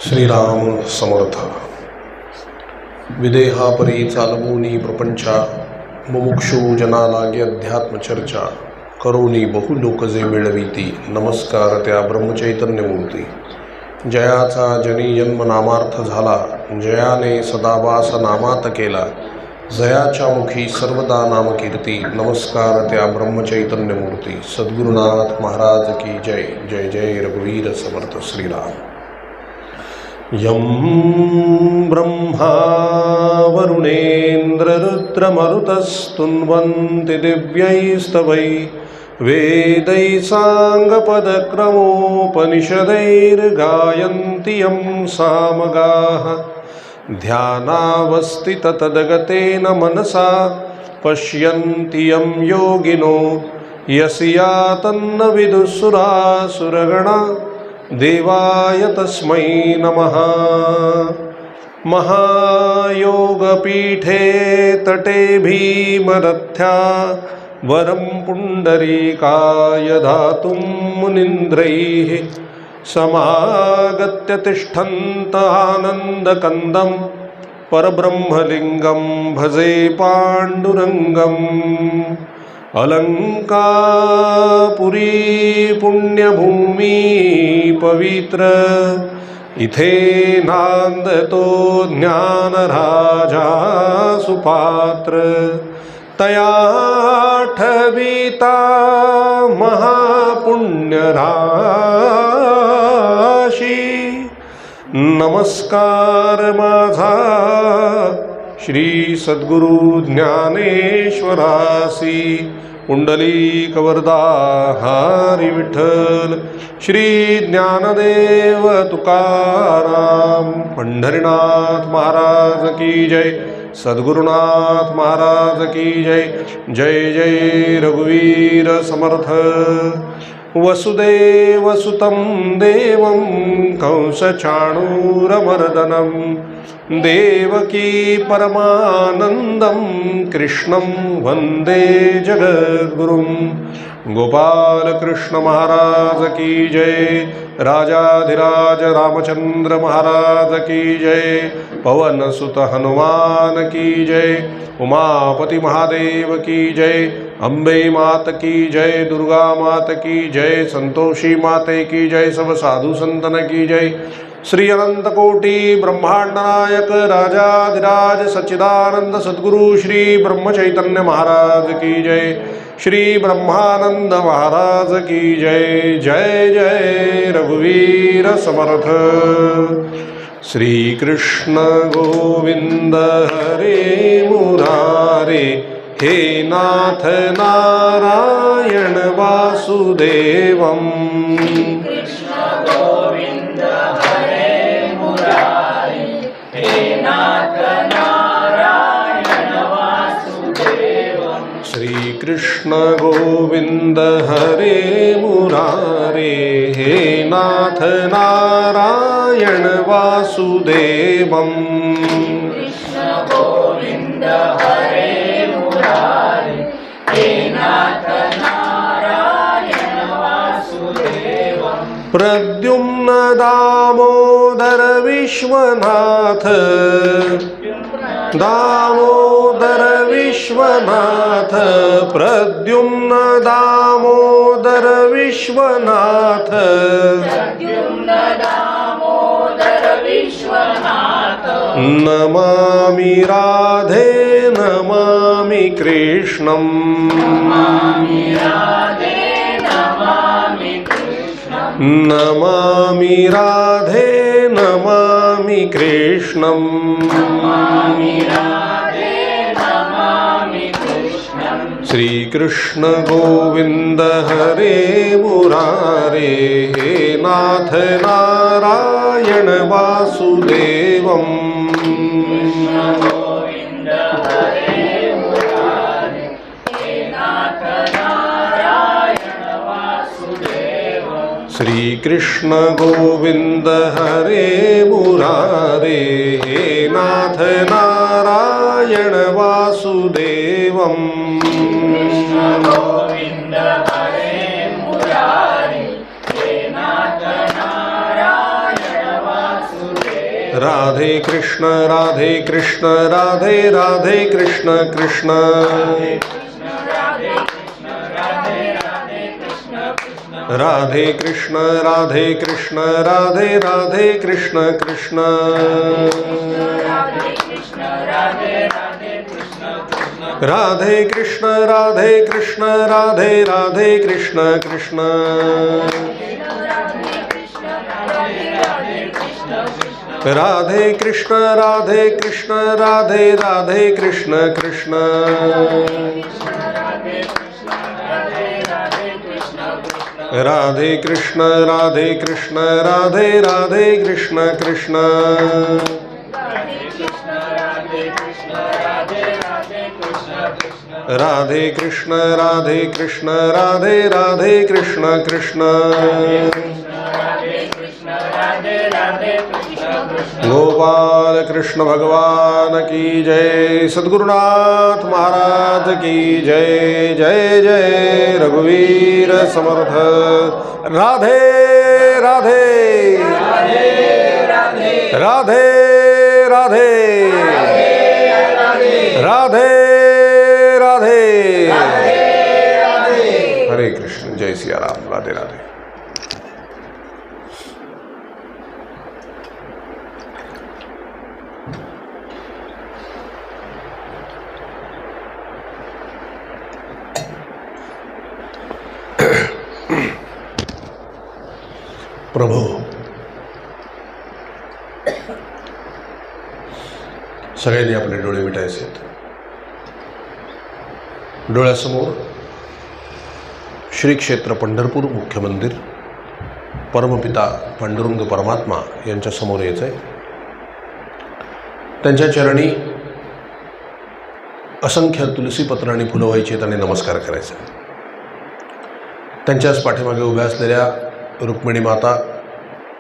श्रीराम समर्थ. विदेहापरी चालवूनी प्रपंचा, मुमुक्षु जना लागे अध्यात्म चर्चा. करोनी बहुलोक जे मिळविती, नमस्कार त्या ब्रह्मचैतन्यमूर्ती. जयाचा जनी जन्म नामार्थ झाला, जयाने सदावास नामात केला. जयाच्या मुखी सर्वदा नामकीर्ती, नमस्कार त्या ब्रह्मचैतन्यमूर्ती. सद्गुरुनाथ महाराज की जय. जय जय रघुवीर समर्थ श्रीराम. यं ब्रह्मा वरुणेन्द्र रुद्रमरुतस्तुन्वन्ति दिव्यैस्तवै वेदै साङ्गपदक्रमोपनिषदैर्गायन्ति यं सामगाः. ध्यानावस्थिततद्गतेन मनसा पश्यन्ति यं योगिनो, यस्या तन्न विदुःसुरासुरगणा. देवाय तस्मै नमः. महायोगपीठे तटे भीमरथ्या, वरं पुण्डरीकाय दातुं मुनीन्द्रैः. समागत्य तिष्ठन्त आनन्दकन्दं, परब्रह्मलिङ्गं भजे पाण्डुरङ्गम्. अलंकापुरी पुण्यभूमी पवित्र, इथे नांदतो ज्ञानराजा सुपात्र. तया ठविता महापुण्यराशी, नमस्कार माझा श्री सद्गुरु ज्ञानेश्वरासी. पुंडलिक वरदा हरी विठ्ठल, श्री ज्ञानदेव तुकाराम. पंढरीनाथ महाराज की जय. सद्गुरुनाथ महाराज की जय. जय जय रघुवीर समर्थ. वसुदेवसुतं देवं कंसचाणूरमर्दनं, देवकी परमानन्दं कृष्णं वन्दे जगद्गुरुं. गोपाल कृष्ण महाराज की जय. राजाधिराज रामचंद्र महाराज की जय. पवन सुत हनुमान की जय. उमापति महादेव की जय. अम्बे मात की जय. दुर्गा मात की जय. संतोषी माते की जय. सब साधु संतन की जय. श्री अनंत कोटि ब्रह्मांड नायक राजाधिराज सच्चिदानंद सद्गुरु श्री ब्रह्मचैतन्य महाराज की जय. श्री ब्रह्मानंद महाराज की जय. जय जय रघुवीर समर्थ. श्री कृष्ण गोविंद हरे मुरारे, हे नाथ नारायण वासुदेवम्. श्री कृष्ण गोविंद हरे मुरारे, हे नाथ नारायण वासुदेवम्. कृष्ण गोविंद हरे मुरारे, हे नाथ नारायण वासुदेवम्. प्रद्युम्न दामोदर विश्वनाथ, दामोदर विश्वनाथ. प्रद्युम्न दामोदर विश्वनाथ, प्रद्युम्न दामोदर विश्वनाथ. नमामि राधे नमामि कृष्णं, नमामि राधे नमामि कृष्णं. नमामि राधे नमामि कृष्णं, नमामि राधे नमामि कृष्णं. श्री कृष्ण गोविंद हरे मुरारे, हे नाथ नारायण वासुदेवम्. कृष्ण गोविंद हरे मुरारे, हे नाथ नारायण वासुदेवम्. श्री कृष्ण गोविंद हरे मुरारे, हे नाथ नारायण वासुदेवम्. कृष्ण गोविंद हरे मुरारे, हे नाथ नारायण राधे कृष्ण राधे कृष्ण राधे राधे कृष्ण कृष्ण राधे कृष्ण राधे कृष्ण राधे राधे कृष्ण कृष्ण राधे कृष्ण राधे कृष्ण राधे राधे कृष्ण कृष्ण राधे कृष्ण राधे कृष्ण राधे राधे कृष्ण कृष्ण राधे कृष्ण राधे कृष्ण राधे राधे कृष्ण कृष्ण राधे कृष्ण राधे कृष्ण राधे राधे कृष्ण कृष्ण गोपाल कृष्ण भगवान की जय। सद्गुरुनाथ महाराज की जय। जय जय रघुवीर समर्थ। राधे राधे राधे राधे राधे राधे राधे। हरे कृष्ण। जय सिया राम। राधे राधे। प्रभू, सगळ्यांनी आपले डोळे मिटायचे आहेत. डोळ्यासमोर श्री क्षेत्र पंढरपूर मुख्य मंदिर, परमपिता पांडुरंग परमात्मा यांच्या समोर यायचं आहे. त्यांच्या चरणी असंख्य तुलसीपत्र आणि फुलं व्हायची आहेत आणि नमस्कार करायचा. त्यांच्याच पाठीमागे उभ्या असलेल्या रुक्मिणी माता,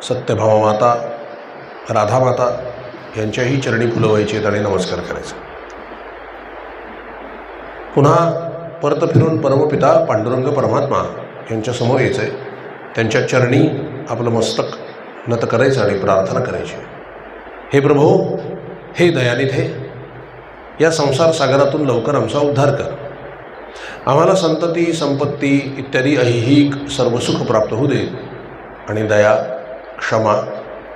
सत्यभामा माता, राधा माता यांच्याही चरणी फुलं व्हायची आहेत आणि नमस्कार करायचा. पुन्हा परत फिरून परमपिता पांडुरंग परमात्मा यांच्यासमोर यायचं आहे. त्यांच्या चरणी आपलं मस्तक नत करायचं आणि प्रार्थना करायची. हे प्रभो, हे दयानिधे, या संसार सागरातून लवकर आमचा उद्धार कर. आम्हाला संतती, संपत्ती इत्यादी ऐहिक सर्व सुख प्राप्त होऊ दे आणि दया, क्षमा,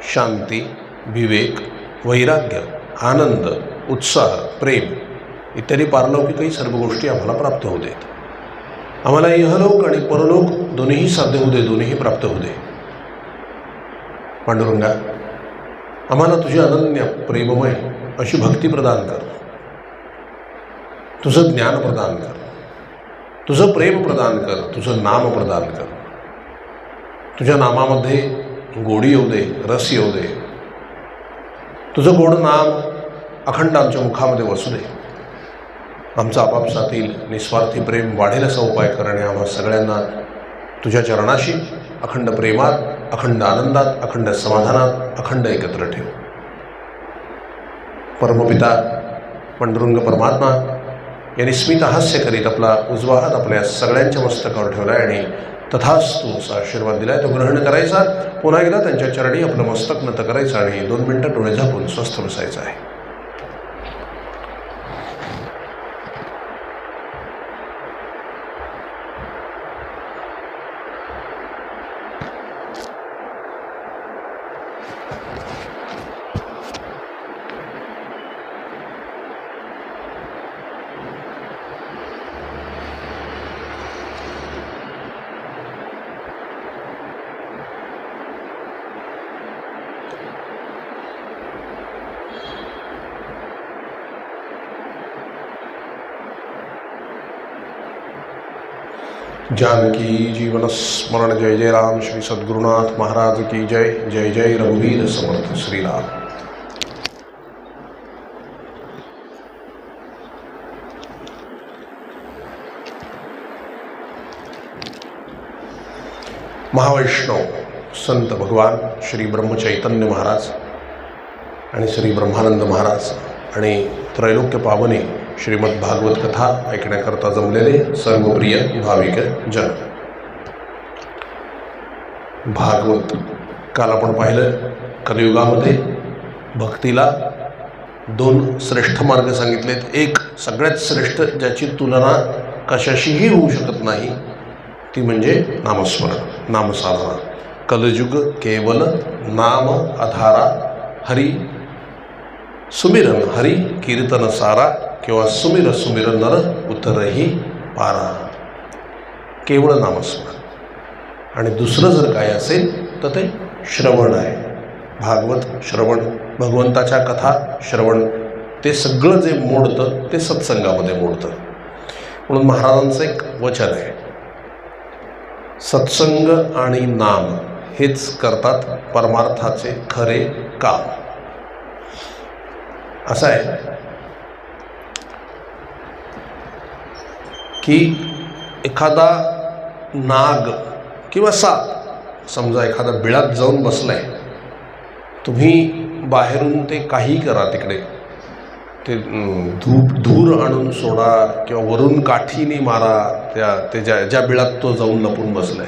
शांती, विवेक, वैराग्य, आनंद, उत्साह, प्रेम इत्यादी पारलौकिकही सर्व गोष्टी आम्हाला प्राप्त होऊ देत. आम्हाला इहलोक आणि परलोक दोन्हीही साध्य होऊ दे, दोन्हीही प्राप्त होऊ दे. पांडुरंगा, आम्हाला तुझी अनन्य प्रेममय अशी भक्ती प्रदान कर. तुझं ज्ञान प्रदान कर, तुझं प्रेम प्रदान कर, तुझं नाम प्रदान कर. तुझ्या नामामध्ये गोडी येऊ दे, रस येऊ दे. तुझं गोड नाम अखंड आमच्या मुखामध्ये वसू दे. आमचं आपापसातील निस्वार्थी प्रेम वाढेल असा उपाय कर आणि आम्हा सगळ्यांना तुझ्या चरणाशी अखंड प्रेमात, अखंड आनंदात, अखंड समाधानात, अखंड एकत्र ठेव. परमपिता पांडुरंग परमात्मा यांनी स्मित हास्य करीत आपला उजवा हात आपल्या सगळ्यांच्या मस्तकावर ठेवला आणि तथास्तु असा आशीर्वाद दिलाय. तो ग्रहण करायचा. पुन्हा एकदा त्यांच्या चरणी आपलं मस्तक नत करायचं आणि 2 मिनिटं डोळे झाकून स्वस्थ बसायचं आहे. जानकी जीवन स्मरण. जय जय राम. श्री सद्गुरुनाथ महाराज की जय. जय जय रघुवीर समर्थ श्रीराम. महावैष्णव संत भगवान श्री ब्रह्मचैतन्य महाराज आणि श्री ब्रह्मानंद महाराज आणि त्रैलोक्य पावने श्रीमद भागवत कथा ऐकण्याकरता जमलेले सर्व प्रिय भाविक जन. भागवत काल आपण पाहिलं, कलियुगामध्ये भक्तीला दोन श्रेष्ठ मार्ग सांगितलेत. एक सगळ्यात श्रेष्ठ, ज्याची तुलना कशाशीही होऊ शकत नाही, ती म्हणजे नामस्मरण, नामसाधना. कलयुग केवल नाम आधारा, हरी सुमिरन हरी कीर्तन सारा, किंवा सुमिर सुमिर नर उतरही पारा. केवळ नामस्मरण. आणि दुसरं जर काय असेल तर ते श्रवण आहे. भागवत श्रवण, भगवंताच्या कथा श्रवण, ते सगळं जे मोडतं ते सत्संगामध्ये मोडतं. म्हणून महाराजांचं एक वचन आहे, सत्संग आणि नाम हेच करतात परमार्थाचे खरे काम. असं आहे की एखादा नाग किंवा साप, समजा एखादा बिळात जाऊन बसलाय, तुम्ही बाहेरून ते काही करा, तिकडे ते धूर आणून सोडा किंवा वरून काठीने मारा, ते ज्या बिळात तो जाऊन लपून बसलाय,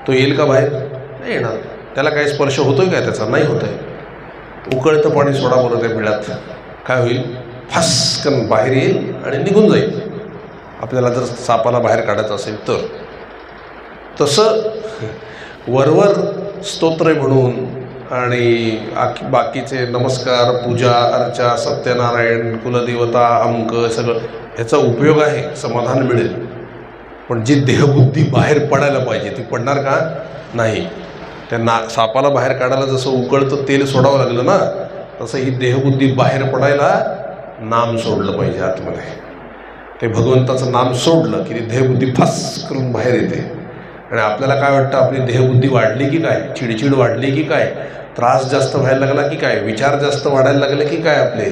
तो येईल का बाहेर? नाही येणार. त्याला काही स्पर्श होतोय काय त्याचा? नाही होत आहे. उकळतं पाणी सोडा बरं त्या बिळात, काय होईल? फास्कन बाहेर येईल आणि निघून जाईल. आपल्याला जर सापाला बाहेर काढायचं असेल तर. तसं वरवर स्तोत्र म्हणून आणि बाकीचे नमस्कार, पूजा, अर्चा, सत्यनारायण, कुलदेवता, अंक, सगळं ह्याचा उपयोग आहे, समाधान मिळेल. पण जी देहबुद्धी बाहेर पडायला पाहिजे ती पडणार का? नाही. त्या सापाला बाहेर काढायला जसं उकळतं तेल सोडावं लागलं ना, तसं ही देहबुद्धी बाहेर पडायला नाम सोडलं पाहिजे आतमध्ये. ते भगवंताचं नाम सोडलं की ती देहबुद्धी फास करून बाहेर येते. आणि आपल्याला काय वाटतं, आपली देहबुद्धी वाढली की काय, चिडचिड वाढली की काय, त्रास जास्त व्हायला लागला की काय, विचार जास्त वाढायला लागले की काय, आपले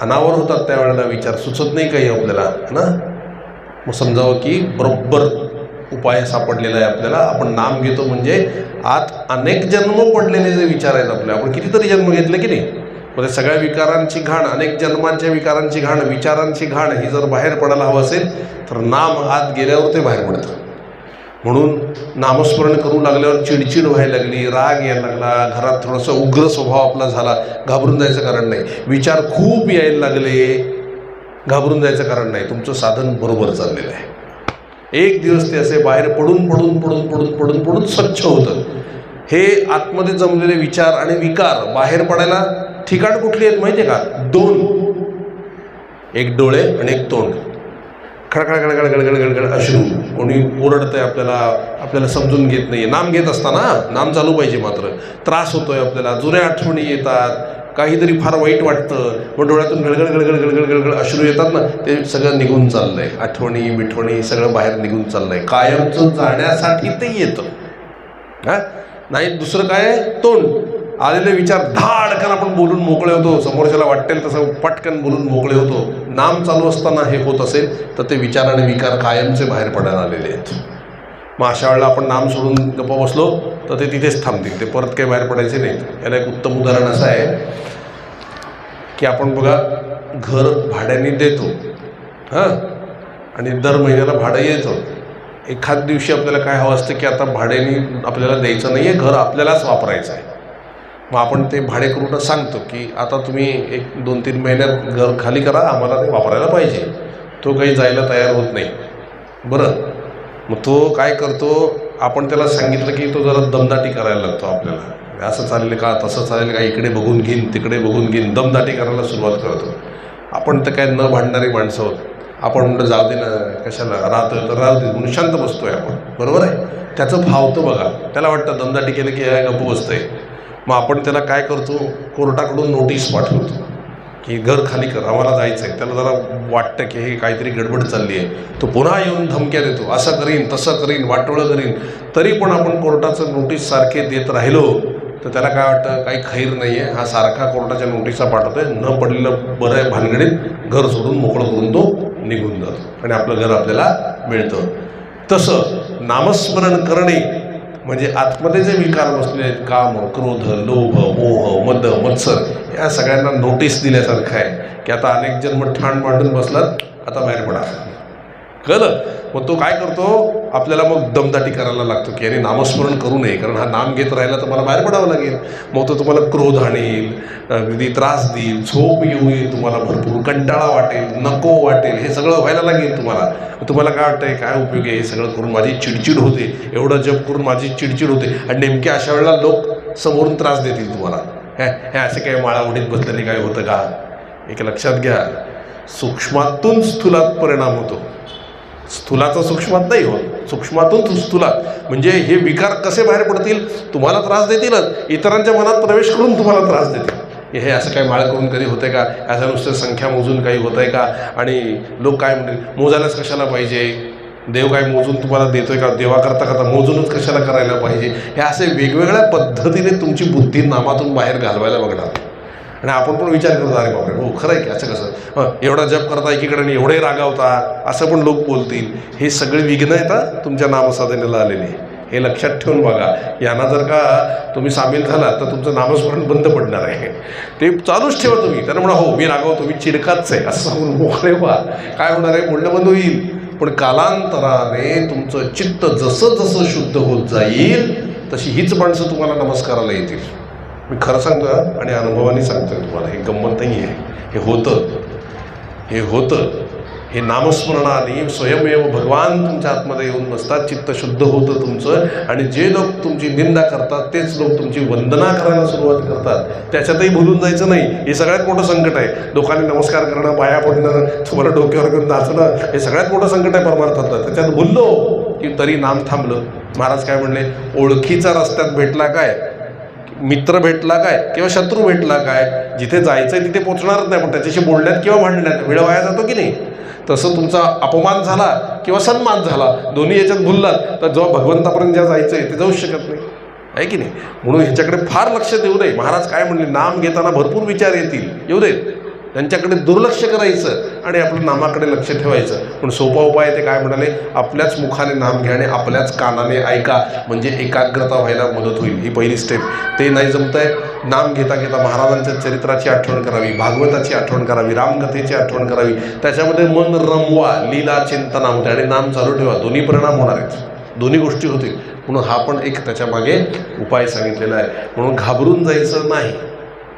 अनावर होतात त्यावेळेला विचार, सुचत नाही काही आपल्याला ना. मग समजावं की बरोबर उपाय सापडलेला आहे आपल्याला. आपण नाम घेतो म्हणजे आत अनेक जन्म पडलेले जे विचार आहेत आपले, आपण कितीतरी जन्म घेतले की नाही, म्हणजे सगळ्या विकारांची घाण, अनेक जन्मांच्या विकारांची घाण, विचारांची घाण ही जर बाहेर पडायला हवं असेल तर नाम आत गेल्यावर ते बाहेर पडतं. म्हणून नामस्मरण करू लागल्यावर चिडचिड व्हायला लागली, राग यायला लागला, घरात थोडंसं उग्र स्वभाव आपला झाला, घाबरून जायचं कारण नाही. विचार खूप यायला लागले, घाबरून जायचं कारण नाही. तुमचं साधन बरोबर चाललेलं आहे. एक दिवस ते असे बाहेर पडून पडून पडून पडून पडून पडून स्वच्छ होतं. हे आतमध्ये जमलेले विचार आणि विकार बाहेर पडायला ठिकाण कुठली आहेत माहिती आहे का? दोन, एक डोळे आणि एक तोंड. खडखड गडगड गडगड गडगड अश्रू. कोणी ओरडतंय आपल्याला समजून घेत नाही. नाम घेत असताना नाम चालू पाहिजे, मात्र त्रास होतोय आपल्याला, जुन्या आठवणी येतात, काहीतरी फार वाईट वाटतं, मग डोळ्यातून गडगड गडगड गडगड गडगड अश्रू येतात ना, ते सगळं निघून चाललंय. आठवणी मिठवणी सगळं बाहेर निघून चाललंय. कायमचं जाण्यासाठी ते येतं. हा नाही, दुसरं काय? तोंड. आलेले विचार धाडकन आपण बोलून मोकळे होतो, समोरच्याला वाटेल तसं पटकन बोलून मोकळे होतो. नाम चालू असताना हे होत असेल तर ते विचार आणि विकार कायमचे बाहेर पडायला आलेले आहेत. मग अशा वेळेला आपण नाम सोडून गप्पा बसलो तर ते तिथेच थांबतील, ते परत काही बाहेर पडायचे नाहीत. याला एक उत्तम उदाहरण असं आहे की आपण बघा, घर भाड्याने देतो हां, आणि दर महिन्याला भाडं येतं. एखाद दिवशी आपल्याला काय हवं असतं की आता भाड्याने आपल्याला द्यायचं नाही आहे, घर आपल्यालाच वापरायचं आहे. मग आपण ते भाडेकरूंना सांगतो की आता तुम्ही 1-2-3 महिन्यात घर खाली करा, आम्हाला ते वापरायला पाहिजे. तो काही जायला तयार होत नाही. बरं, मग तो काय करतो, आपण त्याला सांगितलं की तो जरा दमदाटी करायला लागतो आपल्याला. असं चालेल का, तसं चालेल का, इकडे बघून घेईन तिकडे बघून घेईन, दमदाटी करायला सुरुवात करतो. आपण तर काय न भांडणारी माणसं आहोत. आपण म्हणतो जाऊ दे ना, कशाला राहतोय तर राहू दे म्हणून शांत बसतोय आपण. बरोबर आहे. त्याचं फावतं बघा, त्याला वाटतं दमदाटी केलं की गप्प बसतंय. मग आपण त्याला काय करतो, कोर्टाकडून नोटीस पाठवतो की घर खाली कर, आम्हाला जायचं आहे. त्याला जरा वाटतं की हे काहीतरी गडबड चालली आहे. तो पुन्हा येऊन धमक्या देतो, असं करीन तसं करीन वाटोळं करीन. तरी पण आपण कोर्टाचं नोटीस सारखे देत राहिलो तर त्याला काय वाटतं, काही खैर नाही आहे, हा सारखा कोर्टाच्या नोटिसा पाठवतोय, न पडलेलं बरं आहे भानगडीत घर सोडून मोकळं करून तो निघून जातो आणि आपलं घर आपल्याला मिळतं. तसं नामस्मरण करणे म्हणजे आतमध्ये जे विकार बसले आहेत, काम, क्रोध, लोभ, मोह, मद, मत्सर, या सगळ्यांना नोटीस दिल्यासारखं आहे की आता अनेक जन्म ठाण मांडून बसलात, आता बाहेर पडा. कळलं? मग तो काय करतो, आपल्याला मग दमदाटी करायला लागतो की याने नामस्मरण करू नये, कारण हा नाम घेत राहिला तर मला बाहेर पडावं लागेल. मग तो तुम्हाला क्रोध आणेल, अगदी त्रास देईल, झोप येईल, तुम्हाला भरपूर कंटाळा वाटेल, नको वाटेल, हे सगळं व्हायला लागेल तुम्हाला. तुम्हाला काय वाटतंय, काय उपयोग आहे हे सगळं करून, माझी चिडचिड होते, एवढं जप करून माझी चिडचिड होते. आणि नेमक्या अशा वेळेला लोक समोरून त्रास देतील तुम्हाला. हे असे काही माळा उडीत बसल्याने काय होतं का? एक लक्षात घ्या, सूक्ष्मातून स्थूलात परिणाम होतो. स्थूलाचा सूक्ष्मात नाही होत, सूक्ष्मातून स्थूलात. म्हणजे हे विकार कसे बाहेर पडतील, तुम्हाला त्रास देतीलच, इतरांच्या मनात प्रवेश करून तुम्हाला त्रास देतील. हे असं काही माळ करून कधी होतंय का? असं नुसतं संख्या मोजून काही होत आहे का? आणि लोक काय म्हणतील, मोजायलाच कशाला पाहिजे, देव काय मोजून तुम्हाला देतोय का? देवा करता करता मोजूनच कशाला करायला पाहिजे? हे असे वेगवेगळ्या पद्धतीने तुमची बुद्धी नामातून बाहेर घालवायला बघणार. आणि आपण पण विचार करतो, अरे बापरे, हो खरं आहे की, असं कसं, एवढा जप करता एकीकडे एवढे रागावता, असं पण लोक बोलतील. हे सगळे विघ्न येतात तुमच्या नामसाधनेला आलेले. हे लक्षात ठेवून बघा. यांना जर का तुम्ही सामील झालात तर तुमचं नामस्मरण बंद पडणार आहे. ते चालूच ठेवा तुम्ही. त्यांना म्हणा, हो मी रागावतो, मी चिडकाच आहे, असं सांगून मोकळे व्हा. काय होणार आहे, बोलणं बंद होईल. पण कालांतराने तुमचं चित्त जसं जसं शुद्ध होत जाईल तशी हीच माणसं तुम्हाला नमस्काराला येतील. मी खरं सांगतो आणि अनुभवाने सांगतोय तुम्हाला, हे गंमत नाही आहे, हे होतं. हे नामस्मरणाने स्वयंमेव भगवान तुमच्या आतमध्ये येऊन बसतात, चित्त शुद्ध होतं तुमचं. आणि जे लोक तुमची निंदा करतात तेच लोक तुमची वंदना करायला सुरुवात करतात. त्याच्यातही भुलून जायचं नाही. हे सगळ्यात मोठं संकट आहे. लोकांनी नमस्कार करणं, पाया पडणं, तुम्हाला डोक्यावर घेऊन नाचणं, हे सगळ्यात मोठं संकट आहे परमार्थातलं. त्याच्यात भुललो की तरी नाम थांबलं. महाराज काय म्हणले, ओळखीचा रस्त्यात भेटला काय, मित्र भेटला काय किंवा शत्रू भेटला काय, जिथे जायचंय तिथे पोचणारच नाही, पण त्याच्याशी बोलण्यात किंवा भांडण्यात वेळ वाया जातो की नाही. तसं तुमचा अपमान झाला किंवा सन्मान झाला, दोन्ही याच्यात भुललात तर जेव्हा भगवंतापर्यंत ज्या जायचंय ते जाऊच शकत नाही, आहे की नाही. म्हणून ह्याच्याकडे फार लक्ष देऊ नये. महाराज काय म्हणले, नाम घेताना भरपूर विचार येतील, येऊ देत, त्यांच्याकडे दुर्लक्ष करायचं आणि आपल्या नामाकडे लक्ष ठेवायचं. पण सोपा उपाय ते काय म्हणाले, आपल्याच मुखाने नाम घ्या आणि आपल्याच कानाने ऐका, म्हणजे एकाग्रता व्हायला मदत होईल. ही पहिली स्टेप. ते नाही जमतंय, नाम घेता घेता महाराजांच्या चरित्राची आठवण करावी, भागवताची आठवण करावी, रामकथेची आठवण करावी, त्याच्यामध्ये मन रमवा, लीला चिंतना होते आणि नाम चालू ठेवा. दोन्ही परिणाम होणार आहेत, दोन्ही गोष्टी होतील. म्हणून हा पण एक त्याच्यामागे उपाय सांगितलेला आहे. म्हणून घाबरून जायचं नाही,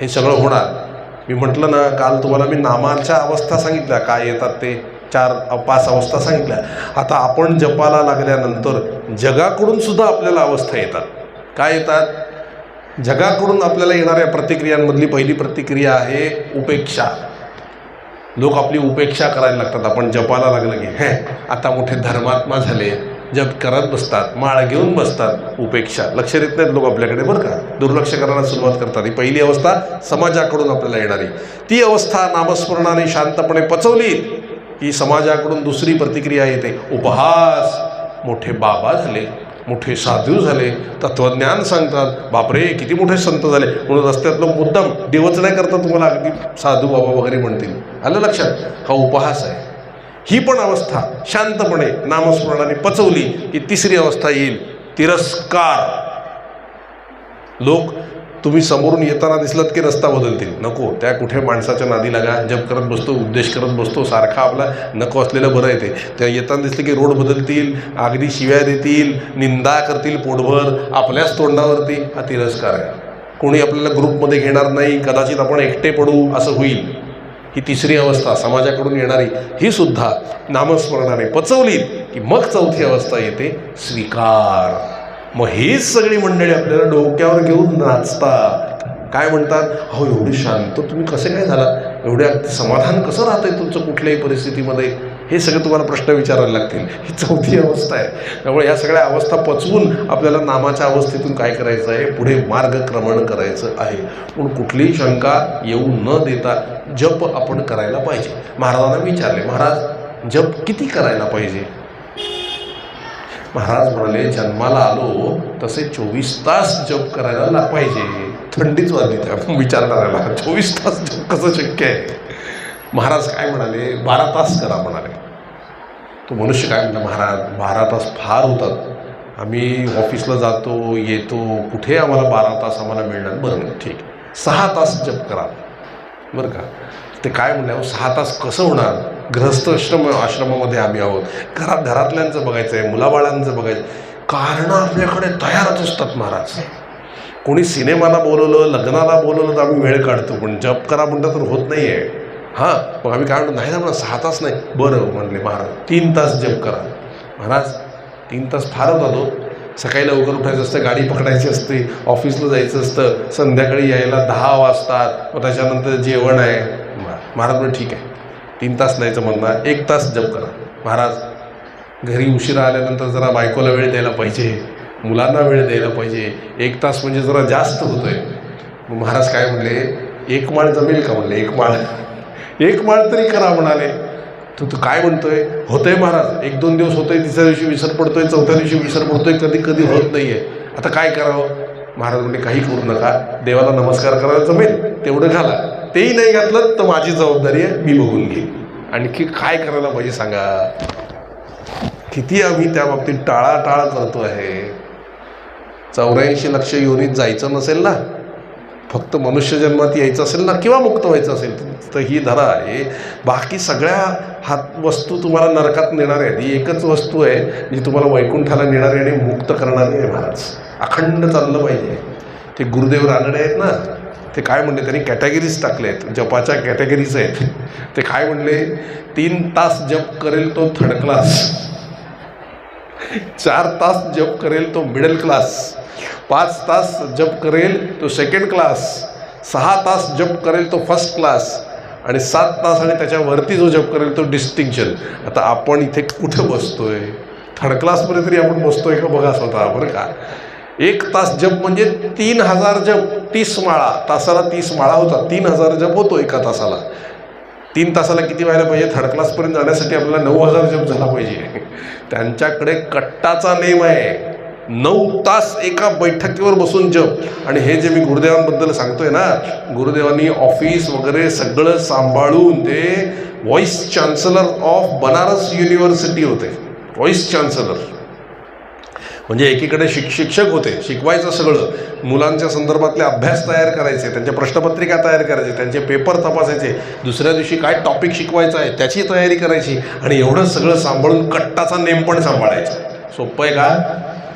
हे सगळं होणार. मी म्हटलं ना काल तुम्हाला, मी नामाच्या अवस्था सांगितल्या, काय येतात ते 4-5 अवस्था सांगितल्या. आता आपण जपाला लागल्यानंतर जगाकडून सुद्धा आपल्याला अवस्था येतात. काय येतात? जगाकडून आपल्याला येणाऱ्या प्रतिक्रियांमधली पहिली प्रतिक्रिया आहे उपेक्षा. लोक आपली उपेक्षा करायला लागतात. आपण जपाला लागलं की आता मोठे धर्मात्मा झाले, जप करत बसतात, माळ घेऊन बसतात. उपेक्षा. लक्ष देत नाहीत लोक आपल्याकडे, बरं का, दुर्लक्ष करायला सुरुवात करतात. ही पहिली अवस्था समाजाकडून आपल्याला येणारी. ती अवस्था नामस्मरणाने शांतपणे पचवली की समाजाकडून दुसरी प्रतिक्रिया येते, उपहास. मोठे बाबा झाले, मोठे साधू झाले, तत्वज्ञान सांगतात, बापरे किती मोठे संत झाले, म्हणून रस्त्यात लोक मुद्दाम देवचना करतात, तुम्हाला अगदी साधू बाबा वगैरे म्हणतील. आलं लक्षात? हा उपहास आहे. ही पण अवस्था शांतपणे नामस्मरणाने पचवली की तिसरी अवस्था येईल, तिरस्कार. लोक तुम्ही समोरून येताना दिसलात की रस्ता बदलतील. नको, त्या कुठे माणसाच्या नादी लागा, जप करत बसतो, उपदेश करत बसतो, सारखा आपला नको असलेलं बरं येते. त्या येताना दिसले की रोड बदलतील, अगदी शिव्या देतील, निंदा करतील पोटभर, आपल्याच तोंडावरती. हा तिरस्कार आहे. कोणी आपल्याला ग्रुपमध्ये घेणार नाही, कदाचित आपण एकटे पडू, असं होईल. ही तिसरी अवस्था समाजाकडून येणारी, ही सुद्धा नामस्मरणाने पचवली की मग चौथी अवस्था येते, स्वीकार. मग हीच सगळी मंडळी आपल्याला डोक्यावर घेऊन नाचतात. काय म्हणतात, अहो एवढे शांत तुम्ही कसे काय झाला, एवढे समाधान कसं राहतंय तुमचं कुठल्याही परिस्थितीमध्ये, हे सगळे तुम्हाला प्रश्न विचारायला लागतील. ही चौथी अवस्था आहे. त्यामुळे या सगळ्या अवस्था पचवून आपल्याला नामाच्या अवस्थेतून काय करायचं आहे, पुढे मार्गक्रमण करायचं आहे. म्हणून कुठलीही शंका येऊ न देता जप आपण करायला पाहिजे. महाराजांना विचारले, महाराज जप किती करायला पाहिजे? महाराज म्हणाले, जन्माला आलो तसे 24 तास जप करायला पाहिजे. थंडीच वाजली त्या विचारणाऱ्याला, 24 तास जप कसं शक्य आहे? महाराज काय म्हणाले, 12 तास करा म्हणाले. तो मनुष्य काय म्हणला, महाराज 12 तास फार होतात, आम्ही ऑफिसला जातो येतो, कुठे आम्हाला 12 तास आम्हाला मिळणार. बरं ठीक, 6 तास जप करा. बरं का. ते काय म्हणले, 6 तास कसं होणार? गृहस्थ आश्रमामध्ये आम्ही आहोत, घरातल्यांचं बघायचं आहे, मुलाबाळांचं बघायचं. कारणं आपल्याकडे तयारच असतात महाराज. कोणी सिनेमाला बोलवलं, लग्नाला बोलवलं तर आम्ही वेळ काढतो, पण जप करा म्हणतं तर होत नाही आहे. हां, मग आम्ही काय म्हणतो, नाही ना म्हणा 6 तास नाही. बरं म्हणले महाराज 3 तास जप करा. महाराज 3 तास फार होता. सकाळी लवकर उठायचं असतं, गाडी पकडायची असते, ऑफिसला जायचं असतं, संध्याकाळी यायला 10 वाजतात, मग त्याच्यानंतर जेवण आहे. महाराज म्हणजे ठीक आहे 3 तास नाहीचं म्हणणार, 1 तास जप करा. महाराज घरी उशिरा आल्यानंतर जरा बायकोला वेळ द्यायला पाहिजे, मुलांना वेळ द्यायला पाहिजे. 1 तास म्हणजे जरा जास्त होतोय. मग महाराज काय म्हणले, 1 माळ जमेल का म्हणले. 1 माळ तरी करा म्हणाले. तू काय म्हणतोय, होतंय महाराज, 1-2 दिवस होतोय, तिसऱ्या दिवशी विसर पडतोय, चौथ्या दिवशी विसर पडतोय, कधी कधी होत नाही आहे. आता काय करावं. महाराज म्हणजे काही करू नका, देवाला नमस्कार करायला जमेल तेवढं घाला, तेही नाही घातलं तर माझी जबाबदारी आहे, मी बघून घेईन. आणखी काय करायला पाहिजे सांगा. किती आम्ही त्या बाबतीत टाळाटाळ करतो आहे. 84 लक्ष योनीत जायचं नसेल ना, फक्त मनुष्य जन्मात यायचं असेल ना, किंवा मुक्त व्हायचं असेल तर ही धरा. हे बाकी सगळ्या वस्तू तुम्हाला नरकात नेणार आहेत. ही एकच वस्तू आहे जी तुम्हाला वैकुंठाला नेणारी आणि मुक्त करणारी आहे. महाराज अखंड चाललं पाहिजे. ते गुरुदेव रानडे आहेत ना, ते काय म्हणले, त्यांनी कॅटेगरीज टाकले आहेत, जपाच्या कॅटेगरीज आहेत. ते काय म्हणले, 3 तास जप करेल तो 3rd क्लास, 4 तास जप करेल तो मिडल क्लास, 5 तास जप करेल तो 2nd क्लास, 6 तास जप करेल तो 1st क्लास, आणि 7 तास आणि त्याच्यावरती जो जप करेल तो डिस्टिंक्शन. आता आपण इथे कुठं बसतोय, 3rd क्लासमध्ये तरी आपण बसतोय का बघा स्वतः. बरं का, 1 तास जप म्हणजे 3000 जप, 30 माळा, तासाला 30 माळा होता, 3000 जप होतो एका तासाला. 3 तासाला किती व्हायला पाहिजे, 3rd क्लासपर्यंत जाण्यासाठी आपल्याला 9000 जप झाला पाहिजे. त्यांच्याकडे कट्टाचा नेम आहे, 9 तास एका बैठकीवर बसून जप. आणि हे जे मी गुरुदेवांबद्दल सांगतोय ना, गुरुदेवांनी ऑफिस वगैरे सगळं सांभाळून ते vice chancellor of Banaras University होते. व्हाईस चान्सलर म्हणजे एकीकडे शिक्षक होते, शिकवायचं सगळं, मुलांच्या संदर्भातले अभ्यास तयार करायचे, त्यांच्या प्रश्नपत्रिका तयार करायचे, त्यांचे पेपर तपासायचे, दुसऱ्या दिवशी काय टॉपिक शिकवायचा आहे त्याची तयारी करायची, आणि एवढं सगळं सांभाळून कट्टाचा नेम पण सांभाळायचा. सोपं आहे का,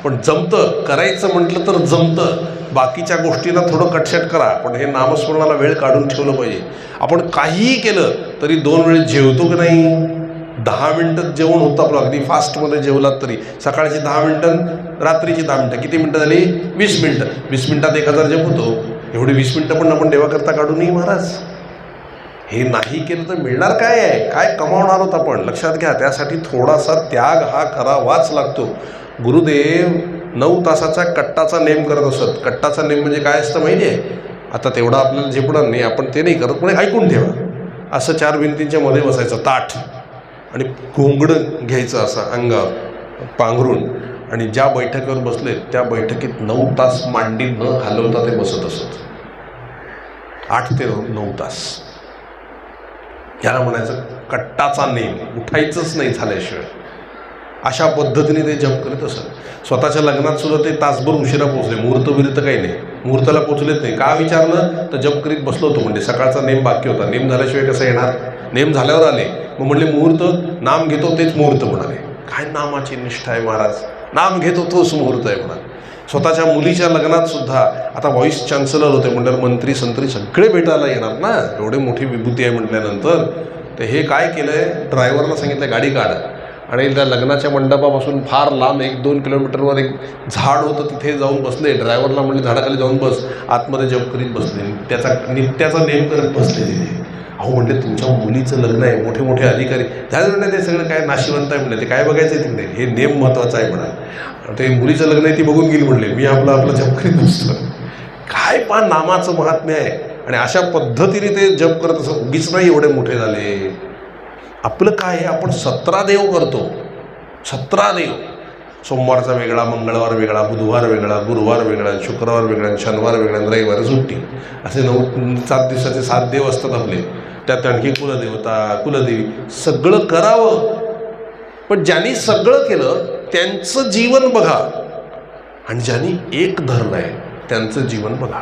पण जमतं. करायचं म्हटलं तर जमतं. बाकीच्या गोष्टींना थोडं कटशट करा, पण हे नामस्मरणाला वेळ काढून ठेवलं पाहिजे. आपण काहीही केलं तरी 2 वेळेस जेवतो की नाही. 10 मिनटं जेवण होतं आपलं, अगदी फास्टमध्ये जेवलात तरी. सकाळची 10 मिनटं, रात्रीची 10 मिनटं, किती मिनटं झाली, 20 मिनटं. 20 मिनटात 1000 जप होतो. एवढी 20 मिनटं पण आपण देवाकरता काढू नये महाराज. हे नाही केलं तर मिळणार काय आहे, काय कमावणार आहोत आपण, लक्षात घ्या. त्यासाठी थोडासा त्याग हा करावाच लागतो. गुरुदेव 9 तासाचा कट्टाचा नेम करत असत. कट्टाचा नेम म्हणजे काय असतं माहिती आहे. आता तेवढं आपल्याला झेपणार नाही, आपण ते नाही करत, पण ऐकून ठेवा. असं 4 भिंतींच्या मध्ये बसायचं, ताठ आणि घोंगडं घ्यायचं असं अंगावर पांघरून, आणि ज्या बैठकीवर बसले त्या बैठकीत 9 तास मांडी न हलवता ते बसत असत. 8 ते 9 तास. याला म्हणायचं कट्टाचा नेम, उठायचंच नाही झाल्याशिवाय. अशा पद्धतीने ते जप करीत असत. स्वतःच्या लग्नात सुद्धा ते तासभर उशिरा पोचले. मुहूर्त बिहूर्त काही नाही, मुहूर्ताला पोचलेच नाही. का विचारलं तर जप करीत बसलो होतो, म्हणजे सकाळचा नेम बाकी होता. नेम झाल्याशिवाय कसं येणार. नेम झाल्यावर आले, मग म्हणले मुहूर्त, नाम घेतो तेच मुहूर्त म्हणाले. काय नामाची निष्ठा आहे महाराज, नाम घेतो तोच मुहूर्त आहे म्हणा. स्वतःच्या मुलीच्या लग्नात सुद्धा आता व्हाईस चान्सलर होते म्हटल्यावर मंत्री संत्री सगळे भेटायला येणार ना, एवढी मोठी विभूती आहे म्हटल्यानंतर. तर हे काय केलं आहे, ड्रायव्हरला सांगितलं गाडी काढ, आणि त्या लग्नाच्या मंडपापासून फार लांब 1-2 किलोमीटरवर एक झाड होतं, तिथे जाऊन बसले. ड्रायव्हरला म्हणले झाडाखाली जाऊन बस, आतमध्ये जप करीत बसले, त्याचा नित्याचा नेम करत बसले तिथे. अहो म्हणले तुमच्या मुलीचं लग्न आहे, मोठे मोठे अधिकारी, त्याच ते सगळं काय नाशिवंत आहे म्हणले, ते काय बघायचं आहे तिकडे, हे नेम महत्त्वाचा आहे म्हणा. ते मुलीचं लग्न आहे ती बघून गेली म्हणले, मी आपलं जप करीत बसतो. काय पण नामाचं महात्म्य आहे. आणि अशा पद्धतीने ते जप करत असं उगीच नाही एवढे मोठे झाले. आपलं काय आहे, आपण 17 देव करतो. 17 देव, सोमवारचा वेगळा, मंगळवार वेगळा, बुधवार वेगळा, गुरुवार वेगळा, शुक्रवार वेगळा, शनिवार वेगळा, रविवार सुट्टी, असे 7 दिवसाचे 7 देव असतात आपले. त्यात आणखी कुलदेवता, कुलदेवी, सगळं करावं. पण ज्यांनी सगळं केलं त्यांचं जीवन बघा, आणि ज्यांनी एक धरलं आहे त्यांचं जीवन बघा.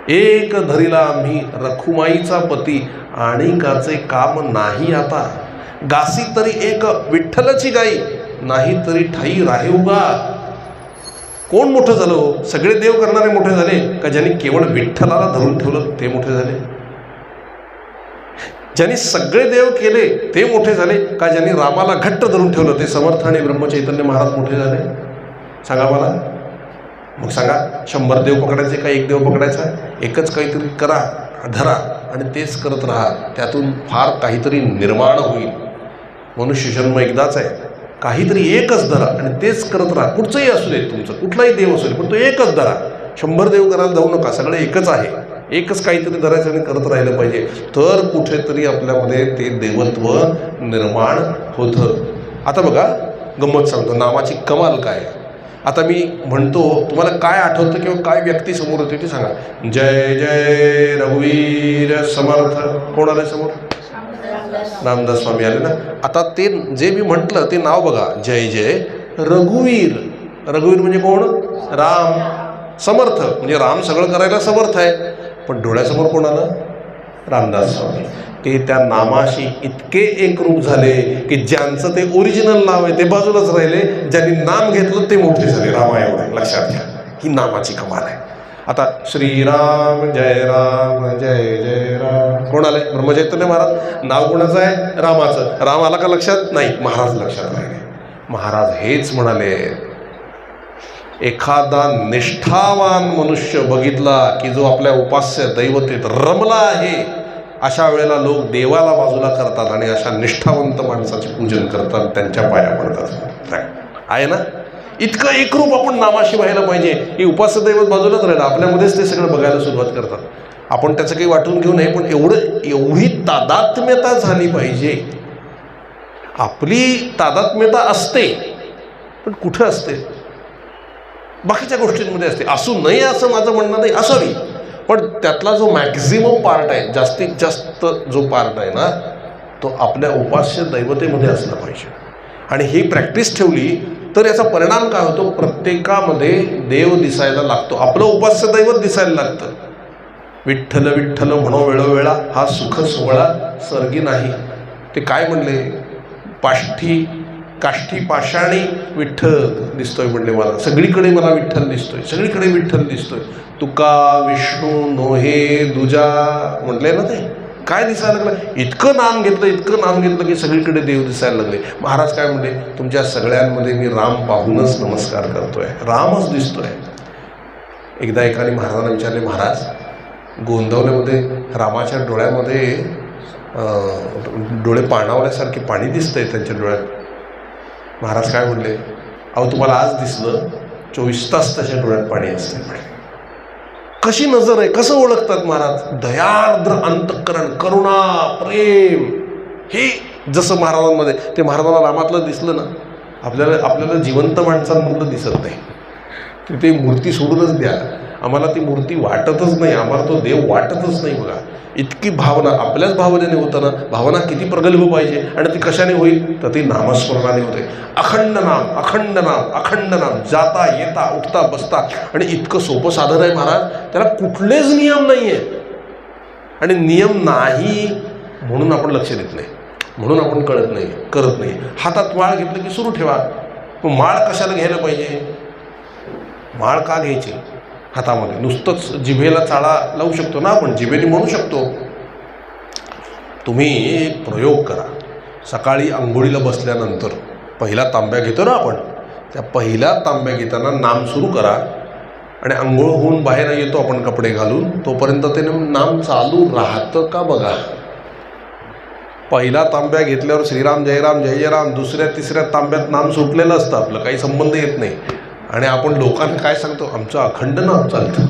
एक धरीला आम्ही रखुमाईचा पती, आणिकाचे काम नाही आता. गासी तरी एक विठ्ठलाची गाई, नाही तरी ठाई राहे उगा. कोण मोठं झालं हो? सगळे देव करणारे मोठे झाले का ज्यांनी केवळ विठ्ठलाला धरून ठेवलं ते मोठे झाले? ज्यांनी सगळे देव केले ते मोठे झाले का ज्यांनी रामाला घट्ट धरून ठेवलं ते समर्थ आणि ब्रह्मचैतन्य महाराज मोठे झाले? सांगा मला. मग सांगा, 100 देव पकडायचे का एक देव पकडायचा? एकच काहीतरी करा, धरा आणि तेच करत राहा. त्यातून फार काहीतरी निर्माण होईल. मनुष्य जन्म एकदाच आहे. काहीतरी एकच धरा आणि तेच करत राहा. कुठचंही असू दे, तुमचं कुठलाही देव असू दे, पण तो एकच धरा. 100 देव करायला जाऊ नका. सगळं एकच आहे. एकच काहीतरी धरायचं आणि करत राहिलं पाहिजे. तर कुठेतरी आपल्यामध्ये ते देवत्व निर्माण होतं. आता बघा, गंमत सांगतो, नामाची कमाल काय. आता मी म्हणतो, तुम्हाला काय आठवतं किंवा काय व्यक्ती समोर होती ते सांगा. जय जय रघुवीर समर्थ. कोण आलं समोर? रामदास स्वामी आले ना. आता ते जे मी म्हटलं ते नाव बघा, जय जय रघुवीर. रघुवीर म्हणजे कोण? राम. समर्थ म्हणजे राम सगळं करायला समर्थ आहे. पण डोळ्यासमोर कोण आलं? रामदास स्वामी. ते त्या नामाशी इतके एकरूप झाले की ज्यांचं ते ओरिजिनल नाव आहे ते बाजूलाच राहिले, ज्यांनी नाम घेतलं ते मोठे झाले. रामा एवढे लक्षात घ्या. ही नामाची कमाल आहे. आता श्रीराम जय जय राम. कोण आले? ब्रह्मचैतन्य महाराज. नाव कोणाचं आहे? रामाचं. राम आला का लक्षात? नाही, महाराज लक्षात राहिले. महाराज हेच म्हणाले, एखादा निष्ठावान मनुष्य बघितला की जो आपल्या उपास्य दैवतेत रमला आहे, अशा वेळेला लोक देवाला बाजूला करतात आणि अशा निष्ठावंत माणसाचे पूजन करतात, त्यांच्या पाया पडतात. आहे ना? इतकं एकरूप आपण नामाशी व्हायला पाहिजे की उपास्य दैवत बाजूलाच राहिलं, आपल्यामध्येच ते सगळं बघायला सुरुवात करतात. आपण त्याचं काही वाटून घेऊ नये, पण एवढी तादात्म्यता झाली पाहिजे. आपली तादात्म्यता असते, पण कुठं असते? बाकीच्या गोष्टींमध्ये असते. असू नये असं माझं म्हणणं नाही, असावी. पण त्यातला जो मॅक्झिमम पार्ट आहे, जास्तीत जास्त जो पार्ट आहे ना, तो आपल्या उपास्य दैवतेमध्ये असला पाहिजे. आणि ही प्रॅक्टिस ठेवली तर याचा परिणाम काय होतो? प्रत्येकामध्ये देव दिसायला लागतो, आपलं उपास्य दैवत दिसायला लागतं. विठ्ठल विठ्ठल म्हणो वेळोवेळा, हा सुख सोहळा सर्गी नाही. ते काय म्हणले? काष्ठी पाषाणी विठ्ठल दिसतोय म्हणले मला. सगळीकडे मला विठ्ठल दिसतोय, सगळीकडे विठ्ठल दिसतोय. तुका विष्णू नोहे दुजा म्हटले ना. ते काय दिसायला लागलं? इतकं नाम घेतलं की सगळीकडे देव दिसायला लागले. महाराज काय म्हणले? तुमच्या सगळ्यांमध्ये मी राम पाहूनच नमस्कार करतोय, रामच दिसतोय. एकदा एकाने महाराजांना विचारले, महाराज गोंदवल्यामध्ये रामाच्या डोळ्यामध्ये डोळे पाणावल्यासारखे पाणी दिसतंय त्यांच्या डोळ्यात. महाराज काय म्हणले? अहो तुम्हाला आज दिसलं, 24 तास त्याच्या डोळ्यात पाणी असते. कशी नजर आहे, कसं ओळखतात महाराज? दयार्द्र अंतःकरण, करुणा, प्रेम. हे जसं महाराजांमध्ये, ते महाराजांना रामातलं दिसलं ना, आपल्याला जिवंत माणसांमधलं दिसत नाही. ते मूर्ती सोडूनच द्या, आम्हाला ती मूर्ती वाटतच नाही, आम्हाला तो देव वाटतच नाही. बघा, इतकी भावना आपल्याच भावनेने होतं ना. भावना किती प्रगल्भ पाहिजे, आणि ती कशाने होईल? तर ती नामस्मरणाने होते. अखंड नाम, अखंड नाम, अखंड नाम, जाता येता उठता बसता. आणि इतकं सोपं साधन आहे महाराज, त्याला कुठलेच नियम नाही आहे. आणि नियम नाही म्हणून आपण लक्ष देत नाही, म्हणून आपण करत नाही. हातात माळ घेतलं की सुरू ठेवा. मग माळ कशाला घ्यायला पाहिजे? माळ का घ्यायची हातामध्ये? नुसतंच जिभेला चाळा लावू शकतो ना आपण, जिभेने म्हणू शकतो. तुम्ही एक प्रयोग करा. सकाळी आंघोळीला बसल्यानंतर पहिला तांब्या घेतो ना आपण, त्या पहिल्या तांब्या घेताना नाम सुरू करा. आणि आंघोळ होऊन बाहेर येतो आपण कपडे घालून, तोपर्यंत ते नाम चालू राहतं का बघा. पहिला तांब्या घेतल्यावर श्रीराम जय राम जय जय राम, दुसऱ्या तिसऱ्या तांब्यात नाम सुटलेलं असतं, आपलं काही संबंध येत नाही. आणि आपण लोकांना काय सांगतो? आमचं अखंड नाम चालतं.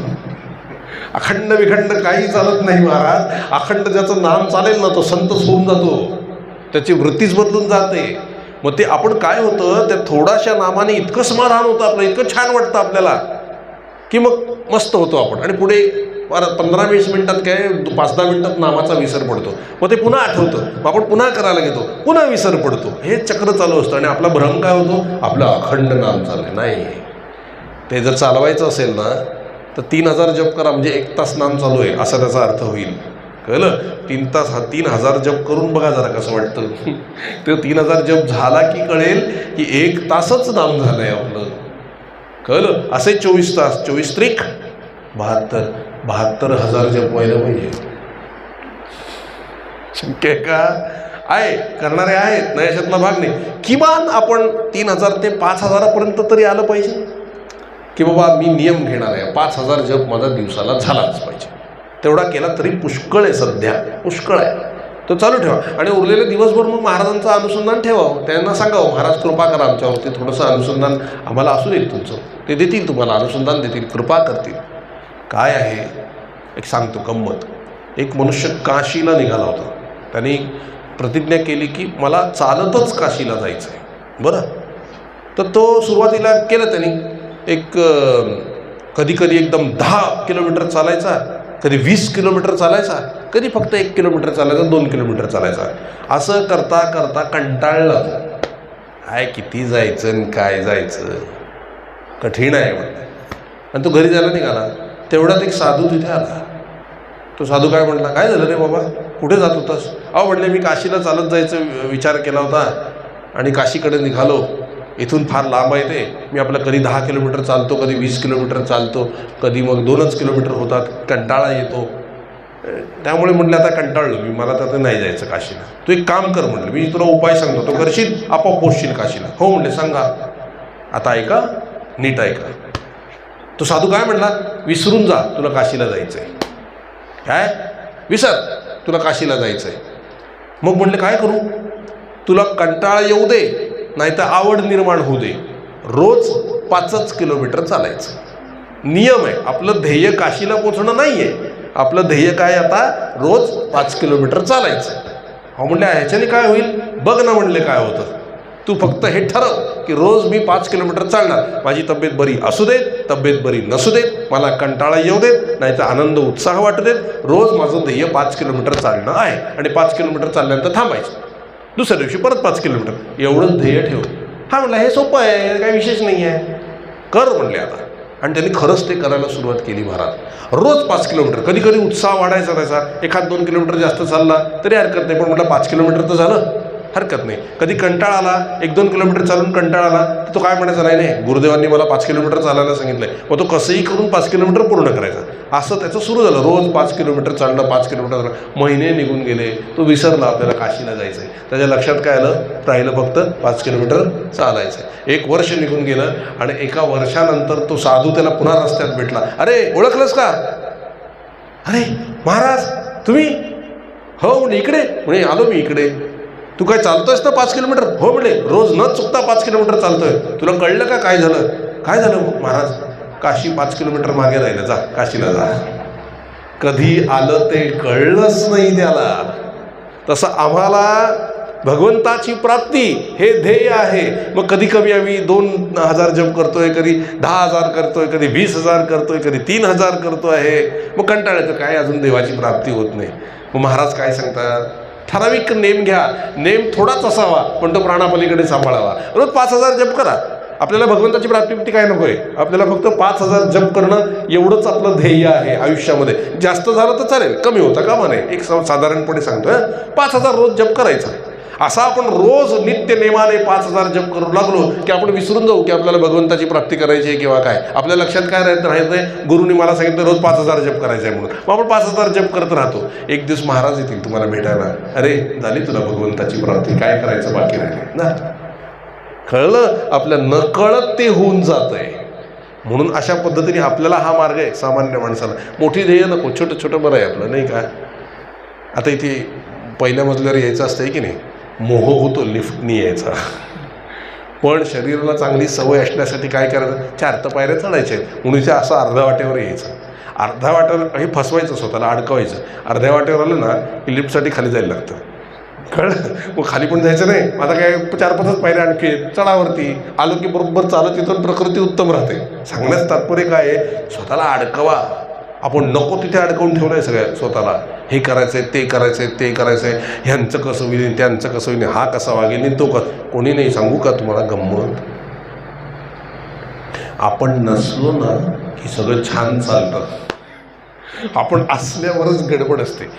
अखंड विखंड काही चालत नाही महाराज. अखंड ज्याचं नाम चालेल ना, तो संतच होऊन जातो, त्याची वृत्तीच बदलून जाते. मग ते आपण काय होतं, त्या थोड्याशा नामाने इतकं समाधान होतं आपलं, इतकं छान वाटतं आपल्याला की मग मस्त होतो आपण. आणि पुढे 15-20 मिनिटात काय, 5-10 मिनिटात नामाचा विसर पडतो. मग ते पुन्हा आठवतं, मग आपण पुन्हा करायला घेतो, पुन्हा विसर पडतो. हे चक्र चालू असतं. आणि आपला भ्रम काय होतो? आपलं अखंड नाम चाललं नाही. ते जर चालवायचं असेल ना, तर 3000 जप करा, म्हणजे 1 तास नाम चालू आहे असा त्याचा अर्थ होईल. कळलं? 3,000 जप करून बघा जरा कसं वाटतं. ते 3,000 जप झाला की कळेल की 1 तासच नाम झालंय आपलं. कळलं? असे 24 तास, 24 त्रिक 72,000 जप व्हायला पाहिजे. शक्य आहे का? आहे, करणारे आहेत, नाही याच्यातला भाग नाही. किमान आपण 3,000 ते 5,000 तरी आलं पाहिजे की बाबा मी नियम घेणार आहे, 5,000 जप माझा दिवसाला झालाच पाहिजे. तेवढा केला तरी पुष्कळ आहे, सध्या पुष्कळ आहे. तो चालू ठेवा आणि उरलेले दिवसभर मग महाराजांचं अनुसंधान ठेवावं. त्यांना सांगावं, महाराज कृपा करा आमच्यावरती, थोडंसं अनुसंधान आम्हाला असू देईल तुमचं. ते देतील तुम्हाला, अनुसंधान देतील, कृपा करतील. काय आहे एक सांगतो गंमत. एक मनुष्य काशीला निघाला होता. त्यांनी प्रतिज्ञा केली की मला चालतच काशीला जायचं आहे. बरं, तर तो सुरुवातीला केलं त्यांनी. एक कधी कधी एकदम 10 किलोमीटर चालायचा, कधी 20 किलोमीटर चालायचा, कधी फक्त 1 किलोमीटर चालायचा, 2 किलोमीटर चालायचा. असं करता करता कंटाळलं. काय किती जायचं आणि काय जायचं, कठीण आहे म्हणलं. आणि तो घरी जायला निघाला. तेवढ्यात एक साधू तिथे आला. तो साधू काय म्हटला, काय झालं रे बाबा, कुठे जात होतास? अहो म्हटले, मी काशीला चालत जायचं विचार केला होता आणि काशीकडे निघालो. इथून फार लांब आहे ते. मी आपलं कधी 10 किलोमीटर चालतो, कधी 20 किलोमीटर चालतो, कधी मग 2च किलोमीटर होतात. कंटाळा येतो. त्यामुळे म्हटलं आता कंटाळलो मी, मला तर नाही जायचं काशीला. तू एक काम कर म्हटलं, मी तुला उपाय सांगतो, तो करशील, आपोआप पोचशील काशीला. हो म्हटले, सांगा. आता ऐका, नीट ऐका. तो साधू काय म्हटला, विसरून जा, तुला काशीला जायचं आहे. काय विसर, तुला काशीला जायचं आहे. मग म्हटलं काय करू? तुला कंटाळा येऊ दे, नाही तर आवड निर्माण होऊ दे. रोज 5च किलोमीटर चालायचं. नियम आहे. आपलं ध्येय काशीला पोचणं नाही आहे. आपलं ध्येय काय आता, रोज 5 किलोमीटर चालायचं. हो म्हणले, ह्याच्याने काय होईल बघ ना. म्हणले काय होतं, तू फक्त हे ठरव की रोज मी 5 किलोमीटर चालणार. माझी तब्येत बरी असू देत, तब्येत बरी नसू देत, मला कंटाळा येऊ देत, नाही तर आनंद उत्साह वाटू देत. रोज माझं ध्येय 5 किलोमीटर चालणं आहे आणि 5 किलोमीटर चालल्यानंतर थांबायचं. दुसऱ्या दिवशी परत 5 किलोमीटर, एवढंच ध्येय ठेव. हा म्हणला, हे सोपं आहे, काही विशेष नाही आहे, कर म्हणले आता. आणि त्यांनी खरंच ते करायला सुरुवात केली महाराज. रोज 5 किलोमीटर. कधी कधी उत्साह वाढायचा त्याचा, 1-2 किलोमीटर जास्त चालला तरी हरकत नाही, पण म्हटलं 5 किलोमीटर तर झालं, हरकत नाही. कधी कंटाळा आला, 1-2 किलोमीटर चालून कंटाळा आला, तर तो काय म्हणायचा, नाही नाही गुरुदेवांनी मला 5 किलोमीटर चालायला सांगितलंय. मग तो कसंही करून 5 किलोमीटर पूर्ण करायचा. असं त्याचं सुरू झालं. रोज 5 किलोमीटर चालणं, 5 किलोमीटर चालणं. महिने निघून गेले. तो विसरला आपल्याला काशीला जायचं आहे. त्याच्या लक्षात काय आलं, राहिलं फक्त 5 किलोमीटर चालायचं आहे. 1 वर्ष निघून गेलं आणि 1 वर्षानंतर तो साधू त्याला पुन्हा रस्त्यात भेटला. अरे ओळखलंस का? अरे महाराज तुम्ही? हो म्हणजे इकडे. म्हणजे आलो मी इकडे. तू काय चालतोयस ना 5 किलोमीटर? हो म्हणे, रोज न चुकता 5 किलोमीटर चालतोय. तुला कळलं का काय झालं? काय झालं महाराज? काशी 5 किलोमीटर मागे राहिलं, जा काशीला जा. कधी आलं ते कळलंच नाही त्याला. तसं आम्हाला भगवंताची प्राप्ती हे ध्येय आहे. मग कधी कमी आम्ही 2,000 जप करतोय, कधी 10,000 करतोय, कधी 20,000 करतोय, कधी 3,000 करतो आहे. मग कंटाळायचं काय, अजून देवाची प्राप्ती होत नाही. मग महाराज काय सांगतात, ठराविक नेम घ्या. नेम थोडाच असावा पण तो प्राणापलीकडे सांभाळावा. रोज 5,000 जप करा. आपल्याला भगवंताची प्राप्ती काय नको आहे, आपल्याला फक्त 5,000 जप करणं एवढंच आपलं ध्येय आहे आयुष्यामध्ये. जास्त झालं तर चालेल, कमी होता कामा नये. एक साधारणपणे सांगतोय, 5,000 रोज जप करायचा. असा आपण रोज नित्य नेमाने 5,000 जप करू लागलो की आपण विसरून जाऊ की आपल्याला भगवंताची प्राप्ती करायची आहे किंवा काय. आपल्या लक्षात काय राहत नाही, गुरुनी मला सांगितलं रोज 5,000 जप करायचं आहे म्हणून. मग आपण 5,000 जप करत राहतो. एक दिवस महाराज येतील तुम्हाला भेटायला. अरे झाली तुला भगवंताची प्राप्ती, काय करायचं बाकी राहिले ना. कळलं, आपल्या नकळत ते होऊन जात आहे. म्हणून अशा पद्धतीने आपल्याला हा मार्ग आहे. सामान्य माणसाला मोठी ध्येय नको, छोटं छोटं बरं आहे आपलं, नाही का. आता इथे पहिल्या मजल्यावर यायचं असतंय की नाही, मोह होतो लिफ्टनी यायचा. पण शरीराला चांगली सवय असण्यासाठी काय करायचं, 4 पायऱ्या चढायच्या आहेत म्हणून इथे असं अर्ध्या वाटेवर यायचं. अर्ध्या वाटेवर हे फसवायचं, स्वतःला अडकवायचं. अर्ध्या वाटेवर आलं ना की लिफ्टसाठी खाली जायला लागतं. कळलं. मग खाली पण जायचं नाही, आता काय 4-5 पायऱ्या आणखी चढावरती आलो की बरोबर चालत तिथून प्रकृती उत्तम राहते. सांगण्याचं तात्पर्य काय आहे, स्वतःला अडकवा. आपण नको तिथे अडकवून ठेवलं आहे सगळ्या स्वतःला. हे करायचं आहे, ते करायचं आहे, ते करायचं आहे, ह्यांचं कसं होईल, त्यांचं कसं होईल, हा कसा वागेल आणि तो कोणी नाही. सांगू का तुम्हाला गंमत, आपण नसलो ना की सगळं छान चालतं. आपण असल्यावरच गडबड असते.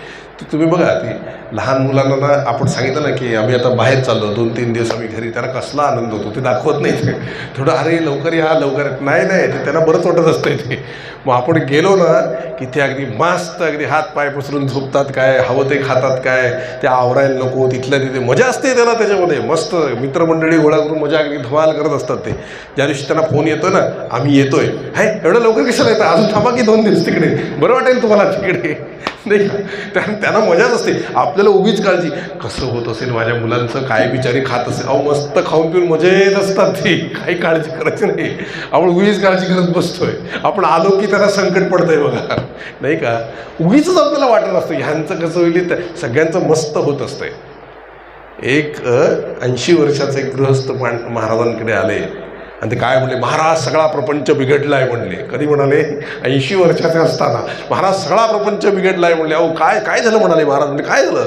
तुम्ही बघा ते लहान मुलांना ना आपण सांगितलं ना की आम्ही आता बाहेर चाललो 2-3 दिवस आम्ही घरी, त्यांना कसला आनंद होतो ते दाखवत नाही ते थोडं अरे लवकर या लवकर, नाही ते त्यांना बरंच वाटत असतं ते. मग आपण गेलो ना की ते अगदी मस्त अगदी हात पाय पसरून झोपतात, काय हवं ते खातात, काय ते आवरायला नको, तिथल्या तिथे मजा असते त्यांना त्याच्यामध्ये. मस्त मित्रमंडळी गोळा करून मजा अगदी धमाल करत असतात ते. ज्या दिवशी त्यांना फोन येतो ना आम्ही येतोय, हाय एवढं लवकर कशाला येतं, अजून थांबा की 2 दिवस तिकडे, बरं वाटेल तुम्हाला तिकडे, नाही का. त्यांना मजाच असते. आपल्याला उगीच काळजी कसं होत असेल माझ्या मुलांचं, काय बिचारी खात असेल, अहो मस्त खाऊन पिऊन मजेत असतात ती, काही काळजी करायची नाही. आपण उगीच काळजी करत बसतोय, आपण आलो की त्यांना संकट पडतंय बघा, नाही का. उगीच आपल्याला वाटत असतं ह्यांचं कसं होईल, सगळ्यांचं मस्त होत असतंय. एक 80 वर्षाचे एक गृहस्थ महाराजांकडे आले आणि ते काय म्हणले, महाराज सगळा प्रपंच बिघडला आहे म्हणले. कधी म्हणाले, 80 वर्षाचे असताना महाराज सगळा प्रपंच बिघडला आहे म्हणले. अहो काय झालं म्हणाले महाराज. म्हणजे काय झालं.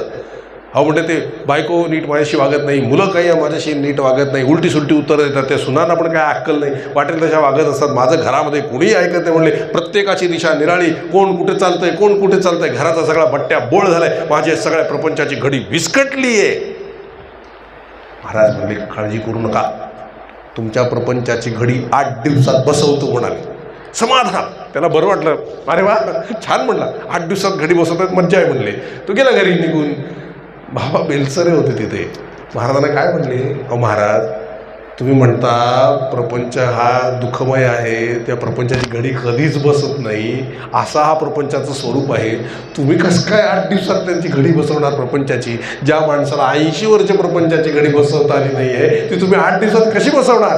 अहो म्हणते ते बायको नीट माझ्याशी वागत नाही, मुलं काही माझ्याशी नीट वागत नाही, उलटी सुलटी उत्तरं देतात, त्या सुनांना पण काय अक्कल नाही, वाटेल तशा वागत असतात, माझं घरामध्ये कुणीही ऐकत नाही म्हणले, प्रत्येकाची दिशा निराळी, कोण कुठे चालतंय कोण कुठे चालतंय, घराचा सगळा बट्ट्या बोळ झालाय, माझ्या सगळ्या प्रपंचाची घडी विस्कटली आहे. महाराज म्हणले काळजी करू नका, तुमच्या प्रपंचाची घडी 8 दिवसात बसवतो म्हणाले. समाधान, त्याला बरं वाटलं, अरे वा छान म्हणला, 8 दिवसात घडी बसवतात, मज्जा आहे म्हणले. तो गेला घरी निघून. बाबा बेलसरे होते तिथे. महाराजांना काय म्हणले, अहो महाराज तुम्ही म्हणता प्रपंच हा दुःखमय आहे, त्या प्रपंचाची घडी कधीच बसत नाही, असा हा प्रपंचाचं स्वरूप आहे, तुम्ही कसं काय 8 दिवसात त्यांची घडी बसवणार प्रपंचाची. ज्या माणसाला 80 वर्ष प्रपंचाची घडी बसवता आली नाही आहे ती तुम्ही 8 दिवसात कशी बसवणार.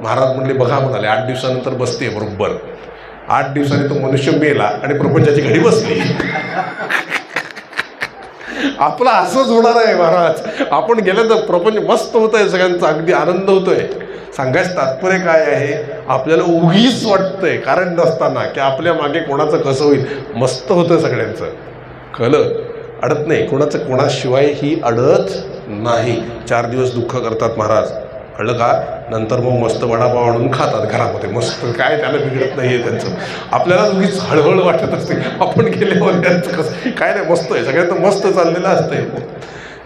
महाराज म्हणले बघा म्हणाले, 8 दिवसानंतर बसते बरोबर. 8 दिवसांनी तो मनुष्य मेला आणि प्रपंचाची घडी बसली. आपलं असंच होणार आहे महाराज. आपण गेलं तर प्रपंच मस्त होत आहे, सगळ्यांचा अगदी आनंद होतोय. सांगायचं तात्पर्य काय आहे, आपल्याला उगीच वाटतंय कारण नसताना की आपल्या मागे कोणाचं कसं होईल, मस्त होतं सगळ्यांचं, कळलं, अडत नाही, कोणाचं कोणाशिवाय ही अडत नाही. 4 दिवस दुःख करतात महाराज, कळलं का, नंतर मग मस्त वडापाव आणून खातात घरामध्ये, मस्त, काय त्याला बिघडत नाही आहे त्यांचं. आपल्याला उगीच हळहळ वाटत असते, आपण गेल्यावर त्यांचं कसं काय नाही, मस्त आहे, सगळ्यांचं मस्त चाललेलं असतंय.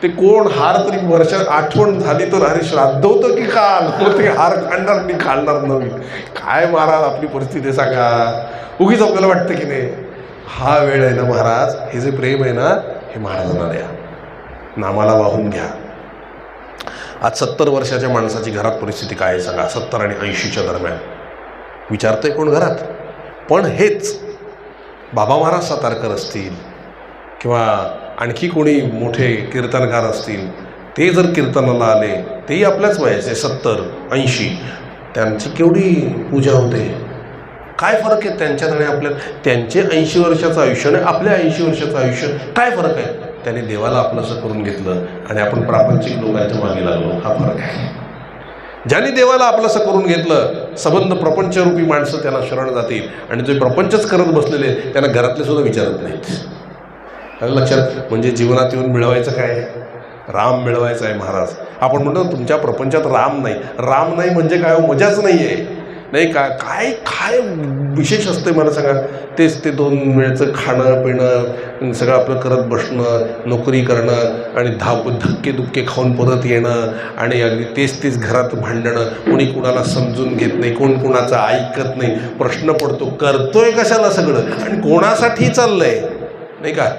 ते कोण हार तरी वर्षात आठवण झाली तर अरे श्राद्ध होतं की काल, ते हार काढणार मी खाणार नवीन, काय महाराज आपली परिस्थिती सांगा. उगीच आपल्याला वाटतं की नाही. हा वेळ आहे ना महाराज, हे जे प्रेम आहे ना हे महाराजांना द्या, नामाला वाहून घ्या. आज 70 वर्षाच्या माणसाची घरात परिस्थिती काय आहे सांगा, 70 आणि 80च्या दरम्यान. विचारतंय कोण घरात. पण हेच बाबा महाराज सातारकर असतील किंवा आणखी कोणी मोठे कीर्तनकार असतील, ते जर कीर्तनाला आले, तेही आपल्याच वयाचे 70-80, त्यांची केवढी पूजा होते. काय फरक आहे त्यांच्यात आणि आपल्या. त्यांचे 80 वर्षाचं आयुष्य आणि आपल्या 80 वर्षाचं आयुष्य काय फरक आहे. त्याने देवाला आपलंसं करून घेतलं आणि आपण प्रापंचिक लोकांच्या मागे लागलो, हा फरक आहे. ज्यांनी देवाला आपलंसं करून घेतलं, संबंध प्रपंचरूपी माणसं त्यांना शरण जातील आणि जे प्रपंचच करत बसलेले त्यांना घरातले सुद्धा विचारत नाहीत. लक्षात. म्हणजे जीवनात येऊन मिळवायचं काय, राम मिळवायचं आहे महाराज. आपण म्हणतो तुमच्या प्रपंचात राम नाही, राम नाही म्हणजे काय, मजाच नाही आहे, नाही का. काय काय विशेष असते मला सांगा. तेच ते 2 वेळचं खाणं पिणं सगळं आपलं करत बसणं, नोकरी करणं आणि धक्के दुक्के खाऊन परत येणं आणि अगदी तेच घरात भांडणं, कोणी कुणाला समजून घेत नाही, कोण कुणाचं ऐकत नाही. प्रश्न पडतो करतोय कशाला सगळं आणि कोणासाठी चाललंय, नाही का.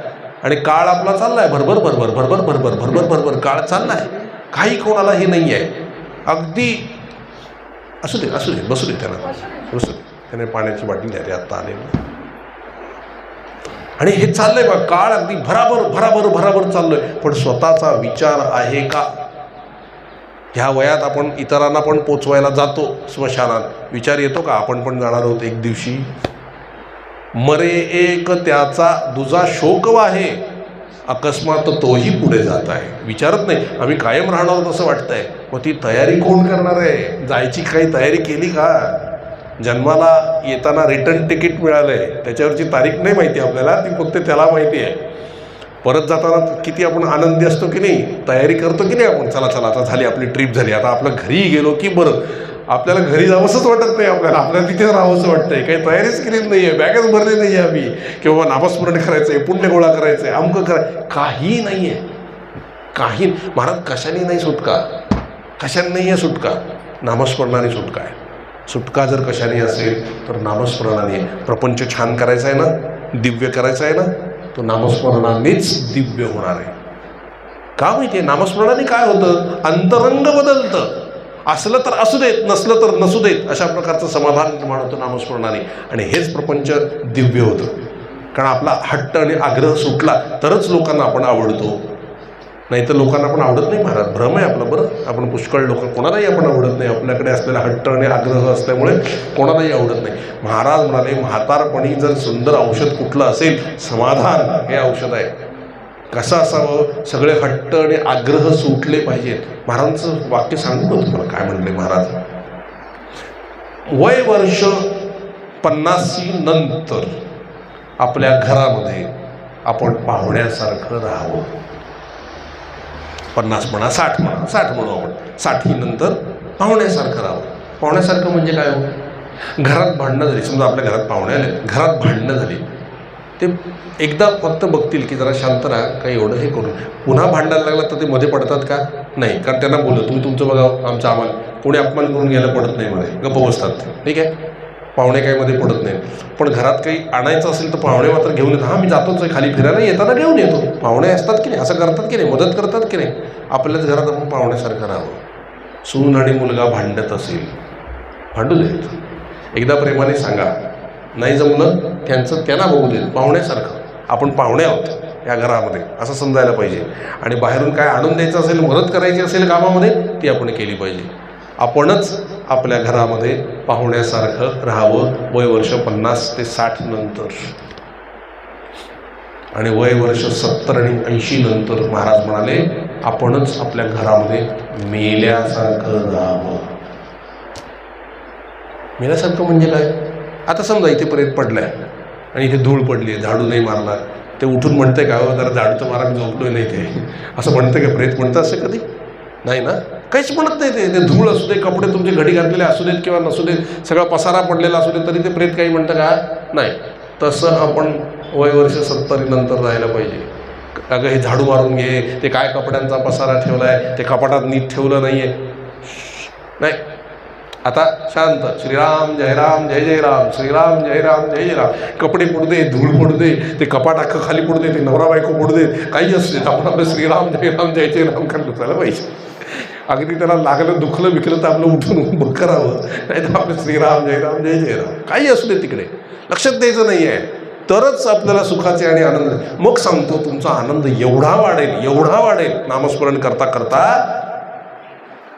आणि काळ आपला चाललाय भरभर भरभर भरभर भरभर भरभर भरभर काळ चाललाय, काही कोणाला हे नाही आहे. अगदी असू दे बसू दे त्याला, बसू दे, त्याने पाण्याची बाटली द्या रे, आत्ता आले. आणि हे चाललंय बघ, काळ अगदी भराभर चाललोय, पण स्वतःचा विचार आहे का. ह्या वयात आपण इतरांना पण पोचवायला जातो स्मशानात, विचार येतो का आपण पण जाणार आहोत एक दिवशी. मरे एक त्याचा दुजा शोक वाहे, अकस्मात तोही पुढे जात आहे. विचारत नाही, आम्ही कायम राहणार आहोत असं वाटतंय. मग ती तयारी कोण करणार आहे, जायची काही तयारी केली का. जन्माला येताना रिटर्न तिकीट मिळालं आहे, त्याच्यावरची तारीख नाही माहिती आपल्याला, ती फक्त त्याला माहिती आहे. परत जाताना किती आपण आनंदी असतो की नाही, तयारी करतो की नाही आपण, चला आता झाली आपली ट्रिप झाली, आता आपलं घरी गेलो की बरं आपल्याला घरी जावंसंच वाटत नाही, आपल्याला तिथेच राहावंसं वाटतंय. काही तयारीच केलेली नाही आहे, बॅगच भरली नाही आहे आम्ही, किंवा नामस्मरण करायचं आहे, पुण्य गोळा करायचं आहे, अमकं काही नाही आहे. काही महाराज कशाने नाही सुटका, कशाने नाही आहे सुटका, नामस्मरणाने सुटका आहे. सुटका जर कशाने असेल तर नामस्मरणाने. प्रपंच छान करायचा आहे ना, दिव्य करायचा आहे ना, तो नामस्मरणानेच दिव्य होणार आहे. का माहिती आहे? नामस्मरणाने काय होतं, अंतरंग बदलतं. असलं तर असू देत, नसलं तर नसू देत, अशा प्रकारचं समाधान निर्माण होतं नामस्मरणाने. आणि हेच प्रपंच दिव्य होतं. कारण आपला हट्ट आणि आग्रह सुटला तरच लोकांना आपण आवडतो, नाही तर लोकांना आपण आवडत नाही. महाराज भ्रम आहे आपलं. बरं, आपण पुष्कळ लोक कोणालाही आपण आवडत नाही. आपल्याकडे असलेला हट्ट आणि आग्रह असल्यामुळे कोणालाही आवडत नाही. महाराज म्हणाले, म्हातारपणी जर सुंदर औषध कुठलं असेल, समाधान हे औषध आहे. कसं असावं, सगळे हट्ट आणि आग्रह सुटले पाहिजेत. महाराजांचं वाक्य सांगू का तुम्हाला काय म्हणले महाराज? वय वर्ष 50 नंतर आपल्या घरामध्ये आपण पाहुण्यासारखं राहावं. 50 म्हणा, 60 म्हणा, 60 म्हणू आपण, 60 नंतर पाहुण्यासारखं राहावं. पाहुण्यासारखं म्हणजे काय हो? घरात भांडणं झाली, समजा आपल्या घरात पाहुणे आले, घरात भांडणं झाली, ते एकदा फक्त बघतील की जरा शांत राहा, काही एवढं हे करून. पुन्हा भांडायला लागलं तर ते मध्ये पडतात का? नाही. कारण त्यांना बोललं, तुम्ही तुमचं बघा, आमचं आम्हाला कोणी अपमान करून घ्यायला पडत नाही, मध्ये गप्प बसतात. ठीक आहे, पाहुणे काही मध्ये पडत नाही. पण घरात काही आणायचं असेल तर पाहुणे मात्र घेऊन येतात. हां, मी जातोच आहे खाली फिरायला, येताना घेऊन येतो. पाहुणे असतात की नाही, असं करतात की नाही, मदत करतात की नाही. आपल्याच घरात आपण पाहुण्यासारखं राहावं. सून आणि मुलगा भांडत असेल, भांडू देत, एकदा प्रेमाने सांगा. नाही जमलं त्यांना बघू देत. पाहुण्यासारखं आपण पाहुणे आहोत या घरामध्ये, असं समजायला पाहिजे. आणि बाहेरून काय आणून द्यायचं असेल, मदत करायची असेल कामामध्ये, ती आपण केली पाहिजे. आपणच आपल्या घरामध्ये पाहुण्यासारखं राहावं. वय वर्ष 50 ते 60 नंतर. आणि वय वर्ष 70 आणि 80 नंतर महाराज म्हणाले, आपणच आपल्या घरामध्ये मेल्यासारखं राहावं. मेल्यासारखं म्हणजे काय? आता समजा इथे प्रेत पडलाय आणि इथे धूळ पडली, झाडू नाही मारला, ते उठून म्हणते का, हो जरा झाडू तर मारा, मी झोपलोय नाही ते, असं म्हणते का? प्रेत म्हणतं असं कधी? नाही ना, काहीच म्हणत नाही. ते धूळ असू दे, कपडे तुमचे घडी घातलेले असू देत किंवा नसू देत, सगळा पसारा पडलेला असू दे, तरी ते प्रेत काही म्हणतं का? नाही. तसं आपण वय वर्ष 70 नंतर राहायला पाहिजे. अगं हे झाडू मारून घे, ते काय कपड्यांचा पसारा ठेवला आहे, ते कपाटात नीट ठेवलं नाही आहे, नाही. आता शांत, श्रीराम जय राम जय जय राम, श्रीराम जय राम जय जय राम. कपडे पडू दे, धूळ पडू दे, ते कपाट अख्खं खाली पडू दे, ते नवरा बायको पडू दे, काही असू देत, आपण आपलं श्रीराम जय राम करत झालं पाहिजे. अगदी त्याला लागलं, दुखलं बिकलं तर आपलं उठून उभं करावं, नाही तर आपलं श्रीराम जय राम जय जय राम काही असू दे तिकडे लक्षात द्यायचं नाही आहे. तरच आपल्याला सुखाचे आणि आनंद. मग सांगतो, तुमचा आनंद एवढा वाढेल नामस्मरण करता करता,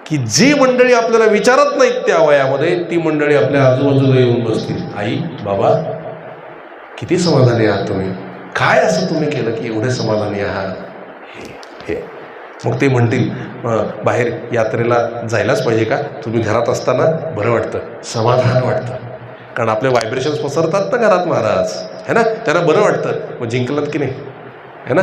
की जी मंडळी आपल्याला विचारत नाहीत त्या वयामध्ये, ती मंडळी आपल्या आजूबाजूला येऊन बसतील. आई बाबा, किती समाधानी आहात तुम्ही, काय असं तुम्ही केलं की एवढे समाधानी आहात, हे. मग ते म्हणतील, बाहेर यात्रेला जायलाच पाहिजे का? तुम्ही घरात असताना बरं वाटतं, समाधान वाटतं. कारण आपले व्हायब्रेशन्स पसरतात ना घरात महाराज, है ना, त्यांना बरं वाटतं. मग जिंकलात की नाही, है ना.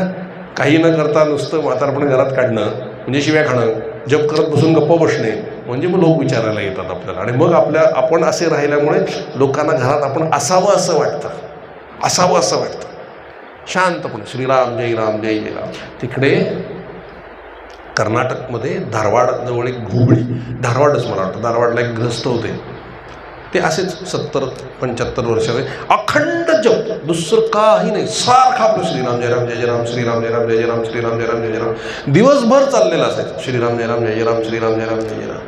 काही न करता नुसतं म्हातारपण घरात काढणं म्हणजे शिव्या खाणं, जप करत बसून गप्प बसणे म्हणजे मग लोक विचारायला येतात आपल्याला. आणि मग आपण असे राहिल्यामुळे लोकांना घरात आपण असावं असं वाटतं. शांतपणे श्रीराम जय राम जय जय राम. तिकडे कर्नाटकमध्ये धारवाड जवळ एक घुबडी, धारवाडच मला वाटतं, धारवाडला एक ग्रस्त होते. ते असेच 70-75 वर्षाचे अखंड जप, दुसरं काही नाही, सारखं आपलं श्रीराम जय राम जय जय राम, श्रीराम जय राम जय जय राम, श्रीराम जय राम जय जय राम, दिवसभर चाललेलं असायचं, श्रीराम जय राम जय जय राम, श्रीराम जय राम जय जय राम.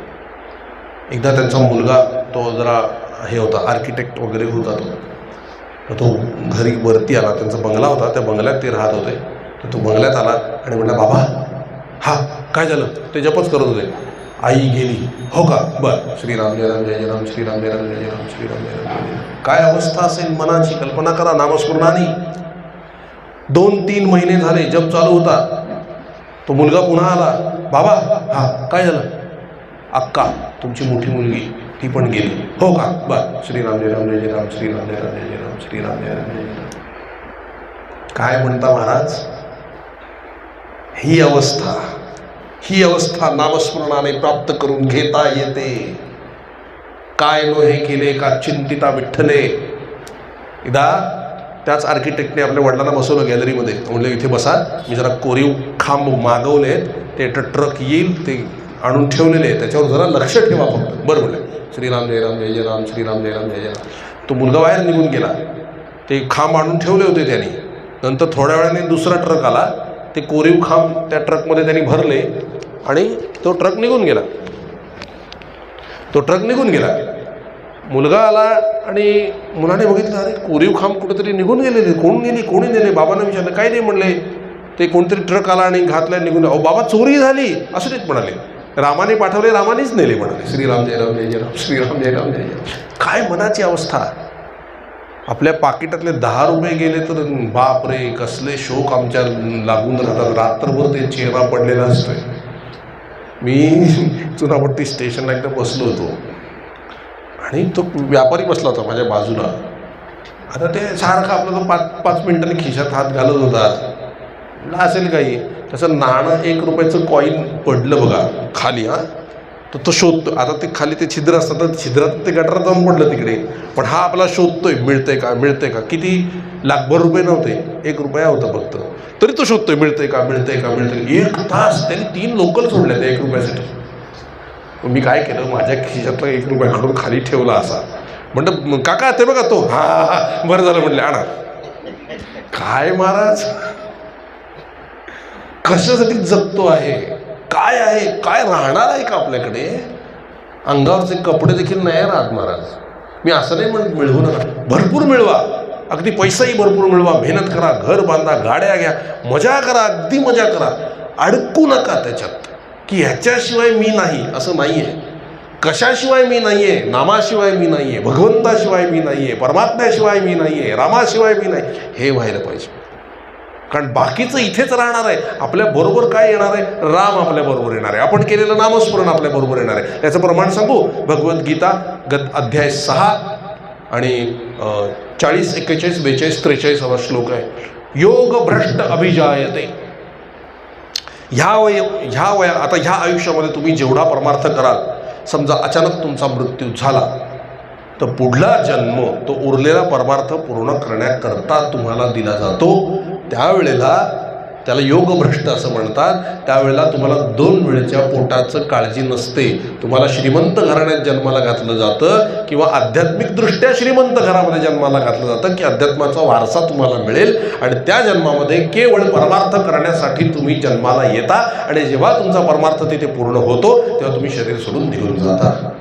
एकदा त्यांचा मुलगा, तो जरा हे होता, आर्किटेक्ट वगैरे होता, तो घरी वरती आला. त्यांचा बंगला होता, त्या बंगल्यात ते राहत होते. तर तो बंगल्यात आला आणि म्हटला, बाबा हा काय झालं? ते जपच करत होते. आई गेली, हो का, बरं, श्रीराम जय राम जय जय राम, श्रीराम जय राम जय जय राम, श्रीराम जय राम जय जय राम. काय अवस्था असेल मनाची, कल्पना करा. नामस्मरणाने 2-3 महिने झाले, जप चालू होता. तो मुलगा पुन्हा आला, बाबा हा काय झालं? अक्का, तुमची मोठी मुलगी, ती पण गेली, हो का, बरं, श्रीराम जय राम जय जय राम, श्रीराम जय राम जय जय राम, श्रीराम जय राम जय जय राम. काय म्हणता महाराज? ही अवस्था नामस्मरणाने प्राप्त करून घेता येते. काय नो हे केले का चिंतिता विठ्ठले. एकदा त्याच आर्किटेक्टने आपल्या वडिलांना बसवलं गॅलरीमध्ये. म्हणलं इथे बसा, मी जरा कोरीव खांब मागवलेत, ते ट्रक येईल ते आणून ठेवलेले आहे, त्याच्यावर जरा लक्ष ठेवा फक्त. बरं म्हणलं. श्रीराम जय राम जय जय राम, श्रीराम जय राम जय जय राम. तो मुलगा बाहेर निघून गेला. ते खांब आणून ठेवले होते त्यांनी. नंतर थोड्या वेळाने दुसरा ट्रक आला, ते कोरीव खांब त्या ट्रकमध्ये त्यांनी भरले आणि तो ट्रक निघून गेला. मुलगा आला आणि मुलाने बघितलं, अरे कोरीव खांब कुठेतरी निघून गेलेले. कोणी नेले? बाबांना विचारलं. काय नाही म्हणले, ते कोणतरी ट्रक आला आणि घातला निघून. अहो बाबा, चोरी झाली असं तेच म्हणाले. रामाने पाठवले, रामानेच नेले म्हणाले. श्रीराम जय राम जय जय राम, श्रीराम जय राम जय जय राम. काय मनाची अवस्था. आपल्या पाकिटातले 10 रुपये गेले तर बाप रे, कसले शोक आमच्या लागून राहतात. रात्रभर ते चेहरा पडलेला असतोय. मी चुनापट्टी स्टेशनला एकदा बसलो होतो आणि तो व्यापारी बसला होता माझ्या बाजूला. आता ते सारखं आपलं तो 5 मिनिटांनी खिशात हात घालत होता. असेल काही तसं नाणं 1 रुपयाचं कॉईन पडलं बघा खाली. तर तो शोधतो. आता ते खाली ते छिद्र असतात, तर छिद्रात ते गटारात जाऊन पडलं तिकडे. पण हा आपला शोधतोय, मिळतंय का. किती लाखभर रुपये नव्हते, 1 रुपया होता फक्त, तरी तो शोधतोय मिळतंय का. 1 तास त्यांनी 3 लोकल सोडले त्या 1 रुपयासाठी. मी काय केलं, माझ्या खिशातला 1 रुपया काढून खाली ठेवला असा. म्हणतं काका ते बघा तो. हा बरं झालं म्हणले, आणा. काय महाराज, कशासाठी जगतो आहे, काय आहे, काय राहणार आहे का आपल्याकडे. अंगावरचे कपडे देखील नाही राहत महाराज. मी असं नाही म्हणत मिळवू नका, भरपूर मिळवा, अगदी पैसाही भरपूर मिळवा, मेहनत करा, घर बांधा, गाड्या घ्या, मजा करा, अगदी मजा करा. अडकू नका त्याच्यात की ह्याच्याशिवाय मी नाही, असं नाही आहे. कशाशिवाय मी नाही आहे, नामाशिवाय मी नाही आहे, भगवंताशिवाय मी नाही आहे, परमात्म्याशिवाय मी नाही आहे, रामाशिवाय मी नाही, हे व्हायला पाहिजे. कारण बाकीचं इथेच राहणार आहे. आपल्याबरोबर काय येणार आहे, राम आपल्याबरोबर येणार आहे. आपण केलेलं नामस्मरण आपल्याबरोबर येणार आहे. त्याचं प्रमाण सांगू. भगवद्गीता अध्याय 6 आणि 40, 41, 42, 43 श्लोक आहे. योग भ्रष्ट अभिजायते. आता ह्या आयुष्यामध्ये तुम्ही जेवढा परमार्थ कराल, समजा अचानक तुमचा मृत्यू झाला, तर पुढला जन्म तो उरलेला परमार्थ पूर्ण करण्याकरता तुम्हाला दिला जातो. त्यावेळेला त्याला योगभ्रष्ट असं म्हणतात. त्यावेळेला तुम्हाला 2 वेळेच्या पोटाचं काळजी नसते. तुम्हाला श्रीमंत घराण्यात जन्माला घातलं जातं किंवा आध्यात्मिकदृष्ट्या श्रीमंत घरामध्ये जन्माला घातलं जातं की अध्यात्माचा वारसा तुम्हाला मिळेल आणि त्या जन्मामध्ये केवळ परमार्थ करण्यासाठी तुम्ही जन्माला येता. आणि जेव्हा तुमचा परमार्थ तिथे पूर्ण होतो तेव्हा तुम्ही शरीर सोडून निघून जाता.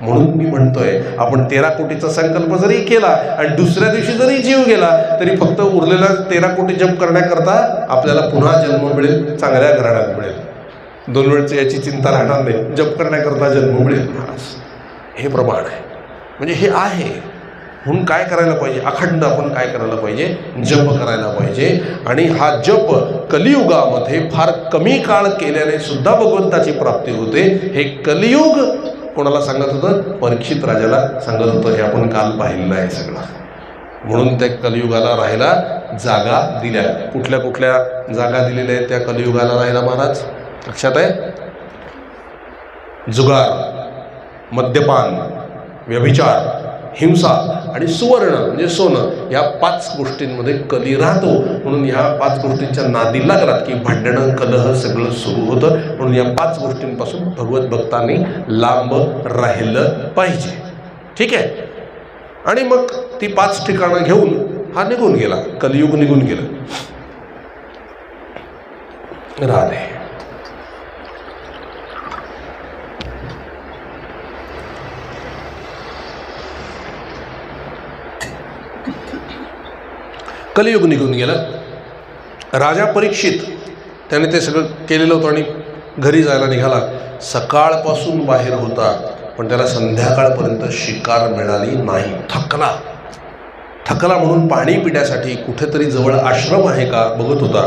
म्हणून मी म्हणतोय, आपण 13 कोटीचा संकल्प जरी केला आणि दुसऱ्या दिवशी जरी जीव गेला तरी फक्त उरलेला 13 कोटी जप करण्याकरता आपल्याला पुन्हा जन्म मिळेल, चांगल्या घराण्यात मिळेल. 2 वेळची याची चिंता राहणार नाही, जप करण्याकरता जन्म मिळेल महाराज. हे प्रमाण आहे, म्हणजे हे आहे. म्हणून काय करायला पाहिजे, अखंड आपण काय करायला पाहिजे, जप करायला पाहिजे. आणि हा जप कलियुगामध्ये फार कमी काळ केल्याने सुद्धा भगवंताची प्राप्ती होते. हे कलियुग कोणाला सांगत होतं, परीक्षित राजाला सांगत होतं. हे आपण काल पाहिलेलं आहे सगळं. म्हणून त्या कलियुगाला राहायला जागा दिल्या. कुठल्या कुठल्या जागा दिलेल्या आहेत त्या कलियुगाला राहायला महाराज, लक्षात आहे. जुगार, मद्यपान, व्यभिचार, हिंसा आणि सुवर्ण म्हणजे सोनं, या 5 गोष्टींमध्ये कली राहतो. म्हणून ह्या 5 गोष्टींच्या नादी लागलात की भांडणं, कलह सगळं सुरू होतं. म्हणून या 5 गोष्टींपासून भगवत भक्तांनी लांब राहिलं पाहिजे. ठीक आहे. आणि मग ती 5 ठिकाणं घेऊन हा निघून गेला, कलियुग निघून गेलं. राधे. कलियुग निघून गेलं. राजा परीक्षित त्याने ते सगळं केलेलं होतं आणि घरी जायला निघाला. सकाळपासून बाहेर होता पण त्याला संध्याकाळपर्यंत शिकार मिळाली नाही. थकला म्हणून पाणी पिण्यासाठी कुठेतरी जवळ आश्रम आहे का बघत होता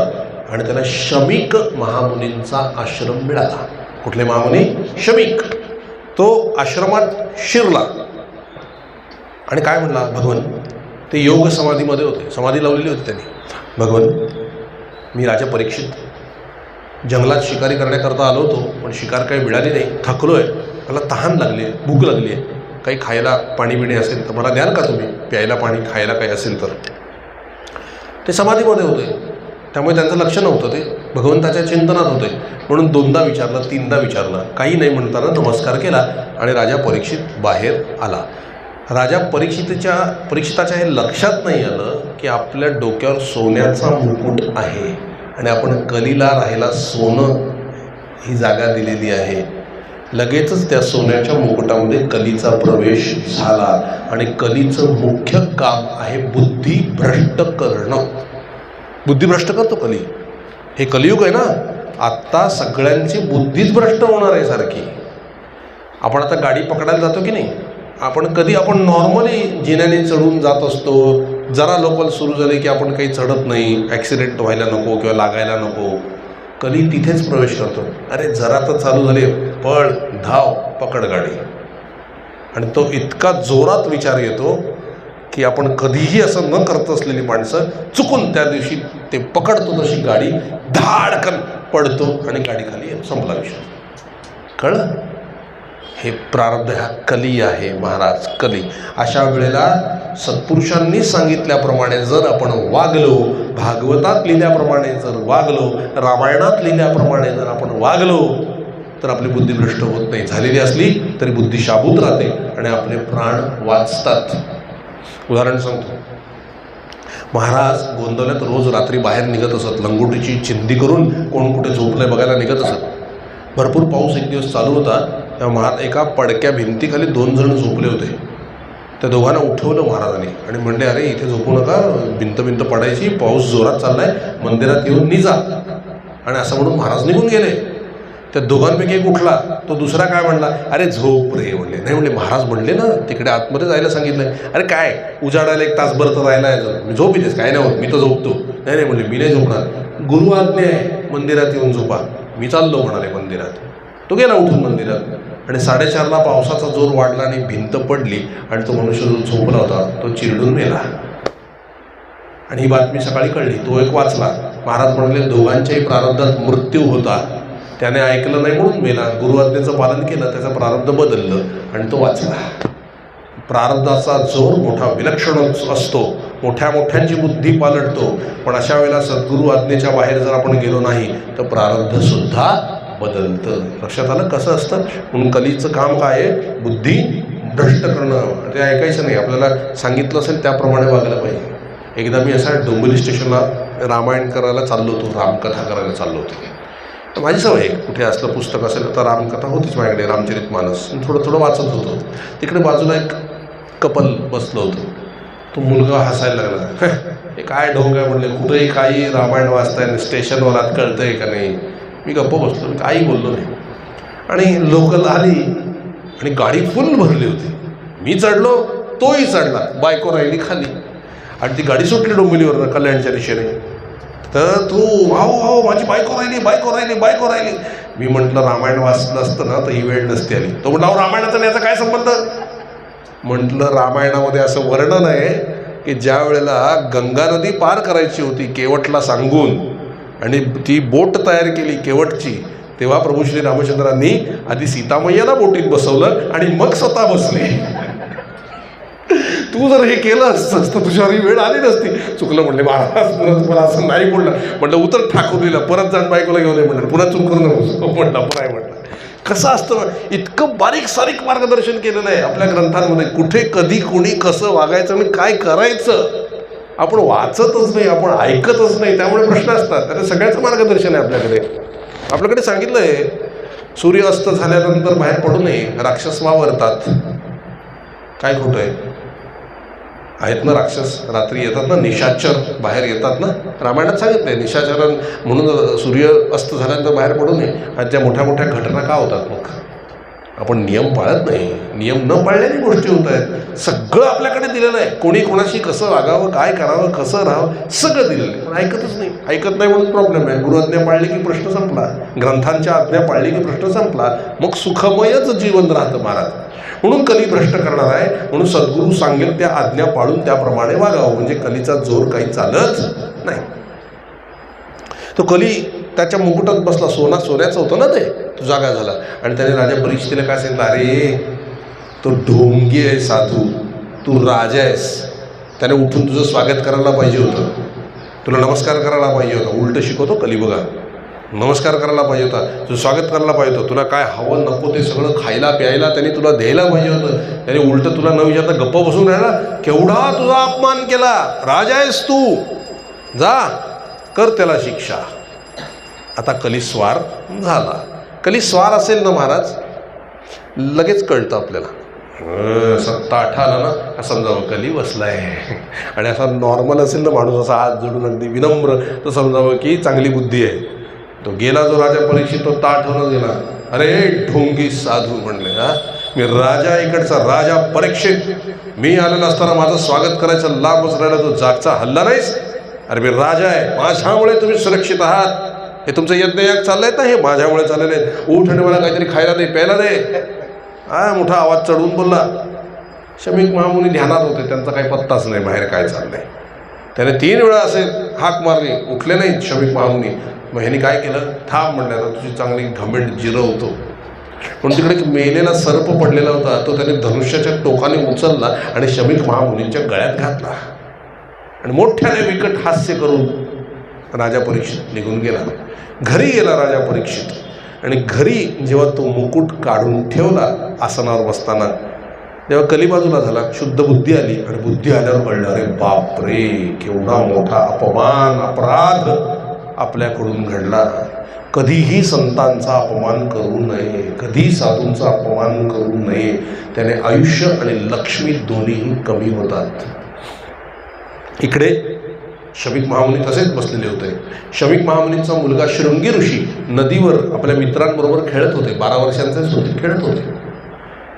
आणि त्याला शमीक महामुनींचा आश्रम मिळाला. कुठले महामुनी? शमीक. तो आश्रमात शिरला आणि काय म्हणला, भगवन, ते योग समाधीमध्ये होते, समाधी लावलेली होती त्यांनी. भगवन, मी राजा परीक्षित जंगलात शिकारी करण्याकरता आलो होतो, पण शिकार काही मिळाली नाही. थकलो आहे, मला तहान लागली आहे, भूक लागली आहे, काही खायला पाणी बिणी असेल तर मला द्याल का तुम्ही, प्यायला पाणी खायला काही असेल तर. ते समाधीमध्ये होते, त्यामुळे त्यांचं लक्ष नव्हतं, ते भगवंताच्या चिंतनात होते. म्हणून 2दा विचारलं, 3दा विचारलं, काही नाही म्हणताना नमस्कार केला आणि राजा परीक्षित बाहेर आला. राजा परीक्षिताच्या हे लक्षात नाही आलं की आपल्या डोक्यावर सोन्याचा मुकुट आहे आणि आपण कलीला राहायला सोनं ही जागा दिलेली आहे. लगेचच त्या सोन्याच्या मुकुटामध्ये कलीचा प्रवेश झाला आणि कलीचं मुख्य काम आहे बुद्धी भ्रष्ट करणं. बुद्धी भ्रष्ट करतो कली. हे कलियुग आहे ना, आत्ता सगळ्यांची बुद्धीच भ्रष्ट होणार आहे सारखी. आपण आता गाडी पकडायला जातो की नाही, आपण नॉर्मली जिन्याने चढून जात असतो. जरा लोकल सुरू झाले की आपण काही चढत नाही, ॲक्सिडेंट व्हायला नको किंवा लागायला नको. कली तिथेच प्रवेश करतो. अरे जरा तर चालू झाले, पळ धाव पकड गाडी. आणि तो इतका जोरात विचार येतो की आपण कधीही असं न करत असलेली माणसं चुकून त्या दिवशी ते पकडतो, तशी गाडी धाडकन पडतो आणि गाडी खाली संपला विषय. कळलं? हे प्रारब्ध, हा कली आहे महाराज, कली. अशा वेळेला सत्पुरुषांनी सांगितल्याप्रमाणे जर आपण वागलो, भागवतात लिहिल्याप्रमाणे जर वागलो, रामायणात लिहिल्याप्रमाणे जर आपण वागलो तर आपली बुद्धी भ्रष्ट होत नाही. झालेली असली तरी बुद्धी शाबूत राहते आणि आपले प्राण वाचतात. उदाहरण सांगतो. महाराज गोंदवल्यात रोज रात्री बाहेर निघत असत, लंगोटीची चिंधी करून कोण कुठे झोपलंय बघायला निघत असत. भरपूर पाऊस एक दिवस चालू होता. त्या एका पडक्या भिंतीखाली 2 जण झोपले होते. त्या दोघांना उठवलं महाराजांनी आणि म्हणले, अरे इथे झोपू नका, भिंत पडायची, पाऊस जोरात चाललाय, मंदिरात येऊन निजा. आणि असं म्हणून महाराज निघून गेले. त्या दोघांपैकी एक उठला, तो दुसरा काय म्हणला, अरे झोप रे म्हणले. नाही म्हणले, महाराज म्हणले ना तिकडे आतमध्ये जायला सांगितलंय. अरे काय उजाडायला 1 तासभर तर राहिला आहे, मी झोप येतेस काय नाही होत, मी तर झोपतो. नाही म्हणले, मी नाही झोपणार, गुरु आज्ञा आहे मंदिरात येऊन झोपा. मी चाललो म्हणाले मंदिरात. तो गेला उठून मंदिरात आणि 4:30ला पावसाचा जोर वाढला आणि भिंत पडली आणि तो मनुष्य जो झोपला होता तो चिरडून मेला. आणि ही बातमी सकाळी कळली. तो एक वाचला. महाराज म्हणले, दोघांच्याही प्रारब्धात मृत्यू होता, त्याने ऐकलं नाही म्हणून मेला. गुरु आज्ञेचं पालन केलं, त्याचं प्रारब्ध बदललं आणि तो वाचला. प्रारब्धाचा जोर मोठा विलक्षण असतो, मोठ्यांची बुद्धी पालटतो. पण अशा वेळेला सद्गुरू आज्ञेच्या बाहेर जर आपण गेलो नाही तर प्रारब्धसुद्धा बदलतं. लक्षात आलं कसं असतं? म्हणून कलीचं काम काय आहे? बुद्धी भ्रष्ट करणं. ते ऐकायचं नाही, आपल्याला सांगितलं असेल त्याप्रमाणे वागलं पाहिजे. एकदा मी असा डोंबिवली स्टेशनला रामायण करायला चाललो होतो, रामकथा करायला चाललो होतो. तर माझी सवय आहे, कुठे असलं पुस्तक असेल तर रामकथा होतीच माझ्याकडे, रामचरितमानस थोडं वाचत होतो. तिकडे बाजूला एक कपल बसलं होतं. तो मुलगा हसायला लागला. हे काय ढोंग आहे म्हणले, कुठेही काही रामायण वाचताय, स्टेशनवर आत कळतंय का नाही. मी गप्प बसलो, काही बोललो नाही. आणि लोकल आली आणि गाडी फुल भरली होती. मी चढलो, तोही चढला, बायको राहिली खाली. आणि ती गाडी सुटली डोंबिवलीवरनं कल्याणच्या दिशेने. तर तू हो माझी बायको राहिली. मी म्हटलं, रामायण वाचलं असतं ना तर ही वेळ नसती आली. तो म्हटलं, रामायणाचा याचा काय संबंध? म्हटलं, रामायणामध्ये असं वर्णन आहे की ज्या वेळेला गंगा नदी पार करायची होती केवटला सांगून आणि ती बोट तयार केली केवटची, तेव्हा प्रभू श्री रामचंद्रांनी आधी सीतामय्याला बोटीत बसवलं आणि मग स्वतः बसले. तू जर हे केलं असतंस तर तुझ्यावर ही वेळ आली नसती. चुकलं म्हणले महाराज, मला असं नाही बोललं. म्हटलं, उतर ठाकूरलीला, परत जाण बायकोला घेऊन ये म्हटलं, पुन्हा चूक करू नको म्हटलं. पुन्हा म्हटलं, कसं असतं इतकं बारीक सारीक मार्गदर्शन केलेलं आहे आपल्या ग्रंथांमध्ये. कुठे कधी कोणी कसं वागायचं आणि काय करायचं आपण वाचतच नाही, आपण ऐकतच नाही. त्यामुळे प्रश्न असतात. त्याला सगळ्याचं मार्गदर्शन आहे आपल्याकडे सांगितलं आहे, सूर्य अस्त झाल्यानंतर बाहेर पडू नये, राक्षस वावरतात. काय खोटं आहे? आहेत ना राक्षस, रात्री येतात ना, निशाचर बाहेर येतात ना. रामायणात सांगितलं आहे निशाचरण म्हणून सूर्य अस्त झाल्यानंतर बाहेर पडू नये. आणि त्या मोठ्या घटना का होतात? मग आपण नियम पाळत नाही, नियम न पाळल्याने गोष्टी होत आहेत. सगळं आपल्याकडे दिलेलं आहे, कोणी कोणाशी कसं वागावं, काय करावं, कसं राहावं, सगळं दिलेलं आहे. पण ऐकतच नाही. ऐकत नाही म्हणून प्रॉब्लेम आहे. गुरुआज्ञा पाळली की प्रश्न संपला, ग्रंथांच्या आज्ञा पाळली की प्रश्न संपला, मग सुखमयच जीवन राहतं महाराज. म्हणून कली भ्रष्ट करणार आहे. म्हणून सद्गुरू सांगेल त्या आज्ञा पाळून त्याप्रमाणे वागावं, म्हणजे कलीचा जोर काही चालत नाही. तो कली त्याच्या मुकुटात बसला, सोन्याचं होतं ना ते, तो जागा झाला. आणि त्याने राजा परीक्षितीला काय सांगितलं, अरे तो ढोंगी आहे साधू, तू राजा आहेस, त्याने उठून तुझं स्वागत करायला पाहिजे होतं, तुला नमस्कार करायला पाहिजे होता. उलटं शिकवतो कली बघा. नमस्कार करायला पाहिजे होता, तुझं स्वागत करायला पाहिजे होतं, तुला काय हवं नको ते सगळं खायला प्यायला त्यांनी तुला द्यायला पाहिजे होतं. त्याने उलटं तुला न विचारता गप्प बसून राहिला. केवढा तुझा अपमान केला, राजा आहेस तू, जा कर त्याला शिक्षा. आता कलिस्वार झाला. कलिस्वार असेल ना महाराज, लगेच कळतं आपल्याला. 7-8 आला ना समजावं कली बसलाय. आणि असा नॉर्मल असेल ना माणूस, असा हात जोडून अगदी विनम्र, तर समजावं की चांगली बुद्धी आहे. तो गेला जो राजा परीक्षित, तो ताठ होऊन गेला. अरे ढोंगी साधू म्हणले, हा मी राजा, इकडचा राजा परीक्षित, मी आलेला असताना माझं स्वागत करायचं लाभच राहिला, तो जागचा हल्ला नाहीस. अरे मी राजा आहे, माझ्यामुळे तुम्ही सुरक्षित आहात. हे तुमचं यज्ञयाग चाललंय ना, हे माझ्यामुळे चाललेलं आहे. उठ आणि मला काहीतरी खायला दे, प्यायला दे. हा मोठा आवाज चढवून बोलला. शमीक महामुनी ध्यानात होते, त्यांचा काही पत्ताच नाही बाहेर काय चाललंय. त्याने 3 वेळा असे हाक मारली, उठले नाही शमीक महामुनी. मग ह्याने काय केलं, थांब म्हणलं, तुझी चांगली घमेंड जिरवतो. पण तिकडे एक मेलेला सर्प पडलेला होता, तो त्याने धनुष्याच्या टोकाने उचलला आणि शमीक महामुनींच्या गळ्यात घातला. आणि मोठ्याने विकट हास्य करून राजा परीक्षित निघून गेला. घरी गेला राजा परीक्षित. आणि घरी जेव्हा तो मुकुट काढून ठेवला आसनावर बसताना, तेव्हा कली बाजूला झाला, शुद्ध बुद्धी आली. आणि बुद्धी आल्यावर कळलं, अरे बाप रे, केवढा मोठा अपमान, अपराध आपल्याकडून घडला. कधीही संतांचा अपमान करू नये, कधी साधूंचा अपमान करू नये. त्याने आयुष्य आणि लक्ष्मी दोन्हीही कमी होतात. इकडे शमीक महामुनी तसेच बसलेले होते. शमीक महामुनींचा मुलगा शृंगी ऋषी नदीवर आपल्या मित्रांबरोबर खेळत होते. 12 वर्षांचेच होते, खेळत होते.